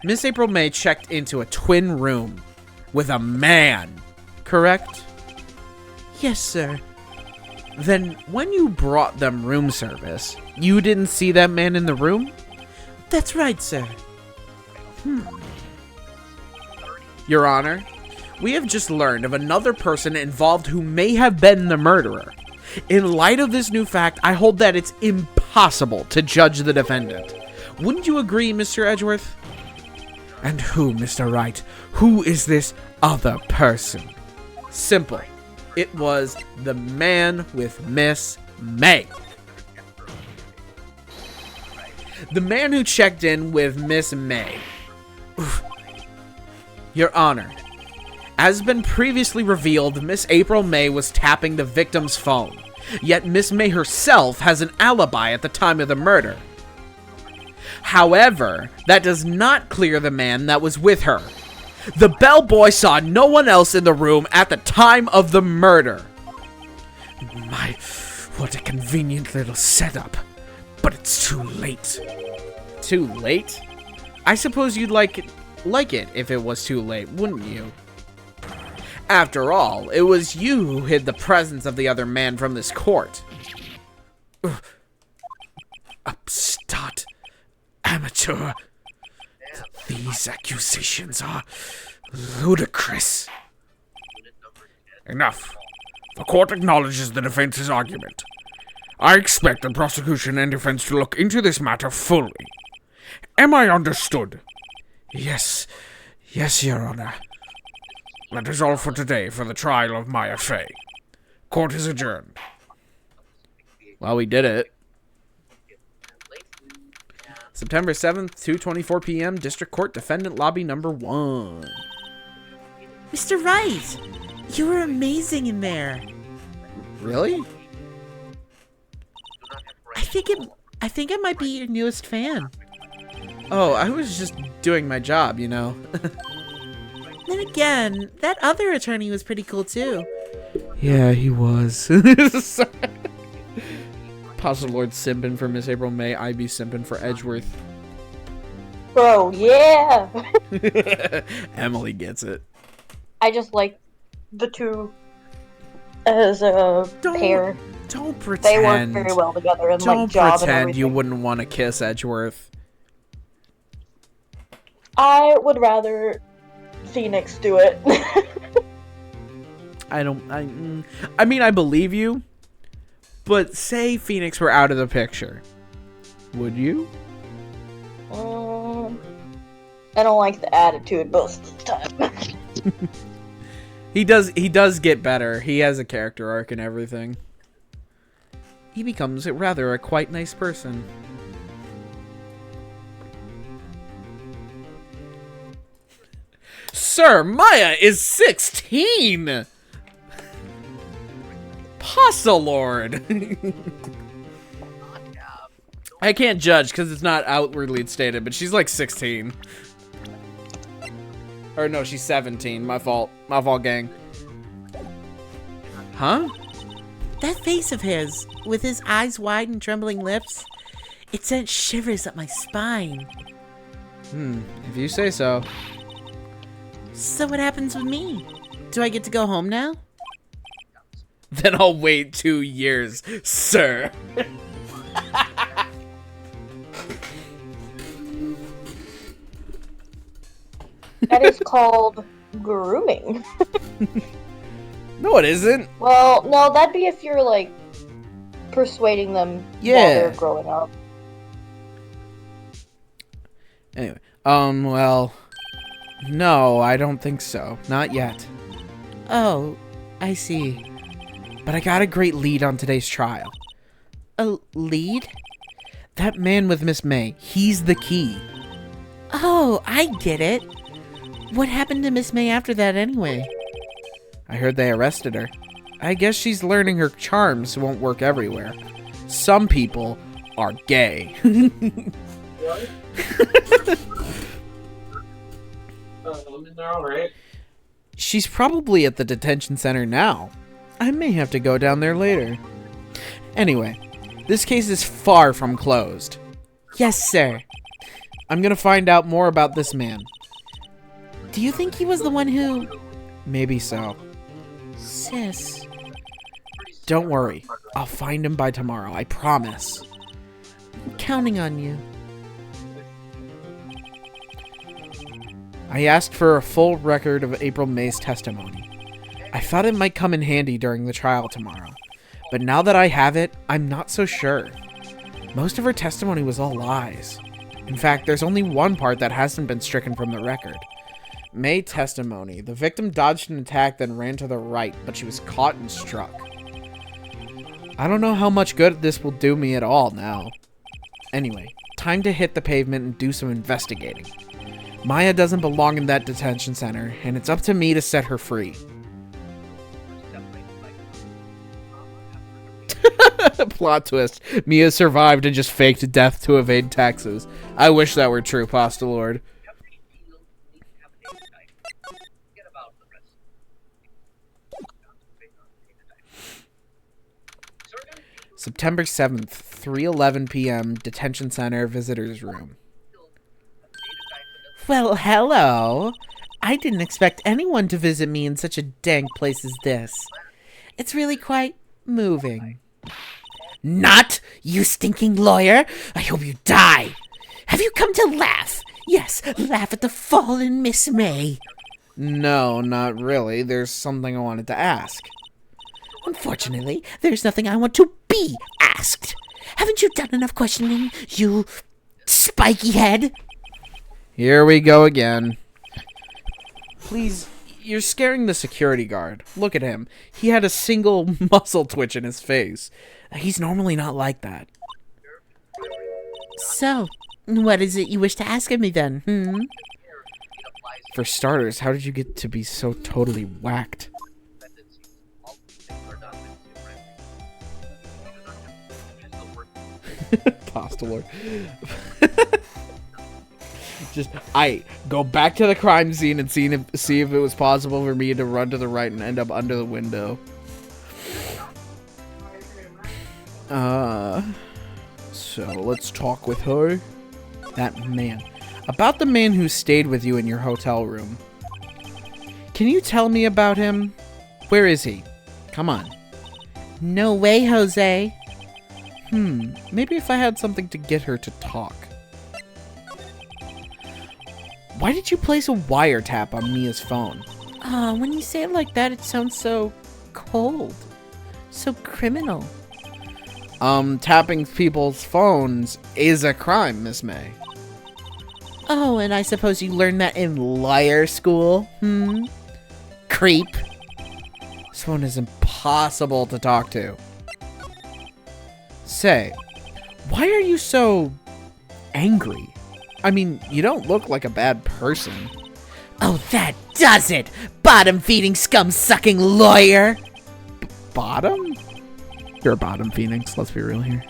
Miss April May checked into a twin room with a man, correct? Yes, sir. Then when you brought them room service, you didn't see that man in the room? That's right, sir. Your Honor, we have just learned of another person involved who may have been the murderer. In light of this new fact, I hold that it's impossible to judge the defendant. Wouldn't you agree, Mr. Edgeworth? And who, Mr. Wright? Who is this other person? Simple. It was the man with Miss May. The man who checked in with Miss May. Your Honor, as been previously revealed, Miss April May was tapping the victim's phone. Yet Miss May herself has an alibi at the time of the murder. However, that does not clear the man that was with her. The bellboy saw no one else in the room at the time of the murder. My, what a convenient little setup. But it's too late. Too late? I suppose you'd like it if it was too late, wouldn't you? After all, it was you who hid the presence of the other man from this court. Upstart. Amateur. These accusations are ludicrous. Enough. The court acknowledges the defense's argument. I expect the prosecution and defense to look into this matter fully. Am I understood? Yes, Your Honor. That is all for today for the trial of Maya Fey. Court is adjourned. Well, we did it. September 7th, 2:24 p.m., District Court, Defendant Lobby number 1. Mr. Wright, you were amazing in there. Really? I think I might be your newest fan. Oh, I was just doing my job, you know. Then again, that other attorney was pretty cool too. Yeah, he was. Puzzle Lord simping for Miss April May, I be simping for Edgeworth. Bro, yeah! Emily gets it. I just like the two as a pair. Don't pretend. They work very well together in Don't like job and pretend everything. you wouldn't want to kiss Edgeworth. I would rather Phoenix do it. I mean, I believe you, but say Phoenix were out of the picture. Would you? I don't like the attitude most of the time. He does get better. He has a character arc and everything. He becomes rather a quite nice person. Sir, Maya is 16! Puzzle Lord! I can't judge because it's not outwardly stated, but she's like 16. Or no, she's 17. My fault. My fault, gang. Huh? That face of his, with his eyes wide and trembling lips, it sent shivers up my spine. If you say so. So what happens with me? Do I get to go home now? Then I'll wait 2 years, sir. That is called grooming. No, it isn't. Well, no, that'd be if you're like persuading them while they're growing up. Anyway, well, no, I don't think so. Not yet. Oh, I see. But I got a great lead on today's trial. A lead? That man with Miss May, he's the key. Oh, I get it. What happened to Miss May after that anyway? I heard they arrested her. I guess she's learning her charms won't work everywhere. Some people are gay. They're alright. She's probably at the detention center now. I may have to go down there later. Anyway, this case is far from closed. Yes, sir. I'm gonna find out more about this man. Do you think he was the one who... Maybe so. Sis. Don't worry. I'll find him by tomorrow, I promise. I'm counting on you. I asked for a full record of April May's testimony. I thought it might come in handy during the trial tomorrow, but now that I have it, I'm not so sure. Most of her testimony was all lies. In fact, there's only one part that hasn't been stricken from the record. May testimony. The victim dodged an attack, then ran to the right, but she was caught and struck. I don't know how much good this will do me at all now. Anyway, time to hit the pavement and do some investigating. Maya doesn't belong in that detention center, and it's up to me to set her free. Plot twist. Mia survived and just faked death to evade taxes. I wish that were true, Pasta Lord. September 7th, 3:11 p.m., Detention Center, Visitors Room. Well, hello. I didn't expect anyone to visit me in such a dank place as this. It's really quite moving. Not, you stinking lawyer! I hope you die! Have you come to laugh? Yes, laugh at the fallen Miss May. No, not really. There's something I wanted to ask. Unfortunately, there's nothing I want to be asked. Haven't you done enough questioning, you spiky head? Here we go again. Please, you're scaring the security guard. Look at him. He had a single muscle twitch in his face. He's normally not like that. So, what is it you wish to ask of me then, For starters, how did you get to be so totally whacked? Pasta Lord. Just, go back to the crime scene and see if it was possible for me to run to the right and end up under the window. So let's talk with her. That man. About the man who stayed with you in your hotel room. Can you tell me about him? Where is he? Come on. No way, Jose. Maybe if I had something to get her to talk. Why did you place a wiretap on Mia's phone? When you say it like that, it sounds so cold. So criminal. Tapping people's phones is a crime, Miss May. Oh, and I suppose you learned that in lawyer school? Creep. This phone is impossible to talk to. Say, why are you so angry? I mean, you don't look like a bad person. Oh, that does it! Bottom-feeding, scum-sucking lawyer! Bottom? You're a bottom, Phoenix. Let's be real here.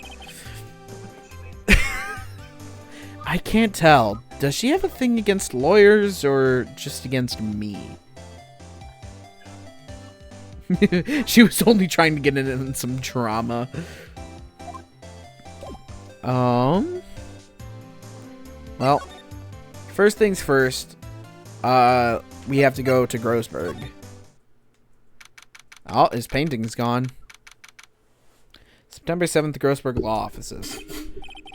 I can't tell. Does she have a thing against lawyers or just against me? She was only trying to get in some drama. Well, first things first, we have to go to Grossberg. Oh, his painting's gone. September 7th, Grossberg Law Offices.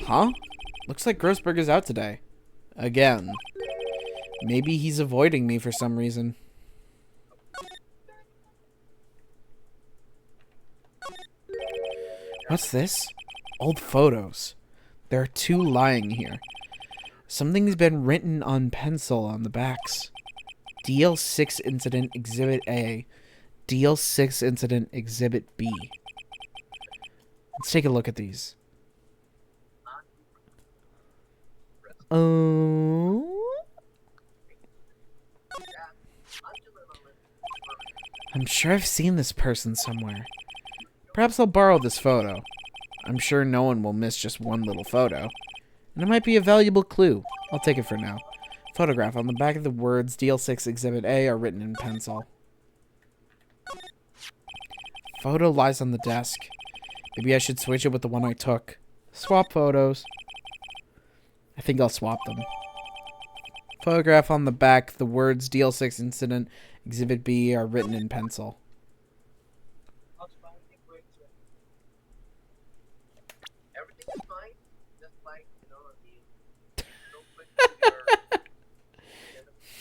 Huh? Looks like Grossberg is out today. Again. Maybe he's avoiding me for some reason. What's this? Old photos. There are two lying here. Something's been written on pencil on the backs. DL6 Incident Exhibit A. DL6 Incident Exhibit B. Let's take a look at these. I'm sure I've seen this person somewhere. Perhaps I'll borrow this photo. I'm sure no one will miss just one little photo. And it might be a valuable clue. I'll take it for now. Photograph. On the back of the words DL6 Exhibit A are written in pencil. Photo lies on the desk. Maybe I should switch it with the one I took. Swap photos. I think I'll swap them. Photograph on the back. The words DL6 Incident Exhibit B are written in pencil.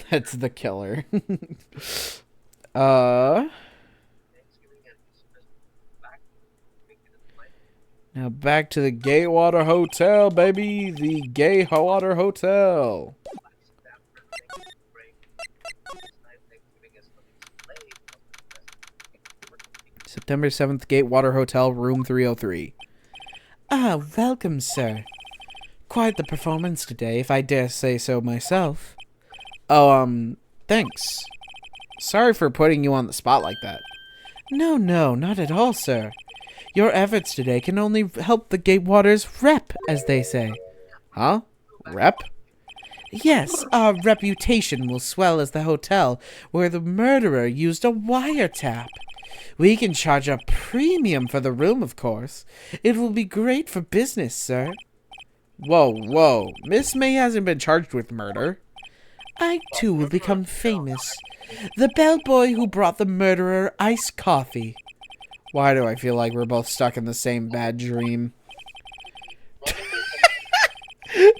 That's the killer. Now back to the Gaywater Hotel, baby. The Gaywater Hotel. September 7th, Gatewater Hotel, room 303. Ah, welcome, sir. Quite the performance today, if I dare say so myself. Oh, thanks. Sorry for putting you on the spot like that. No, not at all, sir. Your efforts today can only help the Gatewater's rep, as they say. Huh? Rep? Yes, our reputation will swell as the hotel where the murderer used a wiretap. We can charge a premium for the room, of course. It will be great for business, sir. Whoa. Miss May hasn't been charged with murder. I, too, will become famous. The bellboy who brought the murderer iced coffee. Why do I feel like we're both stuck in the same bad dream?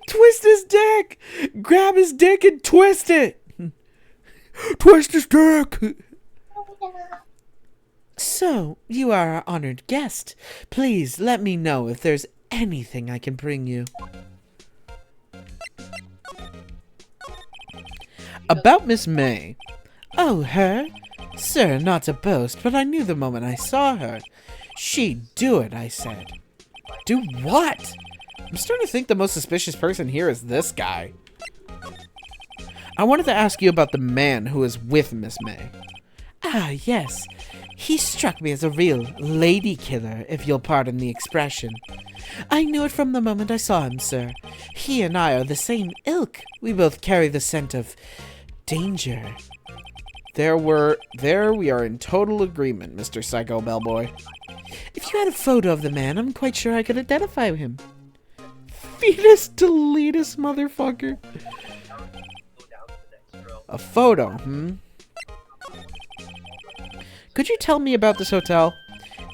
Twist his dick! Grab his dick and twist it! Twist his dick! So, you are our honored guest. Please let me know if there's anything I can bring you. About Miss May. Oh, her? Sir, not to boast, but I knew the moment I saw her. She'd do it, I said. Do what? I'm starting to think the most suspicious person here is this guy. I wanted to ask you about the man who is with Miss May. Ah, yes. He struck me as a real lady killer, if you'll pardon the expression. I knew it from the moment I saw him, sir. He and I are the same ilk. We both carry the scent of danger. There we are in total agreement, Mr. Psycho Bellboy. If you had a photo of the man, I'm quite sure I could identify him. Fetus deletus, motherfucker. A photo, Could you tell me about this hotel?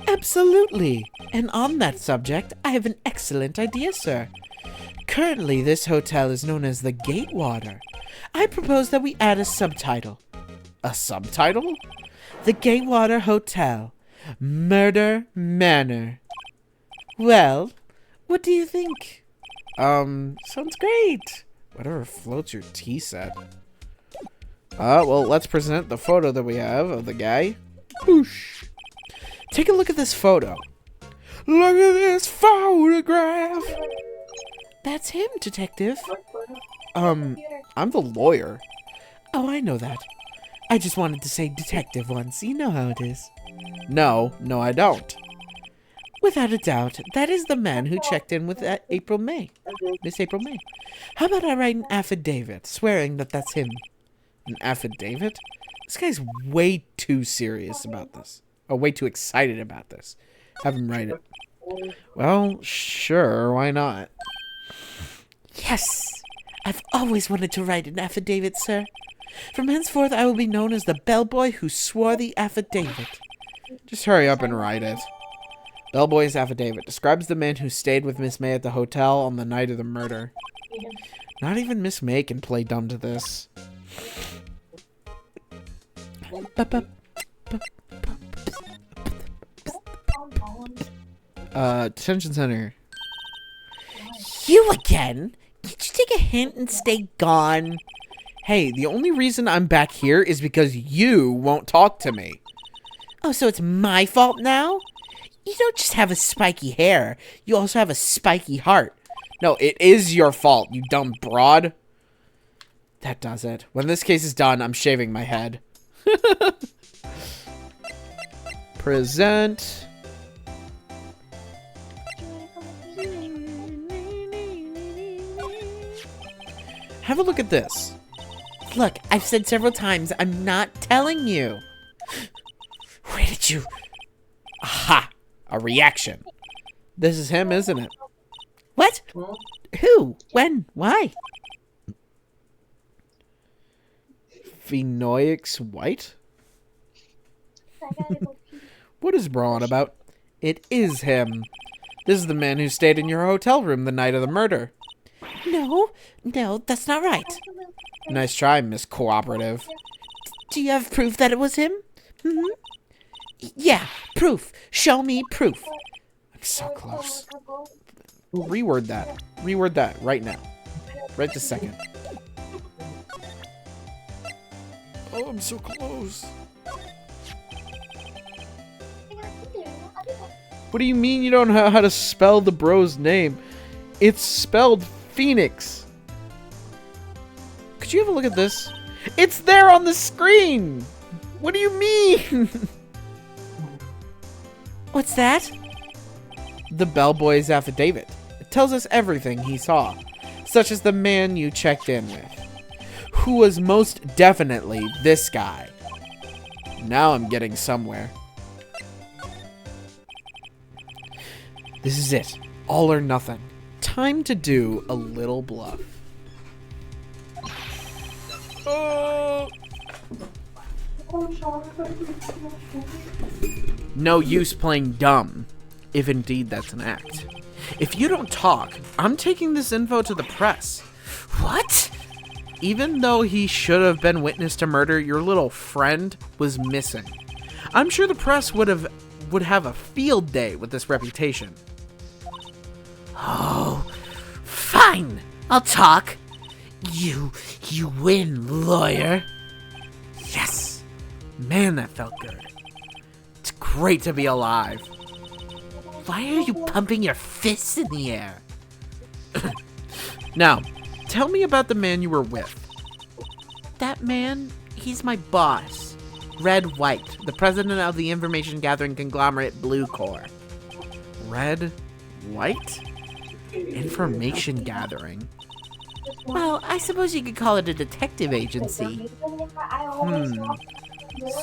Absolutely. And on that subject, I have an excellent idea, sir. Currently, this hotel is known as the Gatewater. I propose that we add a subtitle. A subtitle? The Gatewater Hotel. Murder Manor. Well, what do you think? Sounds great. Whatever floats your tea set. Well, let's present the photo that we have of the guy. Whoosh. Take a look at this photo. Look at this photograph! That's him, detective. I'm the lawyer. Oh, I know that. I just wanted to say detective once. You know how it is. No, I don't. Without a doubt, that is the man who checked in with Miss April May. How about I write an affidavit swearing that that's him? An affidavit? This guy's way too serious about this. Oh, way too excited about this. Have him write it. Well, sure, why not? Yes! I've always wanted to write an affidavit, sir. From henceforth, I will be known as the bellboy who swore the affidavit. Just hurry up and write it. Bellboy's affidavit describes the man who stayed with Miss May at the hotel on the night of the murder. Not even Miss May can play dumb to this. Detention center. You again? Can't you take a hint and stay gone? Hey, the only reason I'm back here is because you won't talk to me. Oh, so it's my fault now? You don't just have a spiky hair. You also have a spiky heart. No, it is your fault, you dumb broad. That does it. When this case is done, I'm shaving my head. Present. Have a look at this. Look, I've said several times, I'm not telling you. Where did you... Aha! A reaction. This is him, isn't it? What? Who? When? Why? Phoenix Wright? What is Braun about? It is him. This is the man who stayed in your hotel room the night of the murder. No, No, that's not right. Nice try, Miss Cooperative. Do you have proof that it was him? Yeah, proof. Show me proof. I'm so close. Reword that. Reword that right now. Right this second. Oh, I'm so close. What do you mean you don't know how to spell the bro's name? It's spelled Phoenix. Could you have a look at this? It's there on the screen. What do you mean? What's that? The bellboy's affidavit. It tells us everything he saw, such as the man you checked in with, who was most definitely this guy. Now I'm getting somewhere. This is it. All or nothing. Time to do a little bluff. Oh. No use playing dumb, if indeed that's an act. If you don't talk, I'm taking this info to the press. What? Even though he should have been witness to murder, your little friend was missing. I'm sure the press would have a field day with this reputation. Oh, fine. I'll talk. You win, lawyer. Yes! Man, that felt good. It's great to be alive. Why are you pumping your fists in the air? Now, tell me about the man you were with. That man, he's my boss. Red White, the president of the information gathering conglomerate Blue Corps. Red White? Information gathering. Well, I suppose you could call it a detective agency.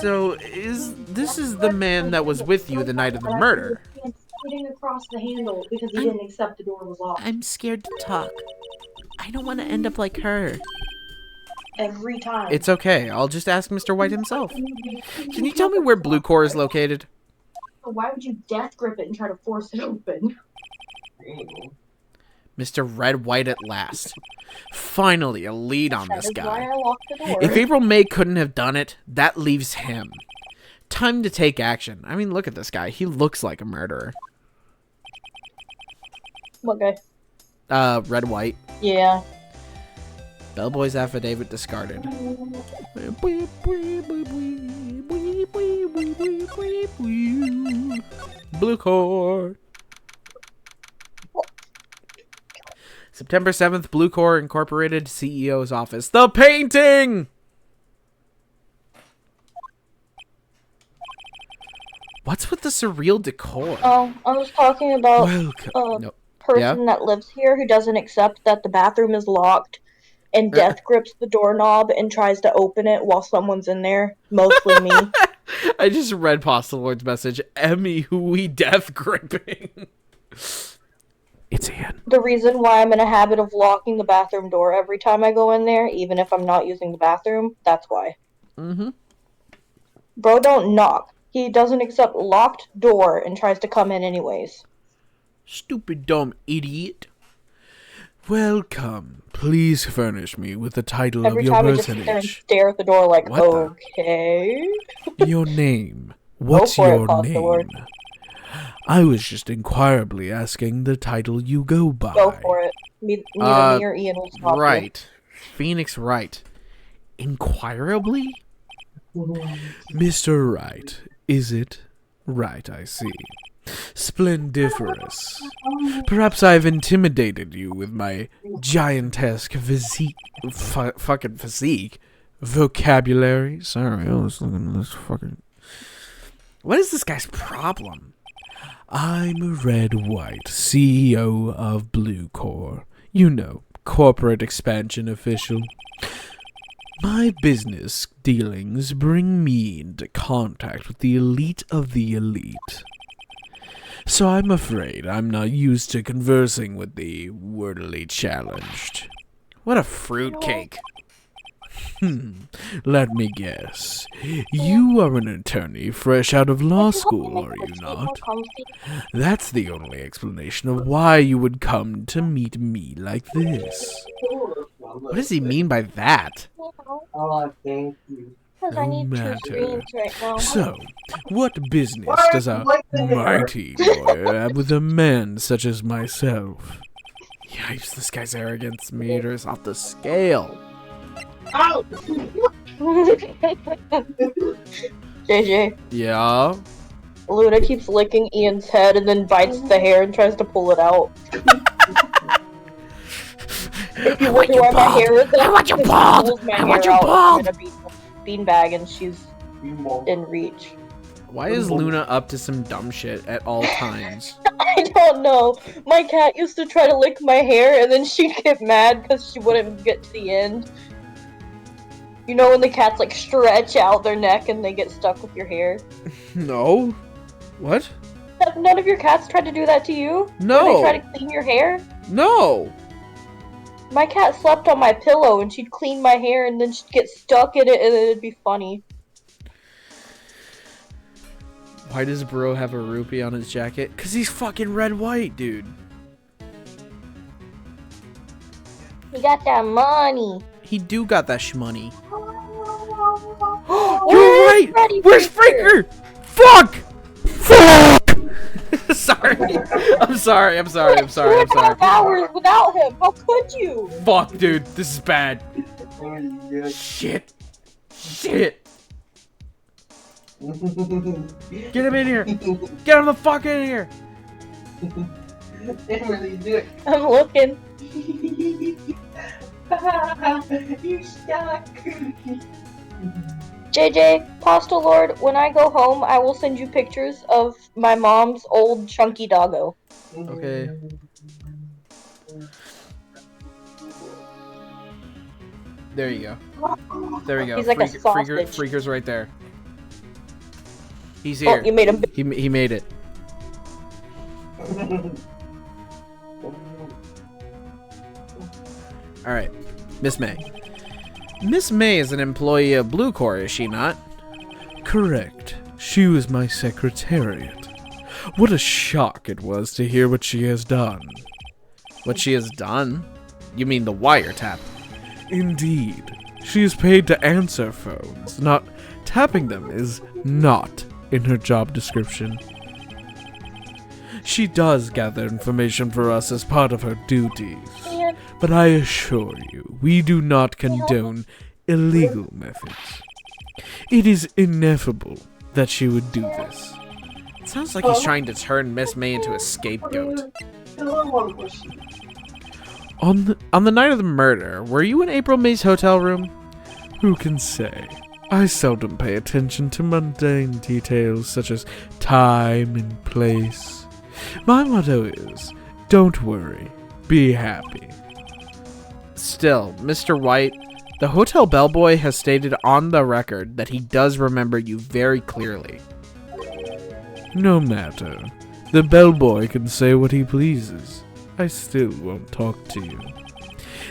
So, this is the man that was with you the night of the murder? Sitting across the handle because he didn't accept the door was locked. I'm scared to talk. I don't want to end up like her. Every time. It's okay. I'll just ask Mr. White himself. Can you tell me where Blue Corps is located? Why would you death grip it and try to force it open? Mr. Red White at last. Finally, a lead on this That is why guy. I locked the door. If April May couldn't have done it, that leaves him. Time to take action. I mean, look at this guy. He looks like a murderer. What guy? Red White. Yeah. Bellboy's affidavit discarded. Blue Corps. September 7th, Blue Corps Incorporated CEO's office. The painting! What's with the surreal decor? Oh, I was talking about Welcome. No. person that lives here who doesn't accept that the bathroom is locked and death grips the doorknob and tries to open it while someone's in there. Mostly me. I just read Pasta Lord's message. Emmy, who we death gripping. It's Ian. The reason why I'm in a habit of locking the bathroom door every time I go in there, even if I'm not using the bathroom, that's why. Mm-hmm. Bro don't knock. He doesn't accept locked door and tries to come in anyways. Stupid dumb idiot. Welcome. Please furnish me with the title Every of your time I just sit there and personage. stare at the door like, What the- okay. Your name. What's for it, your Pasta name? Lord. I was just inquirably asking the title you go by. Go for it. Neither me or Ian will stop you. Right. Phoenix Wright. Inquirably? Mr. Wright, is it? Right, I see. Splendiferous. Perhaps I've intimidated you with my giantesque physique. Fucking physique. Vocabulary. Sorry, I was looking at this fucking... What is this guy's problem? I'm Red White, CEO of Blue Corps. You know, corporate expansion official. My business dealings bring me into contact with the elite of the elite. So I'm afraid I'm not used to conversing with the wordily challenged. What a fruitcake. Let me guess. You are an attorney fresh out of law school, are you not? That's the only explanation of why you would come to meet me like this. What does he mean by that? Oh, thank you. Because I No need two matter. screens right now. So, what business does a mighty lawyer have with a man such as myself? Yikes, this guy's arrogance meter is off the scale. Ow! JJ, Yeah? Luna keeps licking Ian's head and then bites the hair and tries to pull it out. If you wonder where my hair is, I want you bald! I want you bald! I'm in a beanbag and she's in reach. Why is Luna up to some dumb shit at all times? I don't know. My cat used to try to lick my hair and then she'd get mad because she wouldn't get to the end. You know when the cats like stretch out their neck and they get stuck with your hair? No. What? Have none of your cats tried to do that to you? No. Where they try to clean your hair? No. My cat slept on my pillow and she'd clean my hair and then she'd get stuck in it and then it'd be funny. Why does Bro have a rupee on his jacket? Cause he's fucking red-white, dude. He got that money. He do got that shmoney. You're right! Where's Freaker? Fuck! Fuck! Sorry. I'm sorry. 2.5 hours without him. How could you? Fuck, dude. This is bad. Shit. Get him in here. Get him the fuck in here. I'm looking. You stuck. JJ, Pasta Lord, when I go home, I will send you pictures of my mom's old chunky doggo. Okay. There you go. There we go. He's like a sausage. Freaker's right there. He's Oh, here. you made him. He made it. All right, Miss May. Miss May is an employee of Blue Corps, is she not? Correct. She was my secretariat. What a shock it was to hear what she has done. What she has done? You mean the wiretap? Indeed. She is paid to answer phones. Not tapping them is not in her job description. She does gather information for us as part of her duties. But I assure you, we do not condone illegal methods. It is ineffable that she would do this. It sounds like he's trying to turn Miss May into a scapegoat. On the night of the murder, were you in April May's hotel room? Who can say? I seldom pay attention to mundane details such as time and place. My motto is, don't worry, be happy. Still, Mr. White, the hotel bellboy has stated on the record that he does remember you very clearly. No matter. The bellboy can say what he pleases. I still won't talk to you.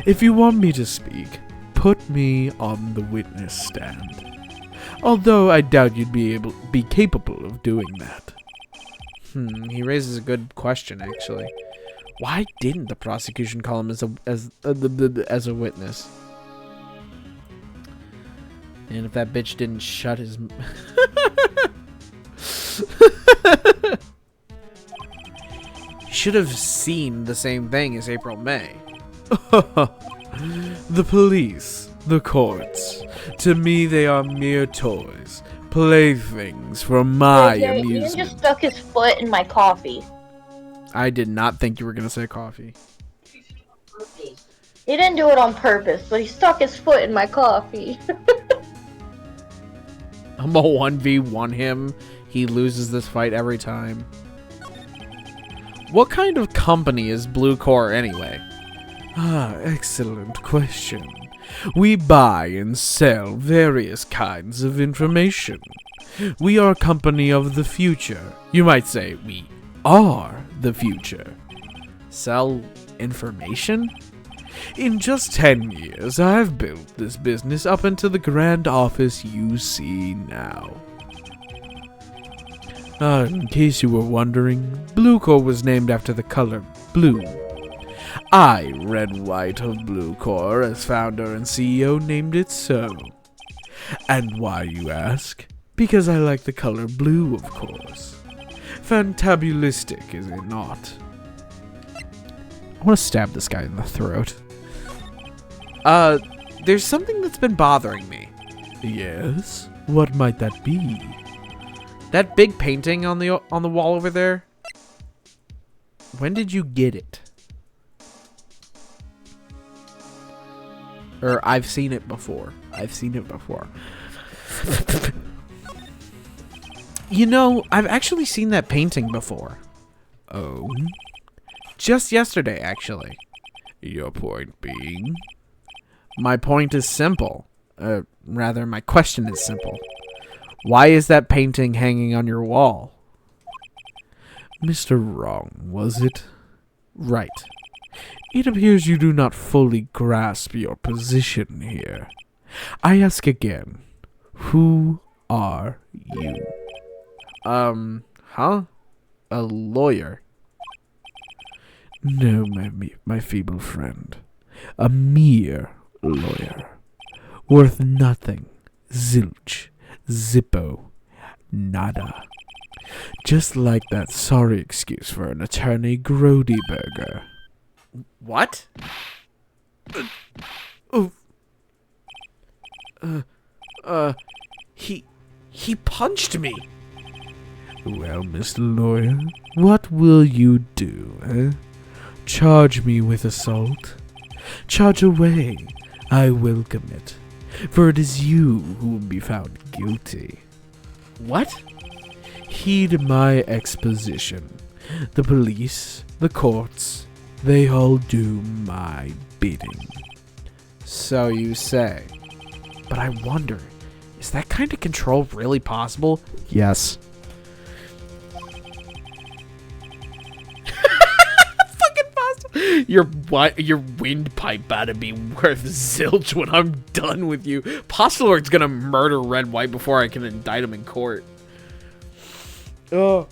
If you want me to speak, put me on the witness stand. Although I doubt you'd be capable of doing that. He raises a good question, actually. Why didn't the prosecution call him as a witness? And if that bitch didn't shut his... He should have seen the same thing as April May. The police, the courts. To me, they are mere toys, playthings for my Ian amusement. just stuck his foot in my coffee. I did not think you were going to say coffee. He didn't do it on purpose, but he stuck his foot in my coffee. I'm a 1v1 him. He loses this fight every time. What kind of company is Blue Corps anyway? Ah, excellent question. We buy and sell various kinds of information. We are a company of the future. You might say we are the future. Sell information? In just 10 years, I've built this business up into the grand office you see now. In case you were wondering, Bluecore was named after the color blue. I, Red White of Bluecore, as founder and CEO, named it so. And why, you ask? Because I like the color blue, of course. Fantabulistic, is it not? I want to stab this guy in the throat. There's something that's been bothering me. Yes? What might that be? That big painting on the wall over there. When did you get it? Or I've seen it before. You know, I've actually seen that painting before. Oh? Just yesterday, actually. Your point being? My point is simple. Rather, my question is simple. Why is that painting hanging on your wall? Mr. Wrong, was it? Right. It appears you do not fully grasp your position here. I ask again, who are you? Huh? A lawyer. No, my feeble friend. A mere lawyer. Worth nothing. Zilch. Zippo. Nada. Just like that sorry excuse for an attorney Grodyberger. What? He punched me. Well, Mr. Lawyer, what will you do, eh? Charge me with assault? Charge away. I welcome it. For it is you who will be found guilty. What? Heed my exposition. The police, the courts, they all do my bidding. So you say. But I wonder, is that kind of control really possible? Yes. Fucking possible. Your windpipe better be worth zilch when I'm done with you. Postulor's gonna murder Red White before I can indict him in court. Oh.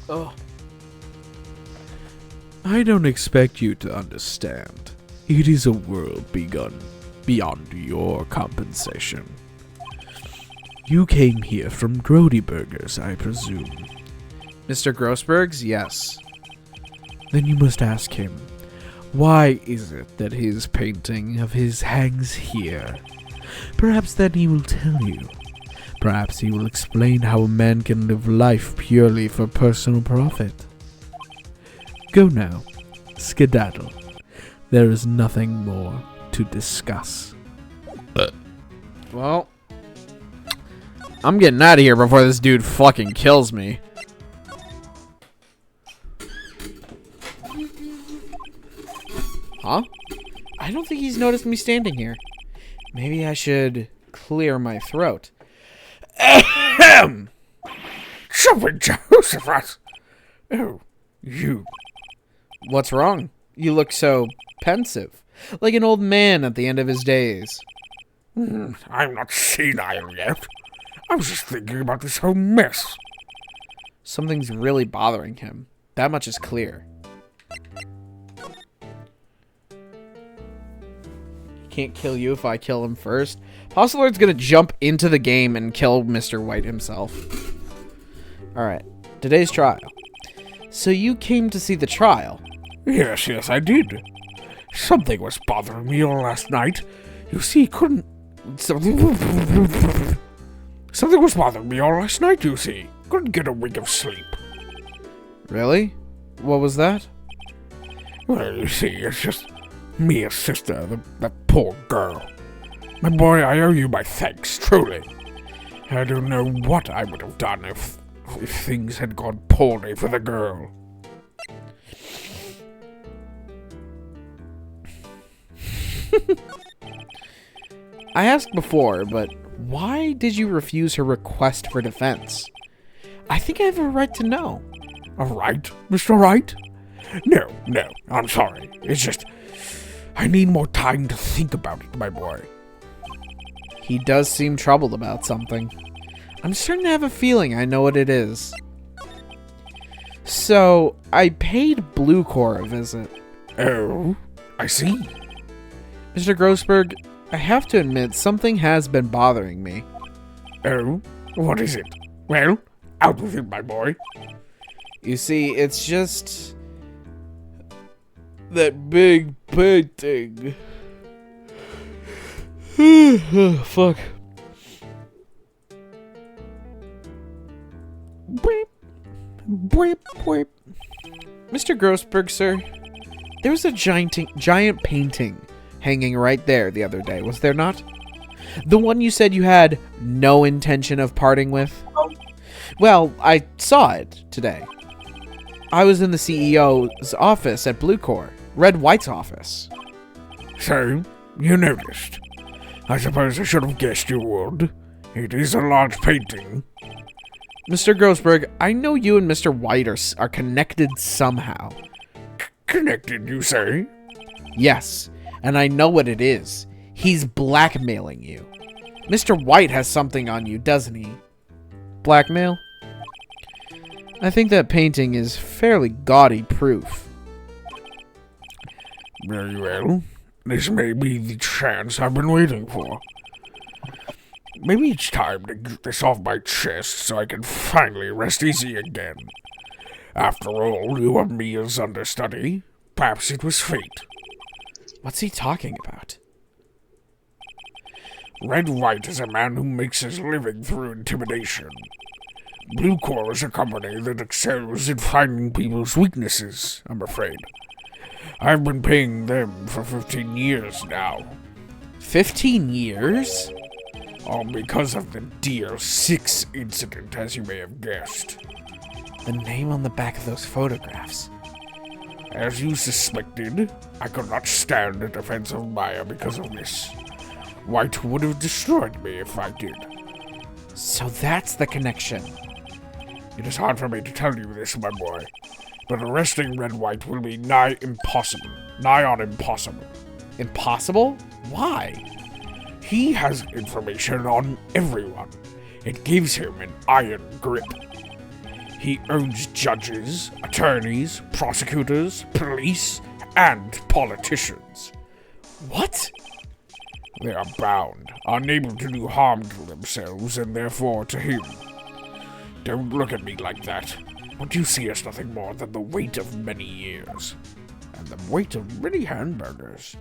Oh. I don't expect you to understand. It is a world begun beyond your compensation. You came here from Grodyberger's, I presume. Mr. Grossberg's? Yes. Then you must ask him, why is it that his painting of his hangs here? Perhaps then he will tell you. Perhaps he will explain how a man can live life purely for personal profit. Go now. Skedaddle. There is nothing more to discuss. Well, I'm getting out of here before this dude fucking kills me. Huh? I don't think he's noticed me standing here. Maybe I should clear my throat. Ahem! Jumping Jehoshaphat! Oh, you. What's wrong? You look so pensive, like an old man at the end of his days. I'm not senile yet. I was just thinking about this whole mess. Something's really bothering him. That much is clear. Can't kill you if I kill him first. Postulor's gonna jump into the game and kill Mr. White himself. Alright, today's trial. So you came to see the trial? Yes, I did. Something was bothering me all last night. You see, Something was bothering me all last night, you see. Couldn't get a wink of sleep. Really? What was that? Well, you see, it's just me and sister, that poor girl. My boy, I owe you my thanks, truly. I don't know what I would have done if things had gone poorly for the girl. I asked before, but why did you refuse her request for defense? I think I have a right to know. All right, Mr. Wright? No, I'm sorry. It's just, I need more time to think about it, my boy. He does seem troubled about something. I'm starting to have a feeling I know what it is. So, I paid Blue Corps a visit. Oh, I see. Mr. Grossberg, I have to admit, something has been bothering me. Oh, what is it? Well, out with it, my boy. You see, it's just that big painting. Fuck. Beep, beep, beep. Mr. Grossberg, sir, there was a giant painting hanging right there the other day, was there not? The one you said you had no intention of parting with? Well, I saw it today. I was in the CEO's office at Blue Corps, Red White's office. So, you noticed. I suppose I should have guessed you would. It is a large painting. Mr. Grossberg, I know you and Mr. White are connected somehow. Connected, you say? Yes, and I know what it is. He's blackmailing you. Mr. White has something on you, doesn't he? Blackmail? I think that painting is fairly gaudy proof. Very well. This may be the chance I've been waiting for. Maybe it's time to get this off my chest so I can finally rest easy again. After all, you were Mia's understudy. Perhaps it was fate. What's he talking about? Red White is a man who makes his living through intimidation. Blue Corps is a company that excels in finding people's weaknesses, I'm afraid. I've been paying them for 15 years now. 15 years? All because of the DL6 incident, as you may have guessed. The name on the back of those photographs. As you suspected, I could not stand the defense of Maya because of this. White would have destroyed me if I did. So that's the connection. It is hard for me to tell you this, my boy, but arresting Red White will be nigh impossible. Nigh on impossible. Impossible? Why? He has information on everyone. It gives him an iron grip. He owns judges, attorneys, prosecutors, police, and politicians. What? They are bound, unable to do harm to themselves and therefore to him. Don't look at me like that. What you see is nothing more than the weight of many years. And the weight of many hamburgers.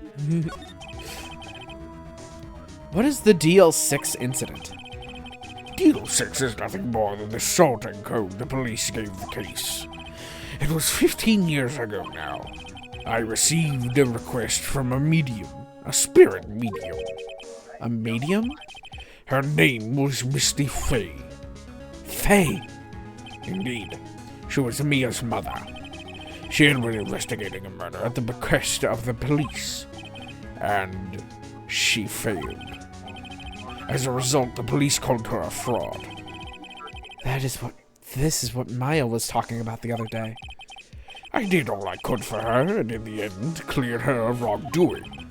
What is the DL6 incident? DL6 is nothing more than the sorting code the police gave the case. It was 15 years ago now. I received a request from a medium, a spirit medium. A medium? Her name was Misty Fay. Faye. Indeed, she was Mia's mother. She had been investigating a murder at the bequest of the police, and she failed. As a result, the police called her a fraud. This is what Maya was talking about the other day. I did all I could for her, and in the end, cleared her of wrongdoing.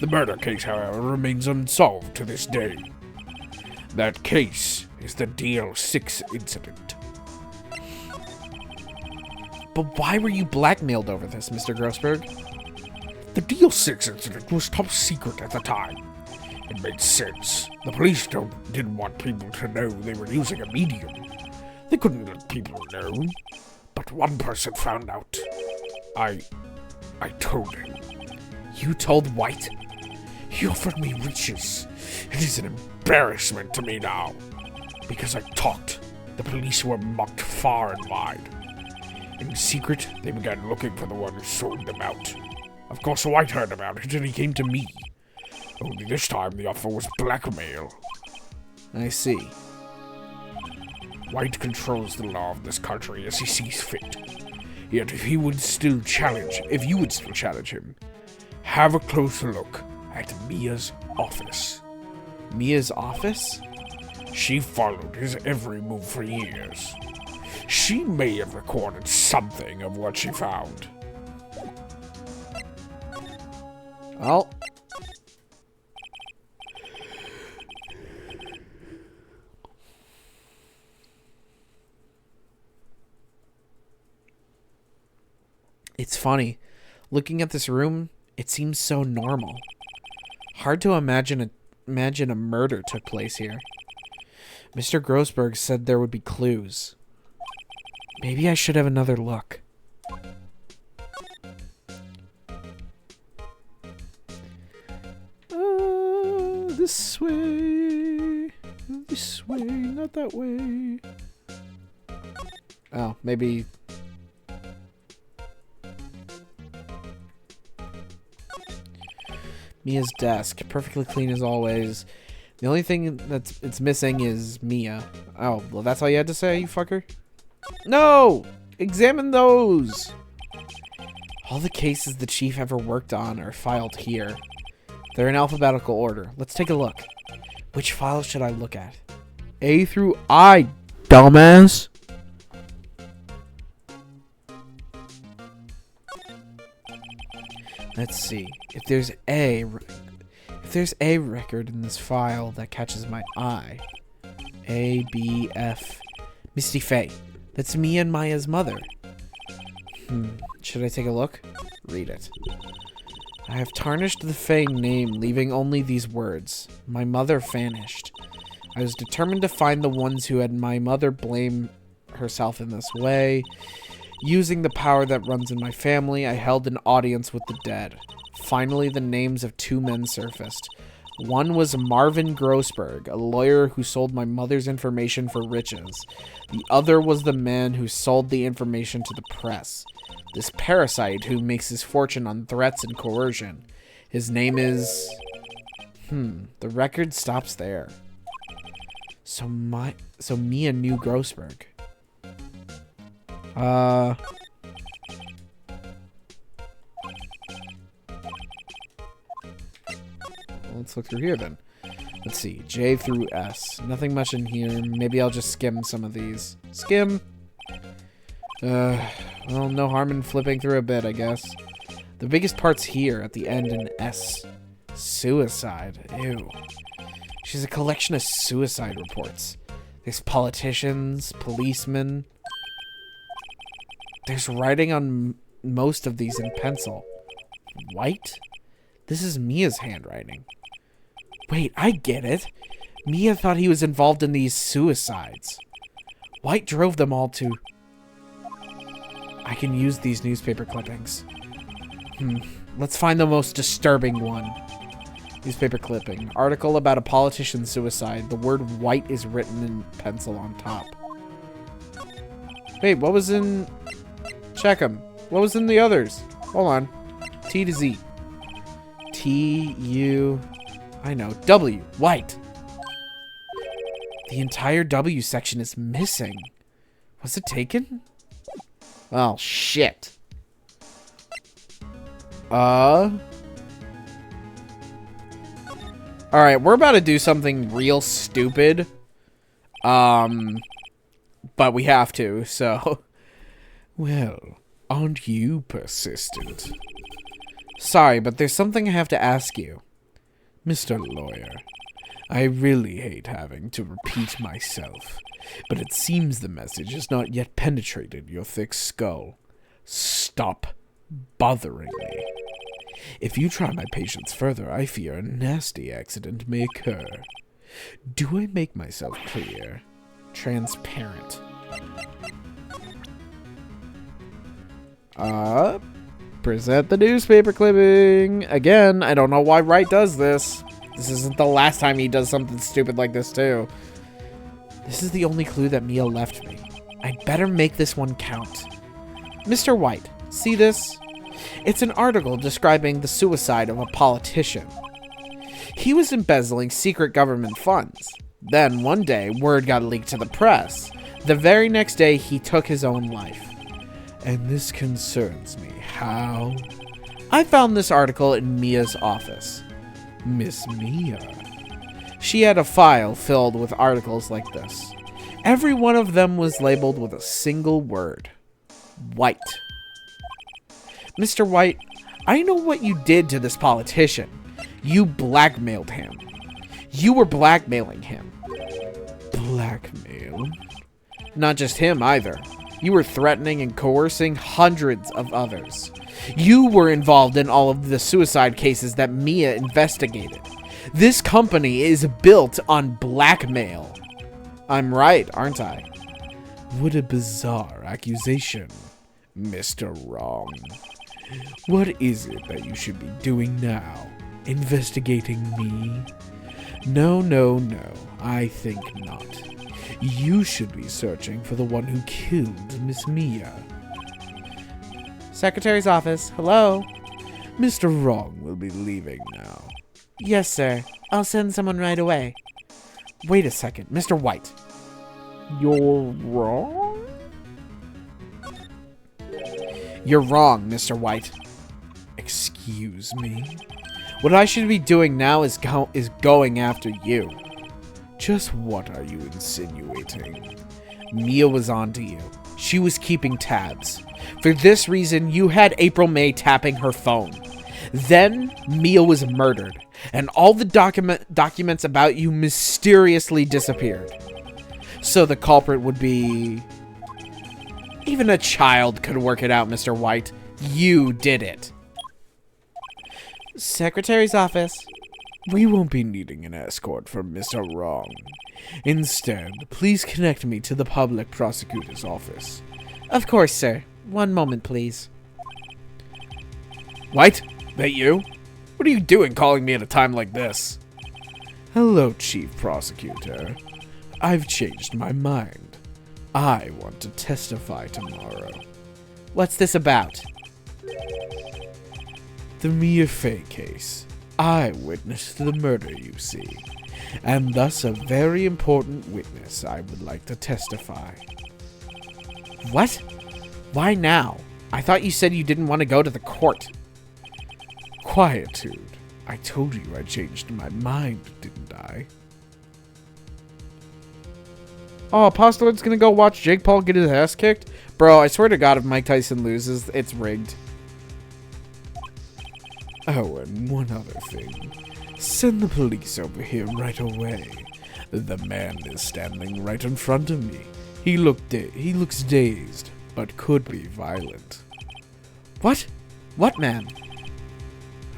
The murder case, however, remains unsolved to this day. That case is the DL6 incident. But why were you blackmailed over this, Mr. Grossberg? The DL6 incident was top secret at the time. It made sense. The police didn't want people to know they were using a medium. They couldn't let people know. But one person found out. I told him. You told White? He offered me riches. It is an embarrassment to me now. Because I talked, the police were mocked far and wide. In secret, they began looking for the one who sold them out. Of course, White heard about it, and he came to me. Only this time, the offer was blackmail. I see. White controls the law of this country as he sees fit. Yet if you would still challenge him, have a closer look at Mia's office. Mia's office? She followed his every move for years. She may have recorded something of what she found. Well, it's funny. Looking at this room, it seems so normal. Hard to imagine a murder took place here. Mr. Grossberg said there would be clues. Maybe I should have another look. This way. This way, not that way. Oh, maybe... Mia's desk, perfectly clean as always. The only thing it's missing is Mia. Oh, well, that's all you had to say, you fucker? No! Examine those! All the cases the chief ever worked on are filed here. They're in alphabetical order. Let's take a look. Which file should I look at? A through I, dumbass! Let's see. If there's a record in this file that catches my eye. A, B, F. Misty Faye. That's me and Maya's mother. Should I take a look? Read it. I have tarnished the Faye name, leaving only these words. My mother vanished. I was determined to find the ones who had my mother blame herself in this way. Using the power that runs in my family, I held an audience with the dead. Finally, the names of two men surfaced. One was Marvin Grossberg, a lawyer who sold my mother's information for riches. The other was the man who sold the information to the press. This parasite who makes his fortune on threats and coercion. His name is... the record stops there. So Mia knew Grossberg. Let's look through here then. Let's see. J through S. Nothing much in here. Maybe I'll just skim some of these. Skim. Well, no harm in flipping through a bit, I guess. The biggest part's here at the end in S. Suicide. Ew. She's a collection of suicide reports. There's politicians, policemen. There's writing on most of these in pencil. White? This is Mia's handwriting. Wait, I get it. Mia thought he was involved in these suicides. White drove them all to... I can use these newspaper clippings. Let's find the most disturbing one. Newspaper clipping. Article about a politician's suicide. The word white is written in pencil on top. Wait, what was in... Check them. What was in the others? Hold on. T to Z. T, U... I know. W. White. The entire W section is missing. Was it taken? Oh, shit. Alright, we're about to do something real stupid. But we have to, so... Well, aren't you persistent? Sorry, but there's something I have to ask you. Mr. Lawyer, I really hate having to repeat myself, but it seems the message has not yet penetrated your thick skull. Stop bothering me. If you try my patience further, I fear a nasty accident may occur. Do I make myself clear? Transparent. Present the newspaper clipping. Again, I don't know why Wright does this. This isn't the last time he does something stupid like this, too. This is the only clue that Mia left me. I'd better make this one count. Mr. White, see this? It's an article describing the suicide of a politician. He was embezzling secret government funds. Then, one day, word got leaked to the press. The very next day, he took his own life. And this concerns me. How? I found this article in Mia's office. Miss Mia. She had a file filled with articles like this. Every one of them was labeled with a single word. White. Mr. White, I know what you did to this politician. You blackmailed him. You were blackmailing him. Blackmail? Not just him either. You were threatening and coercing hundreds of others. You were involved in all of the suicide cases that Mia investigated. This company is built on blackmail. I'm right, aren't I? What a bizarre accusation, Mr. Wrong. What is it that you should be doing now? Investigating me? No, I think not. You should be searching for the one who killed Miss Mia. Secretary's office. Hello? Mr. Wrong will be leaving now. Yes, sir. I'll send someone right away. Wait a second, Mr. White. You're wrong? You're wrong, Mr. White. Excuse me? What I should be doing now is going after you. Just what are you insinuating? Mia was onto you. She was keeping tabs. For this reason, you had April May tapping her phone. Then, Mia was murdered, and all the documents about you mysteriously disappeared. So the culprit would be... Even a child could work it out, Mr. White. You did it. Secretary's office. We won't be needing an escort from Mr. Wrong. Instead, please connect me to the public prosecutor's office. Of course, sir. One moment, please. White? That you? What are you doing calling me at a time like this? Hello, Chief Prosecutor. I've changed my mind. I want to testify tomorrow. What's this about? The Mia Fey case. I witnessed the murder, you see, and thus a very important witness I would like to testify. What? Why now? I thought you said you didn't want to go to the court. Quietude. I told you I changed my mind, didn't I? Oh, Apostolate's gonna go watch Jake Paul get his ass kicked? Bro, I swear to God, if Mike Tyson loses, it's rigged. Oh, and one other thing. Send the police over here right away. The man is standing right in front of me. He looks dazed, but could be violent. What? What man?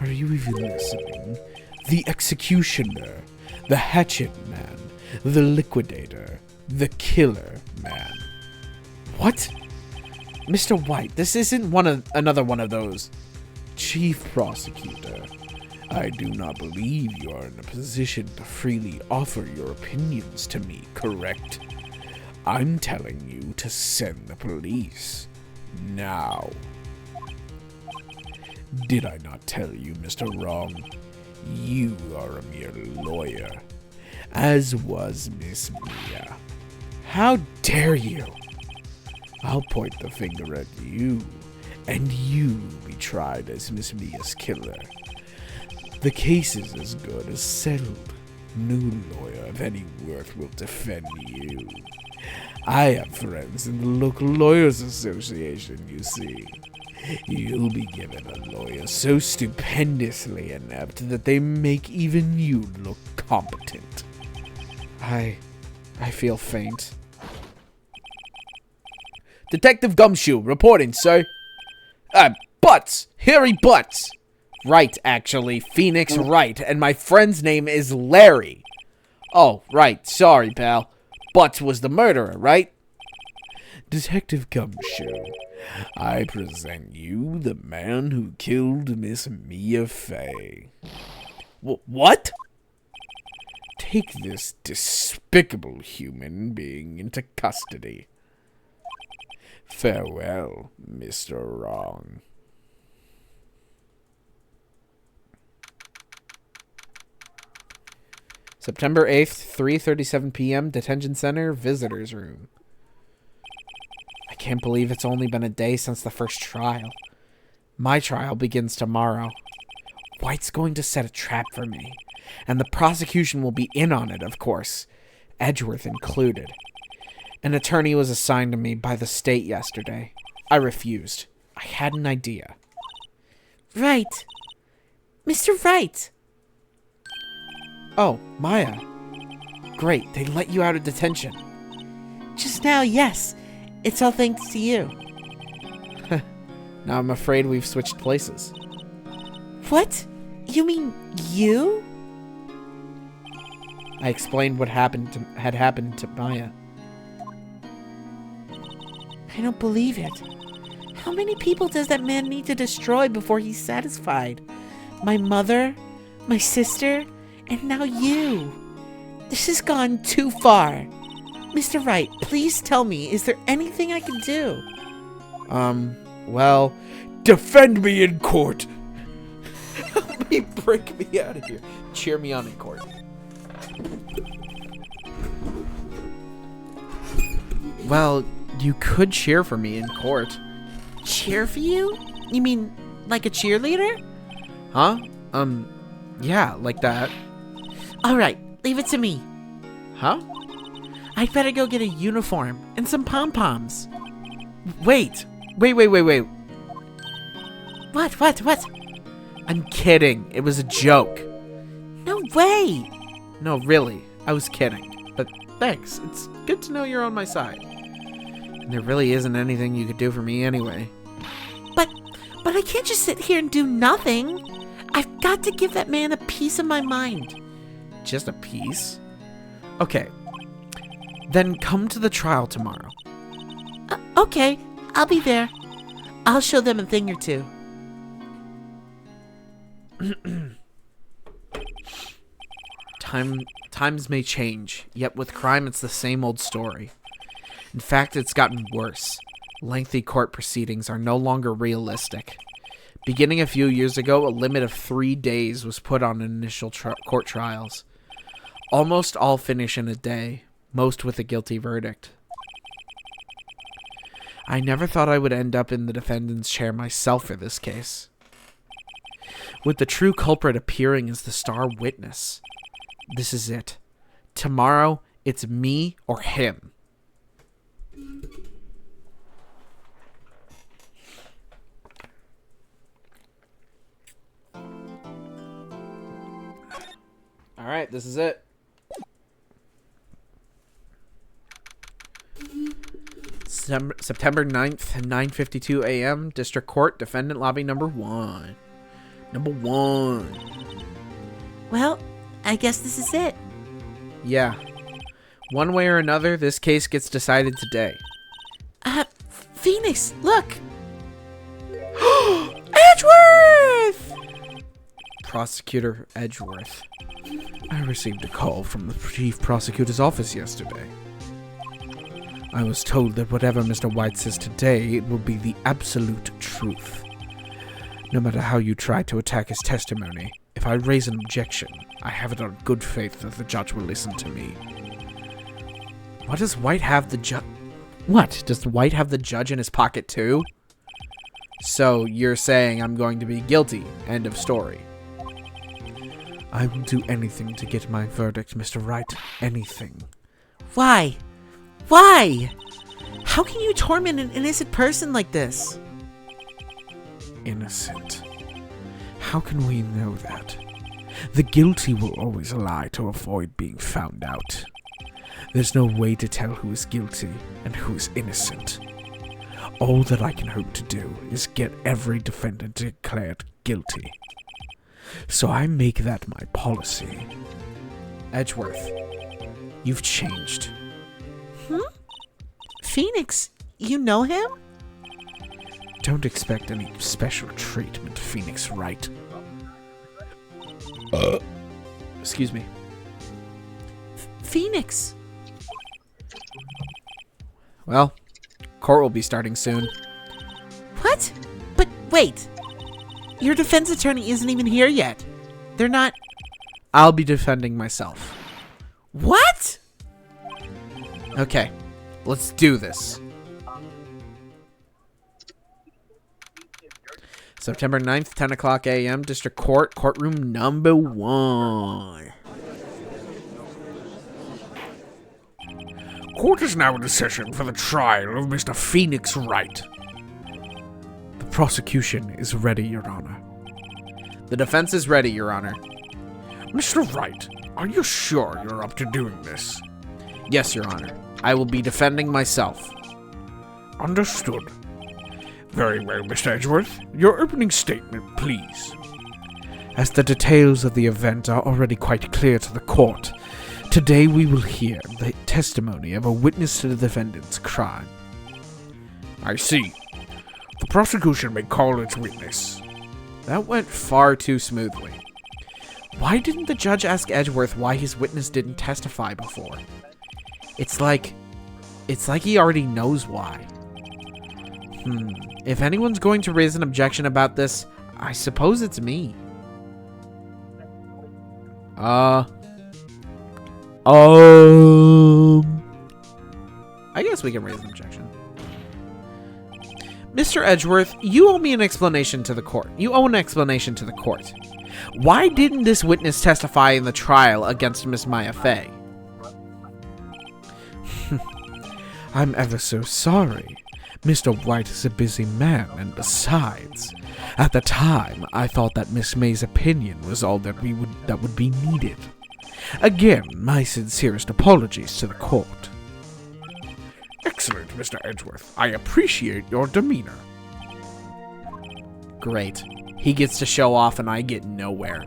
Are you even listening? The executioner, the hatchet man, the liquidator, the killer man. What? Mr. White, this isn't another one of those. Chief Prosecutor, I do not believe you are in a position to freely offer your opinions to me, correct? I'm telling you to send the police. Now. Did I not tell you, Mr. Wrong? You are a mere lawyer, as was Miss Mia. How dare you? I'll point the finger at you, and you will be tried as Miss Mia's killer. The case is as good as settled. No lawyer of any worth will defend you. I have friends in the local lawyers association, you see. You'll be given a lawyer so stupendously inept that they make even you look competent. I feel faint. Detective Gumshoe, reporting, sir. Butts! Harry Butts! Right, actually, Phoenix Wright, and my friend's name is Larry. Oh, right, sorry, pal. Butts was the murderer, right? Detective Gumshoe, I present you the man who killed Miss Mia Fey. What? Take this despicable human being into custody. Farewell, Mr. Wrong. September 8th, 3:37 p.m., Detention Center, Visitors Room. I can't believe it's only been a day since the first trial. My trial begins tomorrow. White's going to set a trap for me, and the prosecution will be in on it, of course, Edgeworth included. An attorney was assigned to me by the state yesterday. I refused. I had an idea. Right. Mr. Wright. Oh, Maya. Great, they let you out of detention. Just now, yes. It's all thanks to you. Now I'm afraid we've switched places. What? You mean you? I explained what had happened to Maya. I don't believe it. How many people does that man need to destroy before he's satisfied? My mother, my sister, and now you. This has gone too far. Mr. Wright, please tell me, is there anything I can do? Well, Defend me in court. help me break me out of here. Cheer me on in court. Well, you could cheer for me in court. Cheer for you? You mean like a cheerleader? Huh? Yeah, like that. Alright, leave it to me. Huh? I'd better go get a uniform and some pom-poms. Wait. What? I'm kidding. It was a joke. No way! No, really. I was kidding. But thanks. It's good to know you're on my side. And there really isn't anything you could do for me anyway. But I can't just sit here and do nothing. I've got to give that man a piece of my mind. Just a piece? Okay. Then come to the trial tomorrow. Okay, I'll be there. I'll show them a thing or two. Times may change, yet with crime it's the same old story. In fact, it's gotten worse. Lengthy court proceedings are no longer realistic. Beginning a few years ago, a limit of 3 days was put on initial court trials. Almost all finish in a day, most with a guilty verdict. I never thought I would end up in the defendant's chair myself for this case. With the true culprit appearing as the star witness. This is it. Tomorrow, it's me or him. Alright, this is it. September 9th, 9:52 a.m. District Court, Defendant Lobby number 1. Number 1. Well, I guess this is it. Yeah. One way or another, this case gets decided today. Phoenix, look! Edgeworth! Prosecutor Edgeworth. I received a call from the Chief Prosecutor's office yesterday. I was told that whatever Mr. White says today, it will be the absolute truth. No matter how you try to attack his testimony, if I raise an objection, I have it on good faith that the judge will listen to me. What does White have the judge? What? Does White have the judge in his pocket too? So you're saying I'm going to be guilty. End of story. I will do anything to get my verdict, Mr. Wright. Anything. Why? Why? How can you torment an innocent person like this? Innocent. How can we know that? The guilty will always lie to avoid being found out. There's no way to tell who is guilty and who is innocent. All that I can hope to do is get every defendant declared guilty. So I make that my policy. Edgeworth, you've changed. Phoenix, you know him? Don't expect any special treatment, Phoenix Wright. Excuse me. Phoenix. Well, court will be starting soon. What? But wait. Your defense attorney isn't even here yet. They're not... I'll be defending myself. What? Okay, let's do this. September 9th, 10 o'clock a.m., District Court, courtroom number 1. Court is now in session for the trial of Mr. Phoenix Wright. The prosecution is ready, Your Honor. The defense is ready, Your Honor. Mr. Wright, are you sure you're up to doing this? Yes, Your Honor. I will be defending myself. Understood. Very well, Mr. Edgeworth. Your opening statement, please. As the details of the event are already quite clear to the court, today we will hear the testimony of a witness to the defendant's crime. I see. The prosecution may call its witness. That went far too smoothly. Why didn't the judge ask Edgeworth why his witness didn't testify before? It's like he already knows why. If anyone's going to raise an objection about this, I suppose it's me. I guess we can raise an objection. Mr. Edgeworth, you owe me an explanation to the court. You owe an explanation to the court. Why didn't this witness testify in the trial against Miss Maya Fey? I'm ever so sorry. Mr. White is a busy man, and besides, at the time, I thought that Miss May's opinion was all that would be needed. Again, my sincerest apologies to the court. Excellent, Mr. Edgeworth. I appreciate your demeanor. Great. He gets to show off and I get nowhere.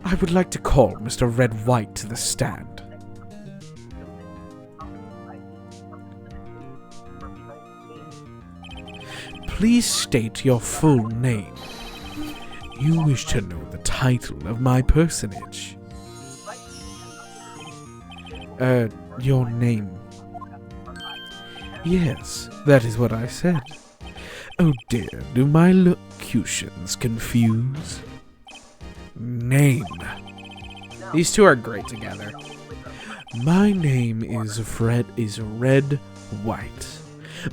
I would like to call Mr. Red White to the stand. Please state your full name. You wish to know the title of my personage. Your name. Yes, that is what I said. Oh dear, do my locutions confuse? Name. These two are great together. My name is Red White,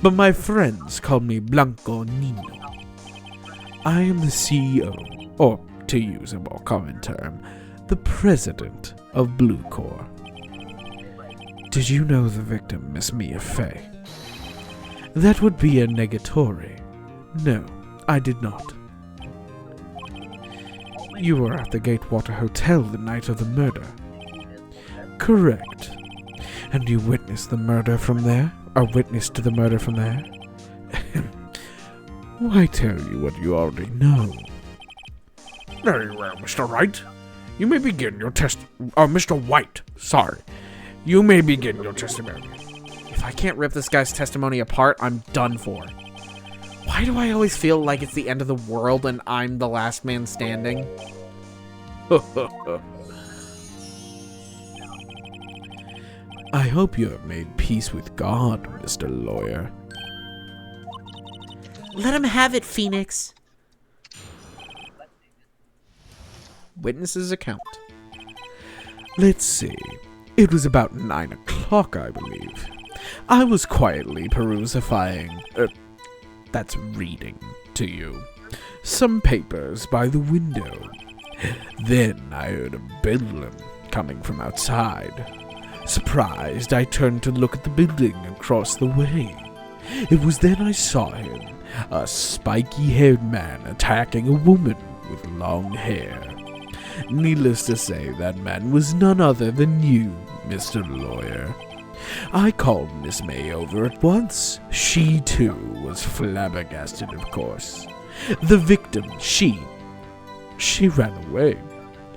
but my friends call me Blanco Nino. I am the CEO, or to use a more common term, the president of Blue Corps. Did you know the victim, Miss Mia Fey? That would be a negatory. No, I did not. You were at the Gatewater Hotel the night of the murder. Correct. And you witnessed the murder from there? Or witnessed to the murder from there? Why tell you what you already know? Very well, Mr. Wright. You may begin your Mr. White, sorry. You may begin your testimony. If I can't rip this guy's testimony apart, I'm done for. Why do I always feel like it's the end of the world and I'm the last man standing? I hope you have made peace with God, Mr. Lawyer. Let him have it, Phoenix. Witness's account. Let's see. It was about 9 o'clock, I believe. I was quietly reading to you, some papers by the window. Then I heard a bedlam coming from outside. Surprised, I turned to look at the building across the way. It was then I saw him, a spiky-haired man attacking a woman with long hair. Needless to say, that man was none other than you, Mr. Lawyer. I called Miss May over at once. She, too, was flabbergasted, of course. The victim, she ran away,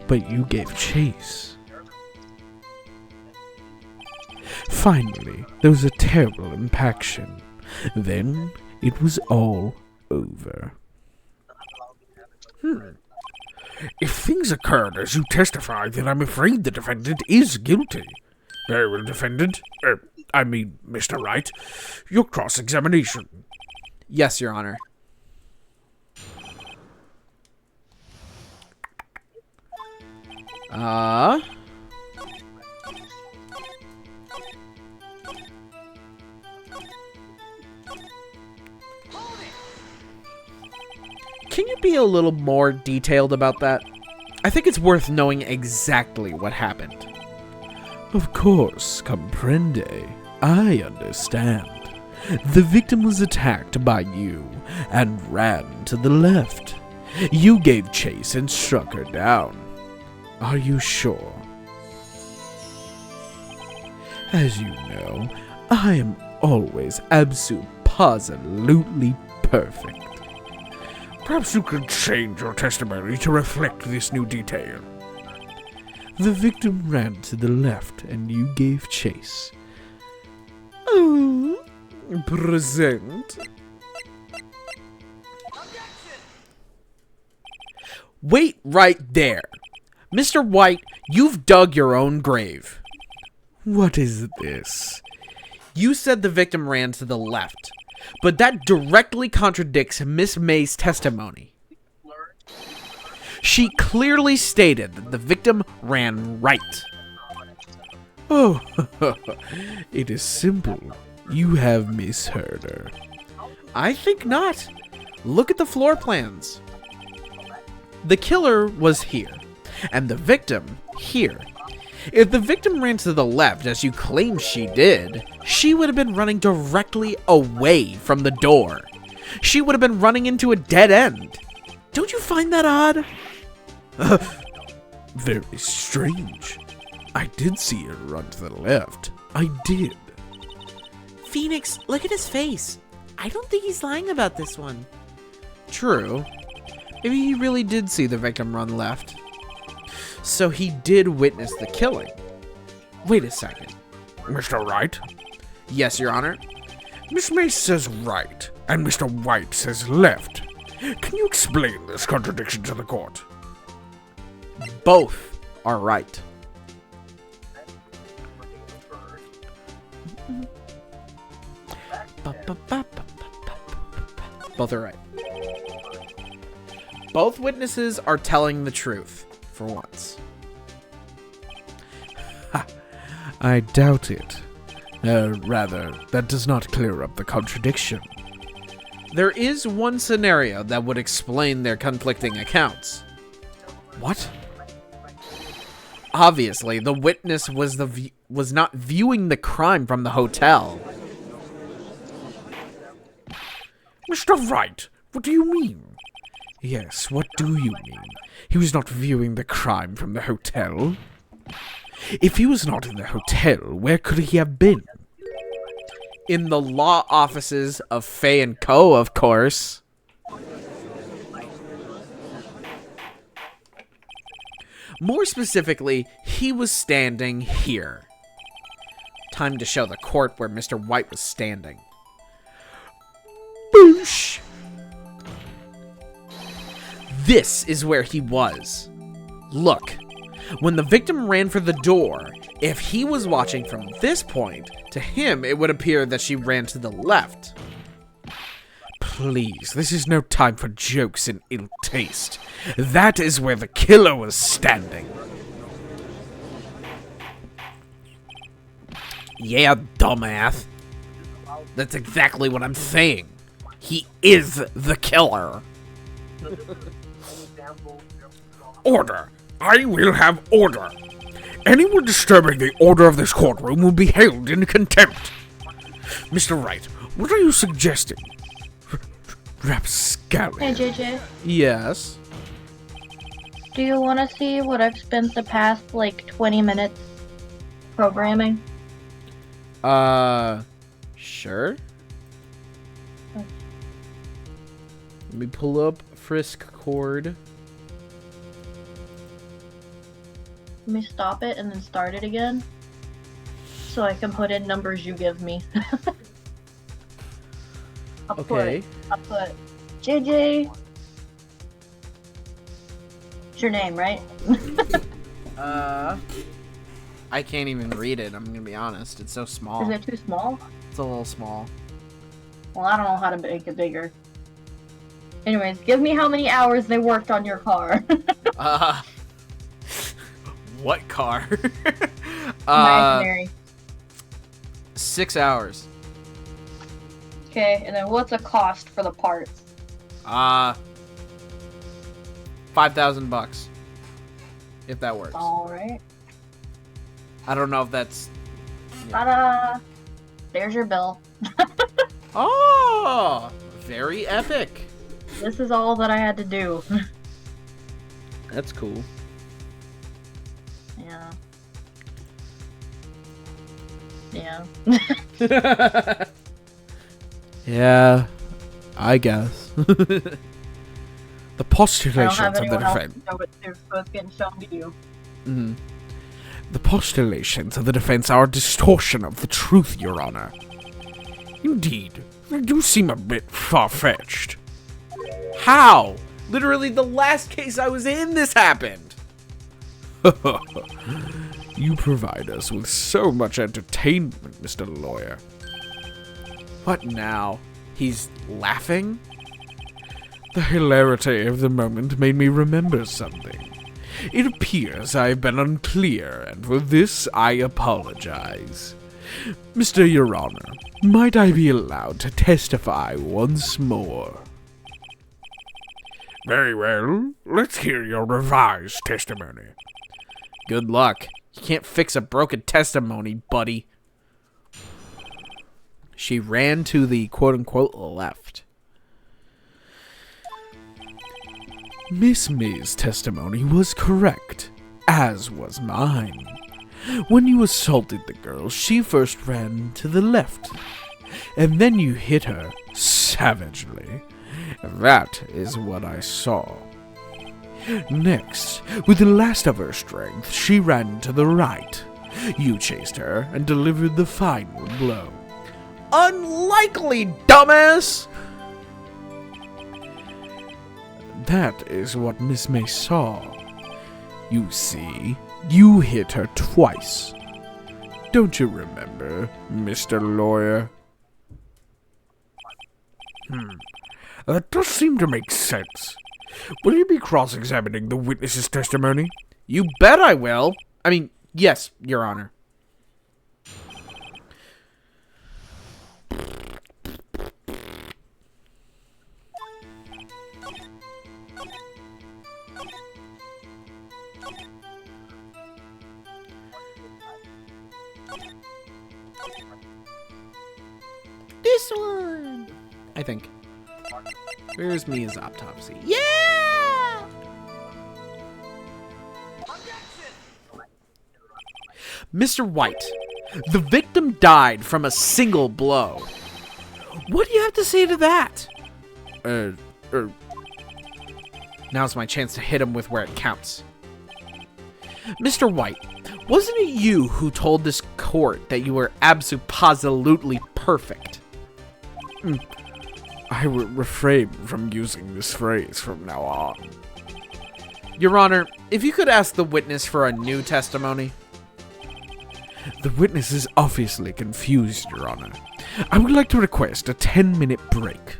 but you gave chase. Finally, there was a terrible impaction. Then, it was all over. If things occurred as you testified, then I'm afraid the defendant is guilty. Very well, defendant. Mr. Wright. Your cross-examination. Yes, Your Honor. Can you be a little more detailed about that? I think it's worth knowing exactly what happened. Of course, comprende. I understand. The victim was attacked by you and ran to the left. You gave chase and struck her down. Are you sure? As you know, I am always absolutely perfect. Perhaps you could change your testimony to reflect this new detail. The victim ran to the left and you gave chase. Oh, present. Wait right there. Mr. White, you've dug your own grave. What is this? You said the victim ran to the left, but that directly contradicts Miss May's testimony. She clearly stated that the victim ran right. Oh, it is simple. You have misheard her. I think not. Look at the floor plans. The killer was here, and the victim here. If the victim ran to the left, as you claim she did, she would have been running directly away from the door. She would have been running into a dead end. Don't you find that odd? Very strange. I did see her run to the left. I did. Phoenix, look at his face. I don't think he's lying about this one. True. Maybe he really did see the victim run left. So he did witness the killing. Wait a second. Mr. Wright? Yes, Your Honor. Miss May says right, and Mr. White says left. Can you explain this contradiction to the court? Both are right. Both are right. Both witnesses are telling the truth, for once. I doubt it. Rather, that does not clear up the contradiction. There is one scenario that would explain their conflicting accounts. What? Obviously, the witness was not viewing the crime from the hotel. Mr. Wright, what do you mean? Yes, what do you mean? He was not viewing the crime from the hotel? If he was not in the hotel, where could he have been? In the law offices of Fay & Co., of course. More specifically, he was standing here. Time to show the court where Mr. White was standing. Boosh! This is where he was. Look, when the victim ran for the door, if he was watching from this point, to him it would appear that she ran to the left. Please, this is no time for jokes and ill taste. That is where the killer was standing. Yeah, dumbass. That's exactly what I'm saying. He is the killer. Order! I will have order! Anyone disturbing the order of this courtroom will be held in contempt. Mr. Wright, what are you suggesting? Rapscallion. Hey JJ, Yes. do you want to see what I've spent the past like 20 minutes programming? Sure. Let me pull up Frisk Cord. Let me stop it and then start it again, so I can put in numbers you give me. I'll Okay. put JJ. It's your name, right? I can't even read it, I'm gonna be honest. It's so small. Is it too small? It's a little small. Well, I don't know how to make it bigger. Anyways, give me how many hours they worked on your car. What car? Imaginary. 6 hours. Okay, and then what's the cost for the parts? $5,000. If that works. Alright. I don't know if that's... Ta-da! There's your bill. Oh! Very epic. This is all that I had to do. That's cool. Yeah. Yeah. Yeah, I guess. The I don't postulations have of the anyone else defense. to show it to, so it's getting shown to you. Mhm. The postulations of the defense are a distortion of the truth, Your Honor. Indeed, they do seem a bit far-fetched. How? Literally the last case I was in, this happened. You provide us with so much entertainment, Mr. Lawyer. What now? He's laughing? The hilarity of the moment made me remember something. It appears I have been unclear, and for this I apologize. Mr. Your Honor, might I be allowed to testify once more? Very well. Let's hear your revised testimony. Good luck. You can't fix a broken testimony, buddy. She ran to the quote-unquote left. Miss May's testimony was correct, as was mine. When you assaulted the girl, she first ran to the left, and then you hit her savagely. That is what I saw. Next, with the last of her strength, she ran to the right. You chased her and delivered the final blow. Unlikely, dumbass! That is what Miss May saw. You see, you hit her twice. Don't you remember, Mr. Lawyer? That does seem to make sense. Will you be cross-examining the witness's testimony? You bet I will. I mean, yes, Your Honor. This one, I think. Where's Mia's autopsy? Yeah! Mr. White, the victim died from a single blow. What do you have to say to that? Now's my chance to hit him with where it counts. Mr. White, wasn't it you who told this court that you were abso-positively perfect? I will refrain from using this phrase from now on. Your Honor, if you could ask the witness for a new testimony. The witness is obviously confused, Your Honor. I would like to request a 10-minute break.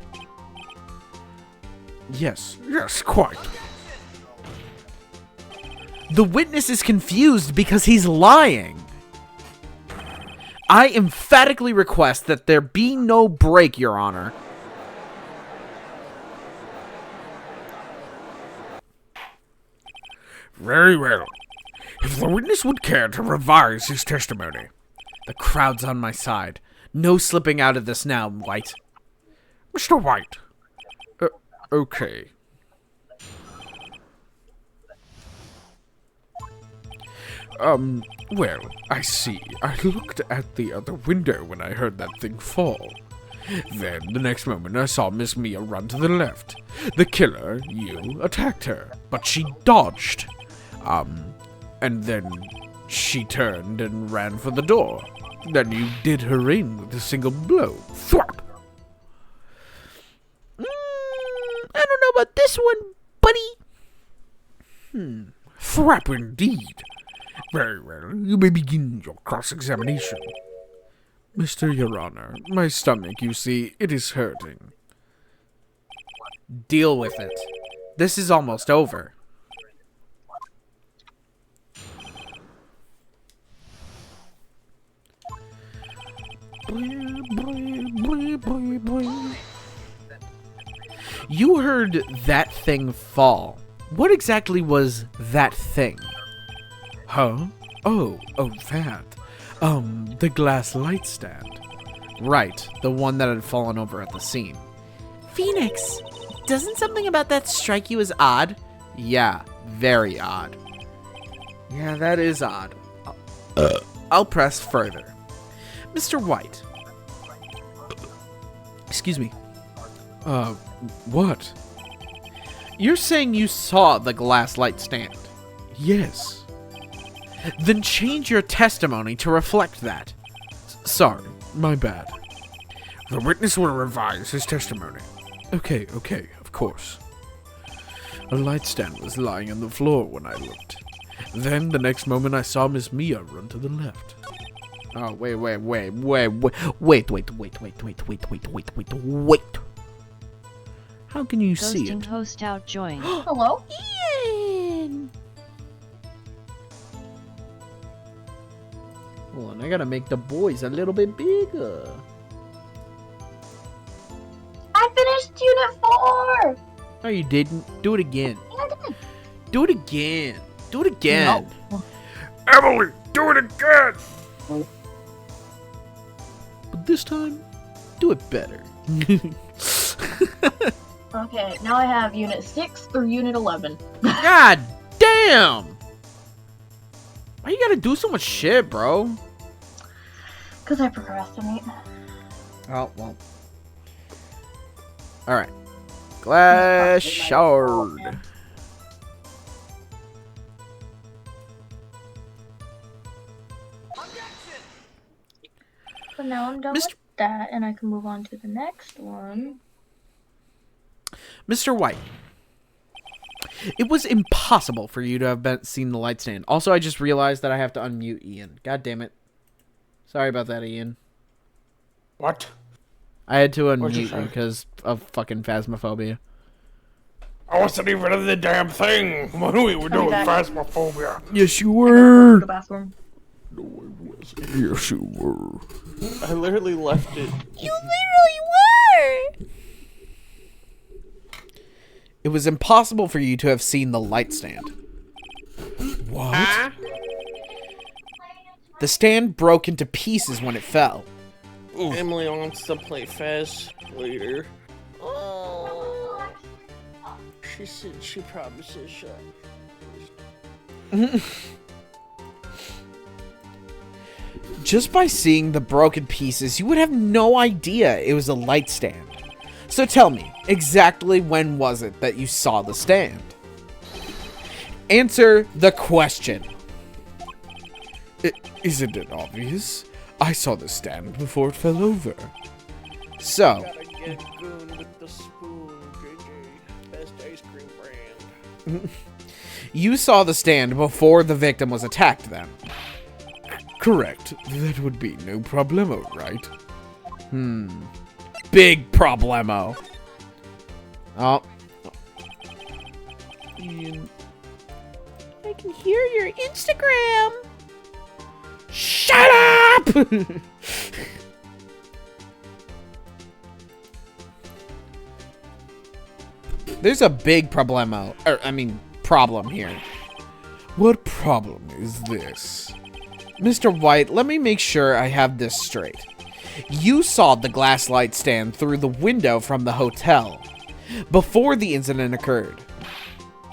Yes, quite. The witness is confused because he's lying. I emphatically request that there be no break, Your Honor. Very well. If the witness would care to revise his testimony. The crowd's on my side. No slipping out of this now, White. Mr. White. Okay. Well, I see. I looked at the other window when I heard that thing fall. Then, the next moment, I saw Miss Mia run to the left. The killer, you, attacked her, but she dodged. And then she turned and ran for the door. Then you did her in with a single blow. Thwap! I don't know about this one, buddy. Thwap indeed. Very well, you may begin your cross-examination. Mr. Your Honor, my stomach, you see, it is hurting. Deal with it. This is almost over. You heard that thing fall. What exactly was that thing? Huh? Oh, that. The glass light stand. Right, the one that had fallen over at the scene. Phoenix, doesn't something about that strike you as odd? Yeah, very odd. Yeah, that is odd. I'll press further. Mr. White. Excuse me. What? You're saying you saw the glass light stand? Yes. Then change your testimony to reflect that. Sorry, my bad. The witness will revise his testimony. Okay, of course. A light stand was lying on the floor when I looked. Then, the next moment, I saw Miss Mia run to the left. Oh, wait. How can you see Ghosting it? host out join. Hello? Ian! Hold on, I gotta make the boys a little bit bigger. I finished Unit 4! No, you didn't. Do it again. Yeah, I did. Do it again. Do it again. No. Emily, do it again! But this time, do it better. Okay, now I have Unit 6 or Unit 11. God damn! Why you gotta do so much shit, bro? Because I procrastinate. Oh, well. Alright. Glass shard. So now I'm done Mr. with that, and I can move on to the next one. Mr. White. It was impossible for you to have seen the light stand. Also, I just realized that I have to unmute Ian. God damn it. Sorry about that, Ian. What? I had to What'd you unmute say? you because of fucking phasmophobia. I wasn't even in the damn thing when we were doing back. phasmophobia. Yes, you The were. bathroom. Yes, you were. I literally left it. You literally were! It was impossible for you to have seen the light stand. What? The stand broke into pieces when it fell. Emily wants to play Fez later. Oh. She said she promises shut. Just by seeing the broken pieces, you would have no idea it was a light stand. So tell me, exactly when was it that you saw the stand? Answer the question. Isn't it obvious? I saw the stand before it fell over. So, Gotta get goon with the spoon, JJ. Best ice cream brand. you saw the stand before the victim was attacked then? Correct. That would be no problemo, right? Big problemo. Oh. Ian, I can hear your Instagram! Shut up! There's a big problem here. What problem is this? Mr. White, let me make sure I have this straight. You saw the glass light stand through the window from the hotel before the incident occurred.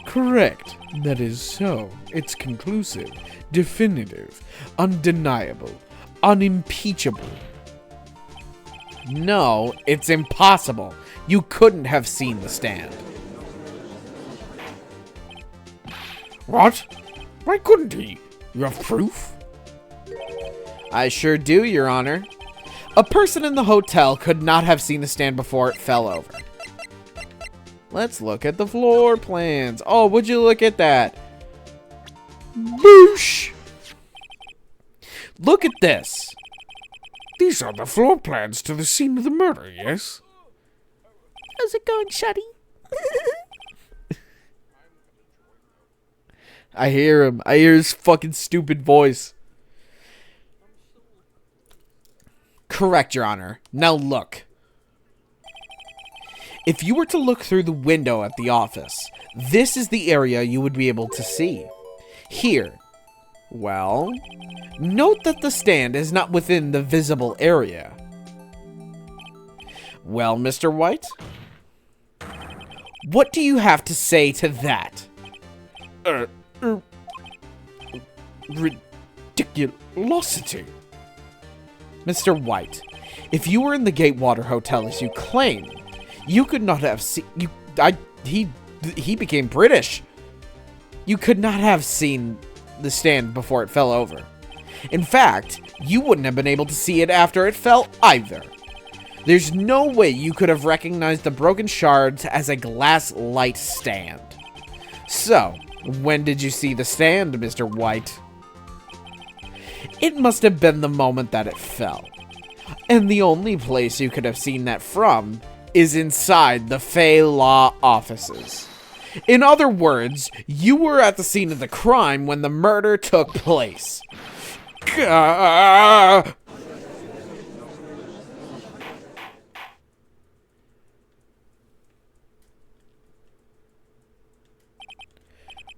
Correct. That is so. It's conclusive, definitive, undeniable, unimpeachable. No, it's impossible. You couldn't have seen the stand. What? Why couldn't he? You have proof? I sure do, Your Honor. A person in the hotel could not have seen the stand before it fell over. Let's look at the floor plans. Oh, would you look at that? Boosh! Look at this. These are the floor plans to the scene of the murder, yes? How's it going, Shuddy? I hear him. I hear his fucking stupid voice. Correct, Your Honor. Now look. If you were to look through the window at the office, this is the area you would be able to see. Here, Well, note that the stand is not within the visible area. Well, Mr. White? What do you have to say to that? Ridiculosity. Mr. White, if you were in the Gatewater Hotel as you claim, you could not have seen... He became British. You could not have seen the stand before it fell over. In fact, you wouldn't have been able to see it after it fell either. There's no way you could have recognized the broken shards as a glass light stand. So, when did you see the stand, Mr. White? It must have been the moment that it fell. And the only place you could have seen that from is inside the Fey Law offices. In other words, you were at the scene of the crime when the murder took place.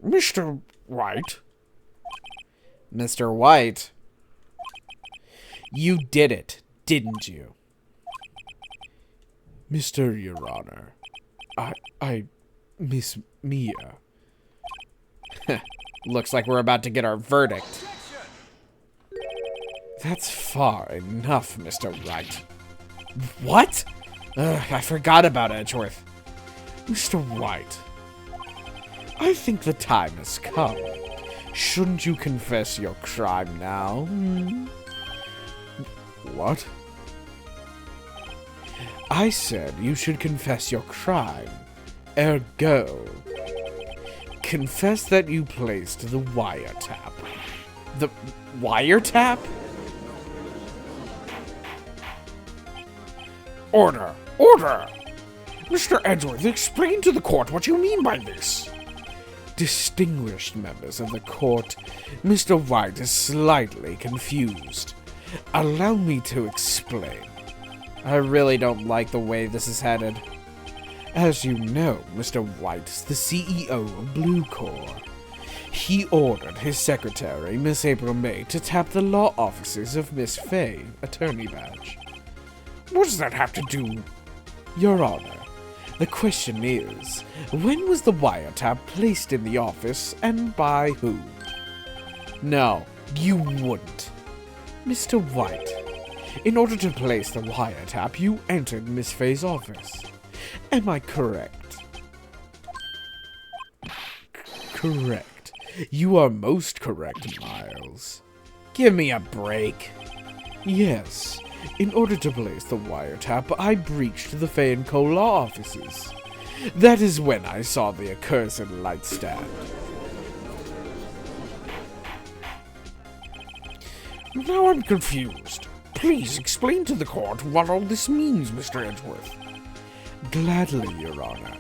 Mr. Wright? Mr. White, you did it, didn't you? Your Honor, I Miss Mia. Looks like we're about to get our verdict. That's far enough, Mr. Wright. What? I forgot about Edgeworth. Mr. White, I think the time has come. Shouldn't you confess your crime now? What? I said you should confess your crime. Ergo, confess that you placed the wiretap. The wiretap? Order! Order! Mr. Edgeworth, explain to the court what you mean by this. Distinguished members of the court, Mr. White is slightly confused. Allow me to explain. I really don't like the way this is headed. As you know, Mr. White is the CEO of Blue Corps. He ordered his secretary, Miss April May, to tap the law offices of Miss Fay, attorney badge. What does that have to do? Your Honor, the question is, when was the wiretap placed in the office and by who? No, you wouldn't. Mr. White, in order to place the wiretap, you entered Miss Fay's office. Am I correct? Correct. You are most correct, Miles. Give me a break. Yes. In order to place the wiretap, I breached the Fay & Co. law offices. That is when I saw the accursed light stand. Now I'm confused. Please explain to the court what all this means, Mr. Edgeworth. Gladly, Your Honor.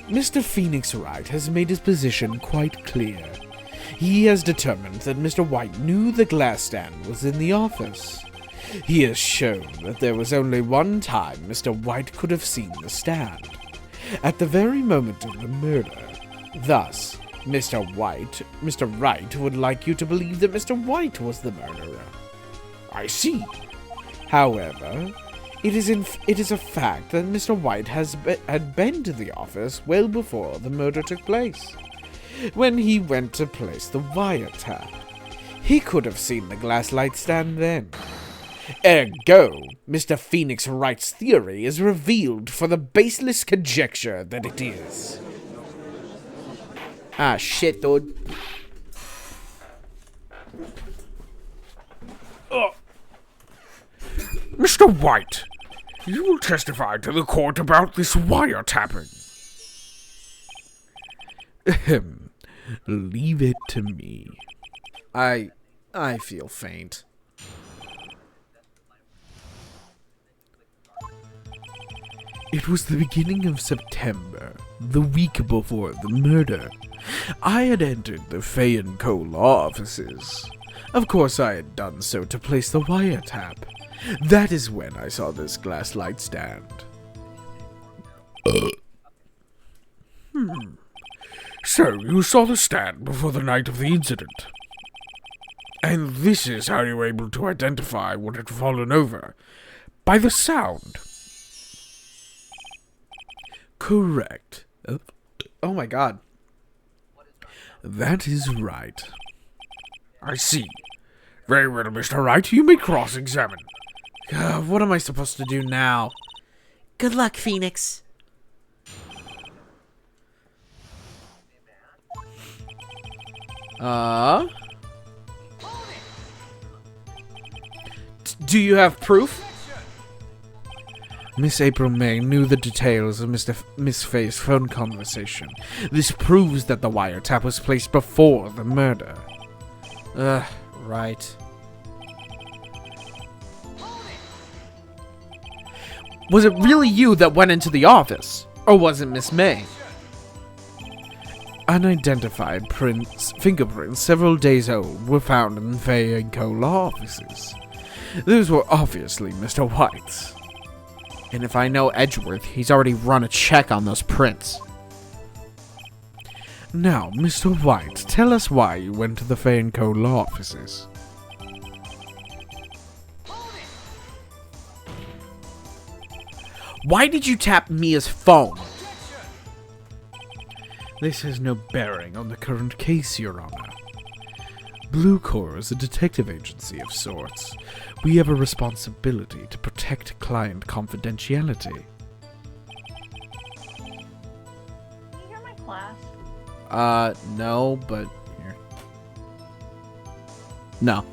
Mr. Phoenix Wright has made his position quite clear. He has determined that Mr. White knew the glass stand was in the office. He has shown that there was only one time Mr. White could have seen the stand. At the very moment of the murder. Thus, Mr. Wright would like you to believe that Mr. White was the murderer. I see. However, it is a fact that Mr. White had been to the office well before the murder took place. When he went to place the wiretap, he could have seen the glass light stand then. Ergo, Mr. Phoenix Wright's theory is revealed for the baseless conjecture that it is. Ah, shit, dude. Mr. White, you will testify to the court about this wiretapping. Ahem. Leave it to me. I feel faint. It was the beginning of September, the week before the murder. I had entered the Fay & Co. law offices. Of course, I had done so to place the wiretap. That is when I saw this glass light stand. So, you saw the stand before the night of the incident? And this is how you were able to identify what had fallen over. By the sound. Correct. Oh my god. That is right. I see. Very well, Mr. Wright. You may cross-examine. What am I supposed to do now? Good luck, Phoenix. Do you have proof? Miss April May knew the details of Miss Faye's phone conversation. This proves that the wiretap was placed before the murder. Right. Was it really you that went into the office? Or was it Miss May? Unidentified fingerprints several days old were found in Faye & Co. law offices. Those were obviously Mr. White's. And if I know Edgeworth, he's already run a check on those prints. Now, Mr. White, tell us why you went to the Faye & Co. law offices. Why did you tap Mia's phone? This has no bearing on the current case, Your Honor. Blue Corps is a detective agency of sorts. We have a responsibility to protect client confidentiality. Can you hear my class? No, but here. No.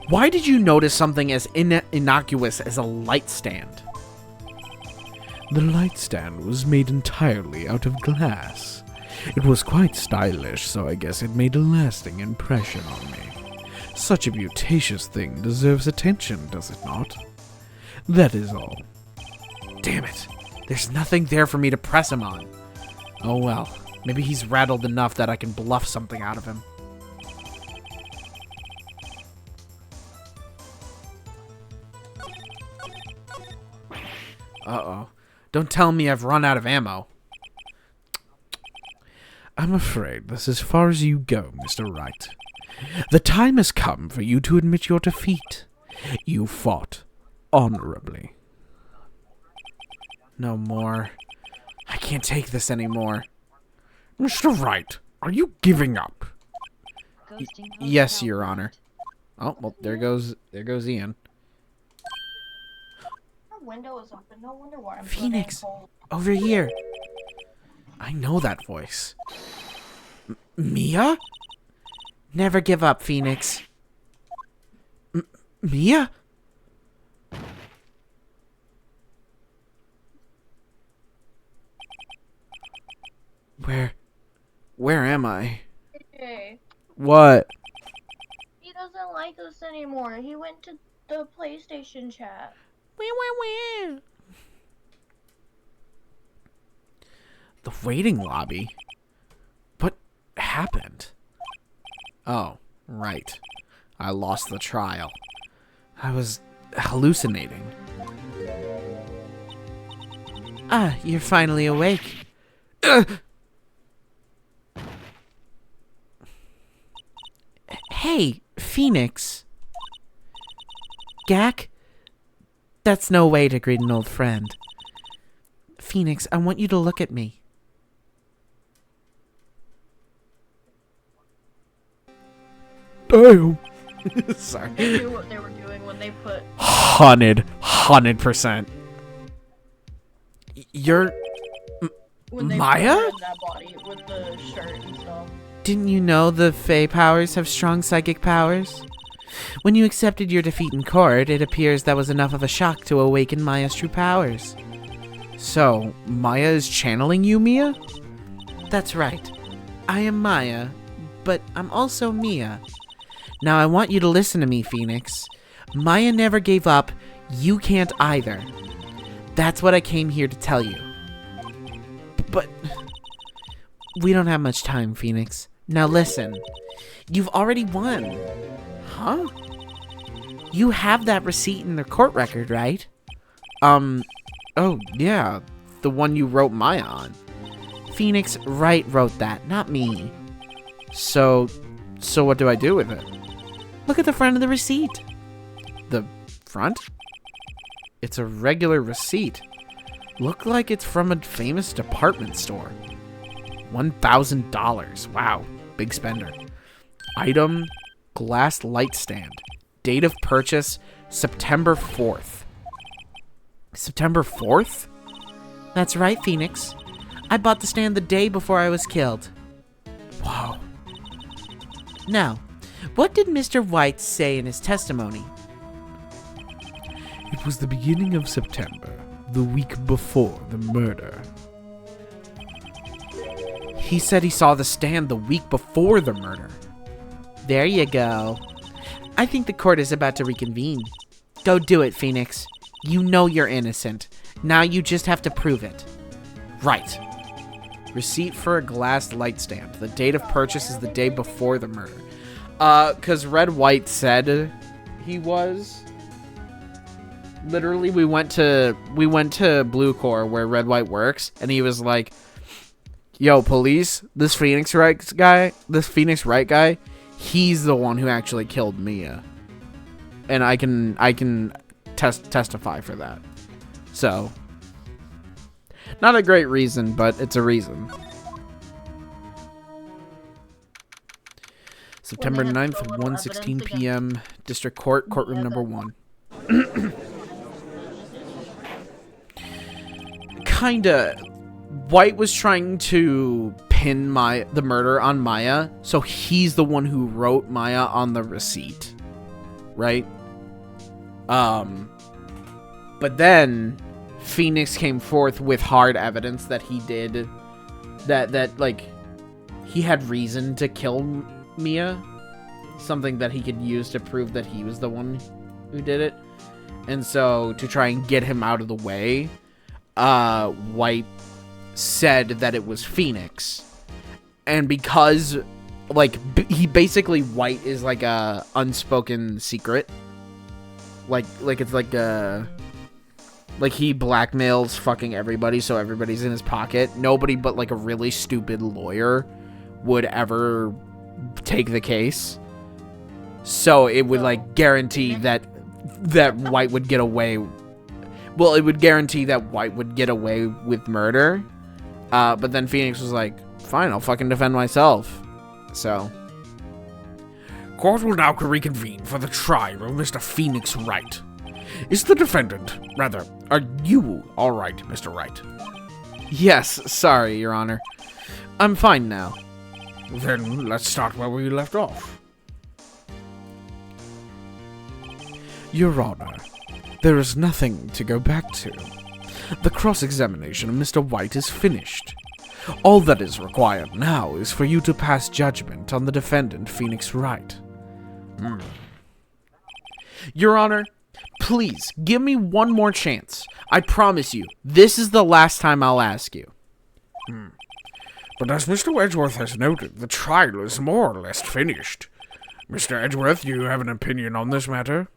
Why did you notice something as innocuous as a light stand? The light stand was made entirely out of glass. It was quite stylish, so I guess it made a lasting impression on me. Such a beauticious thing deserves attention, does it not? That is all. Damn it. There's nothing there for me to press him on. Oh well. Maybe he's rattled enough that I can bluff something out of him. Uh-oh. Don't tell me I've run out of ammo. I'm afraid that's as far as you go, Mr. Wright. The time has come for you to admit your defeat. You fought honorably. No more. I can't take this anymore. Mr. Wright, are you giving up? Yes, Your Honor. Oh, well, there goes Ian. Our window is open. No wonder why I'm Phoenix, so damn cold. over here. I know that voice. Mia? Never give up, Phoenix. Mia? Where am I? Hey, What? he doesn't like us anymore. He went to the PlayStation chat. The waiting lobby? What happened? Oh, right. I lost the trial. I was hallucinating. Ah, you're finally awake. Hey, Phoenix. Gak? That's no way to greet an old friend. Phoenix, I want you to look at me. Damn. Sorry. They knew what they were doing when they put 100%. You're when they Maya? put her in that body with the shirt and stuff. Didn't you know the Fey powers have strong psychic powers? When you accepted your defeat in court, it appears that was enough of a shock to awaken Maya's true powers. So, Maya is channeling you, Mia? That's right. I am Maya, but I'm also Mia. Now I want you to listen to me, Phoenix. Maya never gave up. You can't either. That's what I came here to tell you. But we don't have much time, Phoenix. Now listen. You've already won. Huh? You have that receipt in the court record, right? Oh, yeah. The one you wrote Maya on. Phoenix Wright wrote that, not me. So what do I do with it? Look at the front of the receipt. The front? It's a regular receipt. Look like it's from a famous department store. $1,000. Wow, big spender. Item, glass light stand. Date of purchase, September 4th. September 4th? That's right, Phoenix. I bought the stand the day before I was killed. Wow. Now, what did Mr. White say in his testimony? It was the beginning of September, the week before the murder. He said he saw the stand the week before the murder. There you go. I think the court is about to reconvene. Go do it, Phoenix. You know you're innocent. Now you just have to prove it. Right. Receipt for a glass light stand. The date of purchase is the day before the murder. Because Red White said he was. Literally, we went to Blue Corps where Red White works, and he was like, "Yo, police, this Phoenix Wright guy, he's the one who actually killed Mia, and I can testify for that." So, not a great reason, but it's a reason. September 9th, 1:16 p.m. District Court, courtroom number 1. Kinda, White was trying to pin the murder on Maya, so he's the one who wrote Maya on the receipt, right? But then Phoenix came forth with hard evidence that he did that like he had reason to kill Mia, something that he could use to prove that he was the one who did it. And so to try and get him out of the way, White said that it was Phoenix. And because like he basically, White is like a unspoken secret, like it's like he blackmails fucking everybody, so everybody's in his pocket. Nobody but like a really stupid lawyer would ever take the case. So it would like guarantee that White would get away. Well, it would guarantee that White would get away with murder. But then Phoenix was like, "Fine, I'll fucking defend myself." So, Court will now reconvene for the trial of Mr. Phoenix Wright. Is the defendant, rather, are you all right, Mr. Wright? yes, sorry, Your Honor. I'm fine now. Then let's start where we left off. Your Honor, there is nothing to go back to. The cross-examination of Mr. White is finished. All that is required now is for you to pass judgment on the defendant, Phoenix Wright. Your Honor, please, give me one more chance. I promise you, this is the last time I'll ask you. But as Mr. Edgeworth has noted, the trial is more or less finished. Mr. Edgeworth, do you have an opinion on this matter?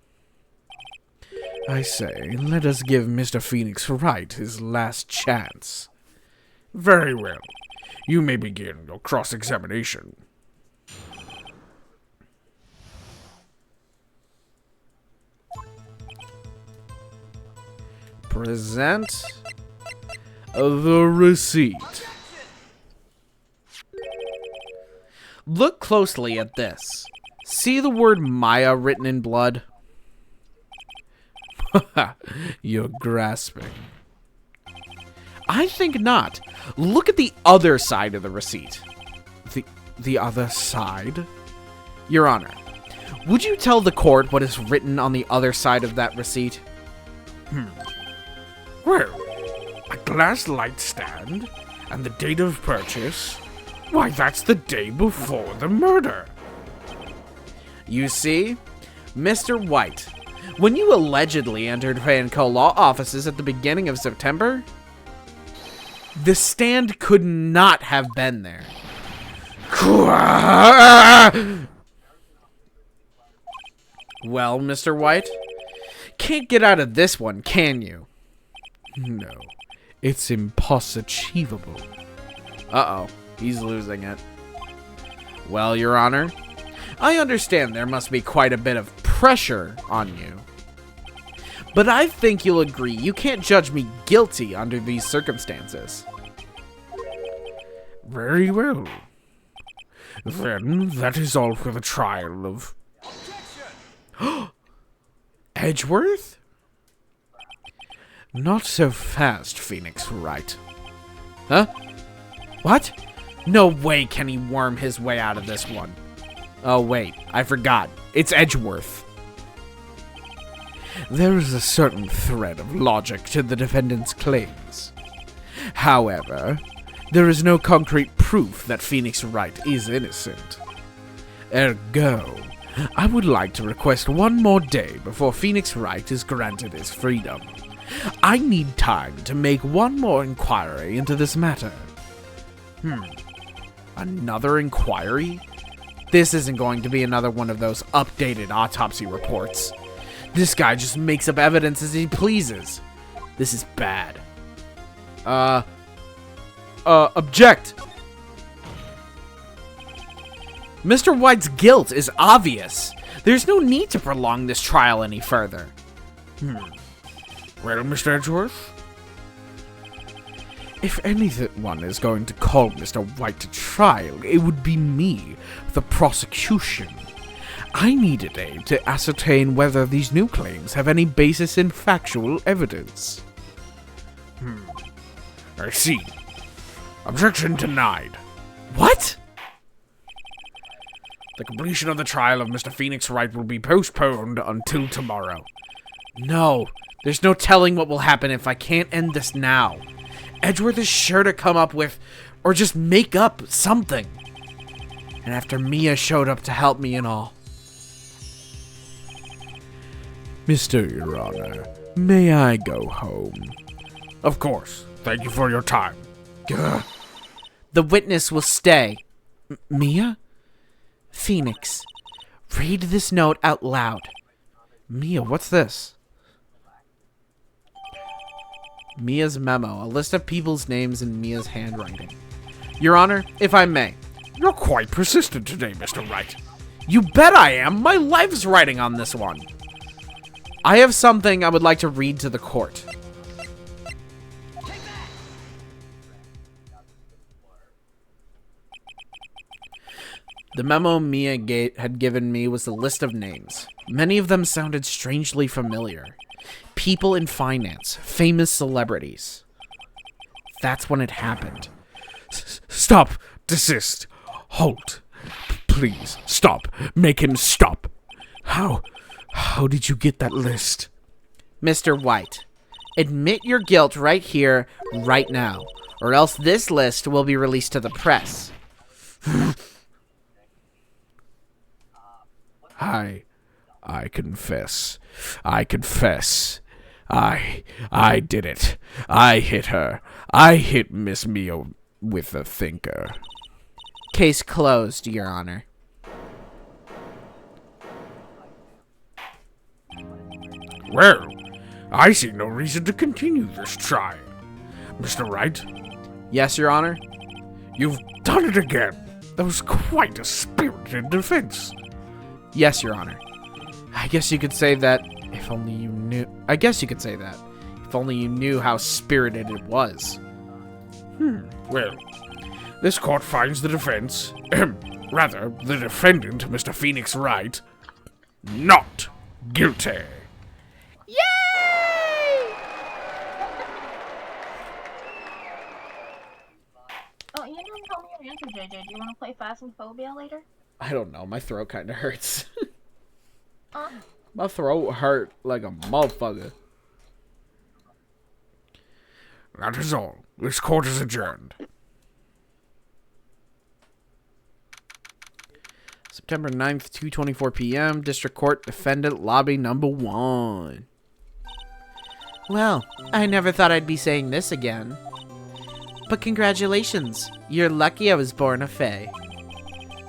I say, let us give Mr. Phoenix Wright his last chance. Very well. You may begin your cross-examination. Present the receipt. Look closely at this. See the word Maya written in blood? You're grasping. I think not. Look at the other side of the receipt. The other side? Your Honor, would you tell the court what is written on the other side of that receipt? Well, a glass light stand and the date of purchase. Why, that's the day before the murder. You see, Mr. White, when you allegedly entered Vanco law offices at the beginning of September, the stand could not have been there. Well, Mr. White, can't get out of this one, can you? No, it's impossible. Uh-oh, he's losing it. Well, Your Honor, I understand there must be quite a bit of pressure on you. But I think you'll agree you can't judge me guilty under these circumstances. Very well. Then that is all for the trial of... Edgeworth? Not so fast, Phoenix Wright. Huh? What? No way can he worm his way out of this one. Oh wait, I forgot. It's Edgeworth. There is a certain thread of logic to the defendant's claims. However, there is no concrete proof that Phoenix Wright is innocent. Ergo, I would like to request one more day before Phoenix Wright is granted his freedom. I need time to make one more inquiry into this matter. Another inquiry? This isn't going to be another one of those updated autopsy reports. This guy just makes up evidence as he pleases. This is bad. Object! Mr. White's guilt is obvious. There's no need to prolong this trial any further. Well, Mr. Edgeworth? If anyone is going to call Mr. White to trial, it would be me, the prosecution. I need a day to ascertain whether these new claims have any basis in factual evidence. I see. Objection denied. What? The completion of the trial of Mr. Phoenix Wright will be postponed until tomorrow. No, there's no telling what will happen if I can't end this now. Edgeworth is sure to come up with, or just make up, something. And after Mia showed up to help me and all. Your Honor, may I go home? Of course. Thank you for your time. Gah. The witness will stay. Mia? Phoenix, read this note out loud. Mia, what's this? Mia's memo, a list of people's names in Mia's handwriting. Your Honor, if I may. You're quite persistent today, Mr. Wright. You bet I am. My life's writing on this one. I have something I would like to read to the court. The memo Mia had given me was a list of names. Many of them sounded strangely familiar. People in finance, famous celebrities. That's when it happened. Stop! Desist! Halt! Please, stop! Make him stop! How did you get that list? Mr. White, admit your guilt right here, right now, or else this list will be released to the press. I confess. I confess. I did it. I hit her. I hit Miss Mia with a thinker. Case closed, Your Honor. Well, I see no reason to continue this trial. Mr. Wright? Yes, Your Honor? You've done it again. That was quite a spirited defense. Yes, Your Honor. I guess you could say that if only you knew... If only you knew how spirited it was. Well, this court finds the defense... rather, the defendant, Mr. Phoenix Wright, not guilty. Oh, you didn't tell me your answer, JJ. Do you want to play Phasmophobia later? I don't know. My throat kind of hurts. My throat hurt like a motherfucker. That is all. This court is adjourned. September 9th, 2:24 p.m. District Court, Defendant Lobby Number 1. Well, I never thought I'd be saying this again. But congratulations. You're lucky I was born a fae.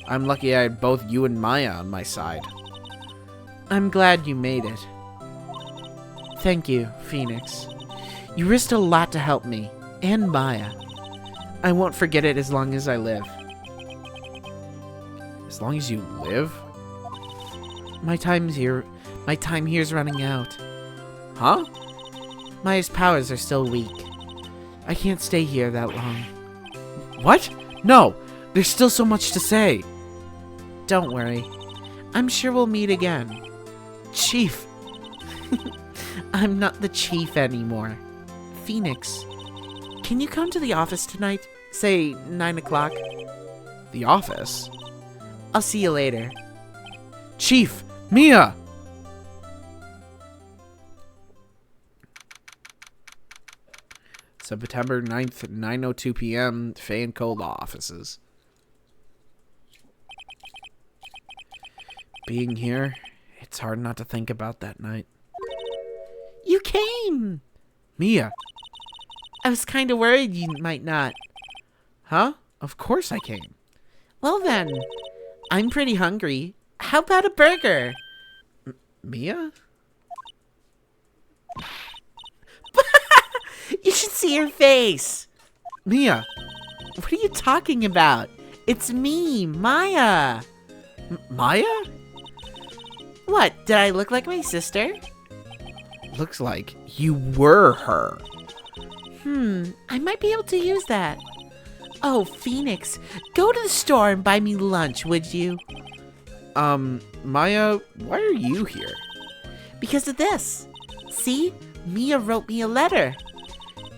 I'm lucky I had both you and Maya on my side. I'm glad you made it. Thank you, Phoenix. You risked a lot to help me, and Maya. I won't forget it as long as I live. As long as you live? My time here's running out. Huh? Maya's powers are still weak. I can't stay here that long. What? No! There's still so much to say. Don't worry. I'm sure we'll meet again. Chief. I'm not the chief anymore. Phoenix, can you come to the office tonight? Say 9 o'clock. The office? I'll see you later. Chief! Mia! September 9th, 9:02 p.m., Faye & Co. Law Offices. Being here, it's hard not to think about that night. You came! Mia! I was kind of worried you might not. Huh? Of course I came. Well then, I'm pretty hungry. How about a burger? Mia? You should see her face. Mia! What are you talking about? It's me, Maya. Maya? What, did I look like my sister? Looks like you were her. I might be able to use that. Oh, Phoenix, go to the store and buy me lunch, would you? Maya, why are you here? Because of this. See, Mia wrote me a letter.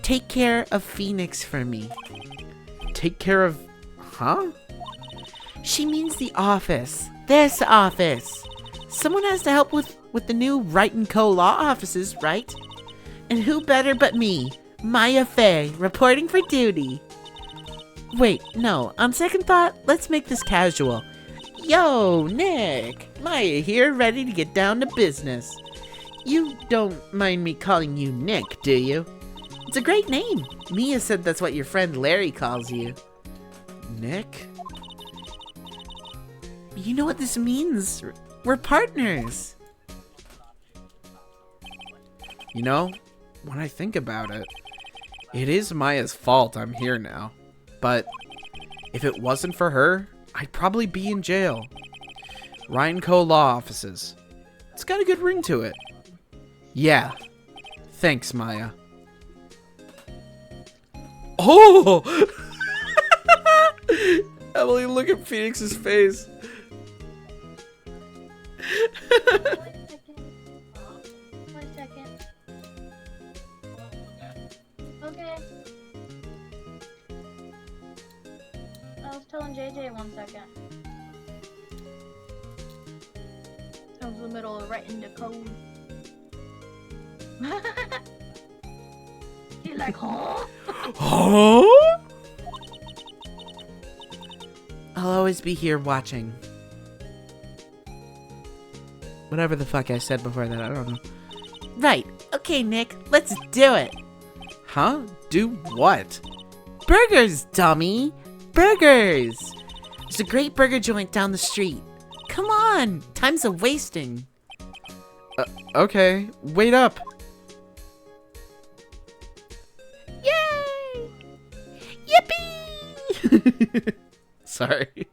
Take care of Phoenix for me. Take care of... Huh? She means the office. This office. Someone has to help with the new Wright & Co. law offices, right? And who better but me, Maya Faye, reporting for duty. Wait, no, on second thought, let's make this casual. Yo, Nick, Maya here, ready to get down to business. You don't mind me calling you Nick, do you? It's a great name. Mia said that's what your friend Larry calls you. Nick? You know what this means? We're partners. You know, when I think about it, it is Maya's fault I'm here now. But if it wasn't for her, I'd probably be in jail. Wright & Co. Law Offices. It's got a good ring to it. Yeah. Thanks, Maya. Oh! Emily, look at Phoenix's face. One second. Okay. I was telling JJ 1 second. I was in the middle of writing the code. He's like, huh? Huh? I'll always be here watching. Whatever the fuck I said before that, I don't know. Right. Okay, Nick, let's do it. Huh? Do what? Burgers, dummy. Burgers. There's a great burger joint down the street. Come on. Time's a wasting. Okay. Wait up. Yay! Yippee! Sorry.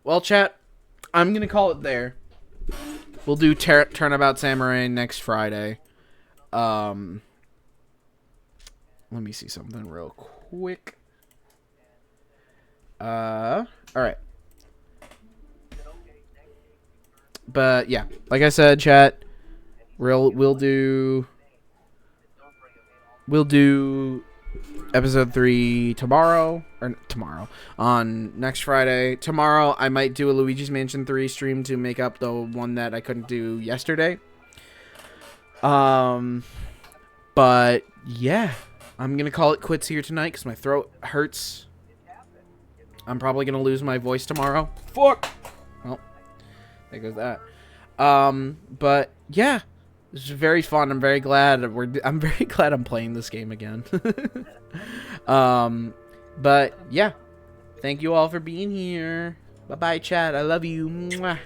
Well, chat, I'm going to call it there. We'll do Turnabout Samurai next Friday. Let me see something real quick. All right. But yeah, like I said, chat, we'll do episode 3 tomorrow, or tomorrow, on next Friday. Tomorrow, I might do a Luigi's Mansion 3 stream to make up the one that I couldn't do yesterday. But yeah, I'm gonna call it quits here tonight because my throat hurts. I'm probably gonna lose my voice tomorrow. Fuck. Well, there goes that. But yeah, this is very fun. I'm very glad I'm very glad I'm playing this game again. But yeah, thank you all for being here. Bye bye, chat. I love you. Mwah.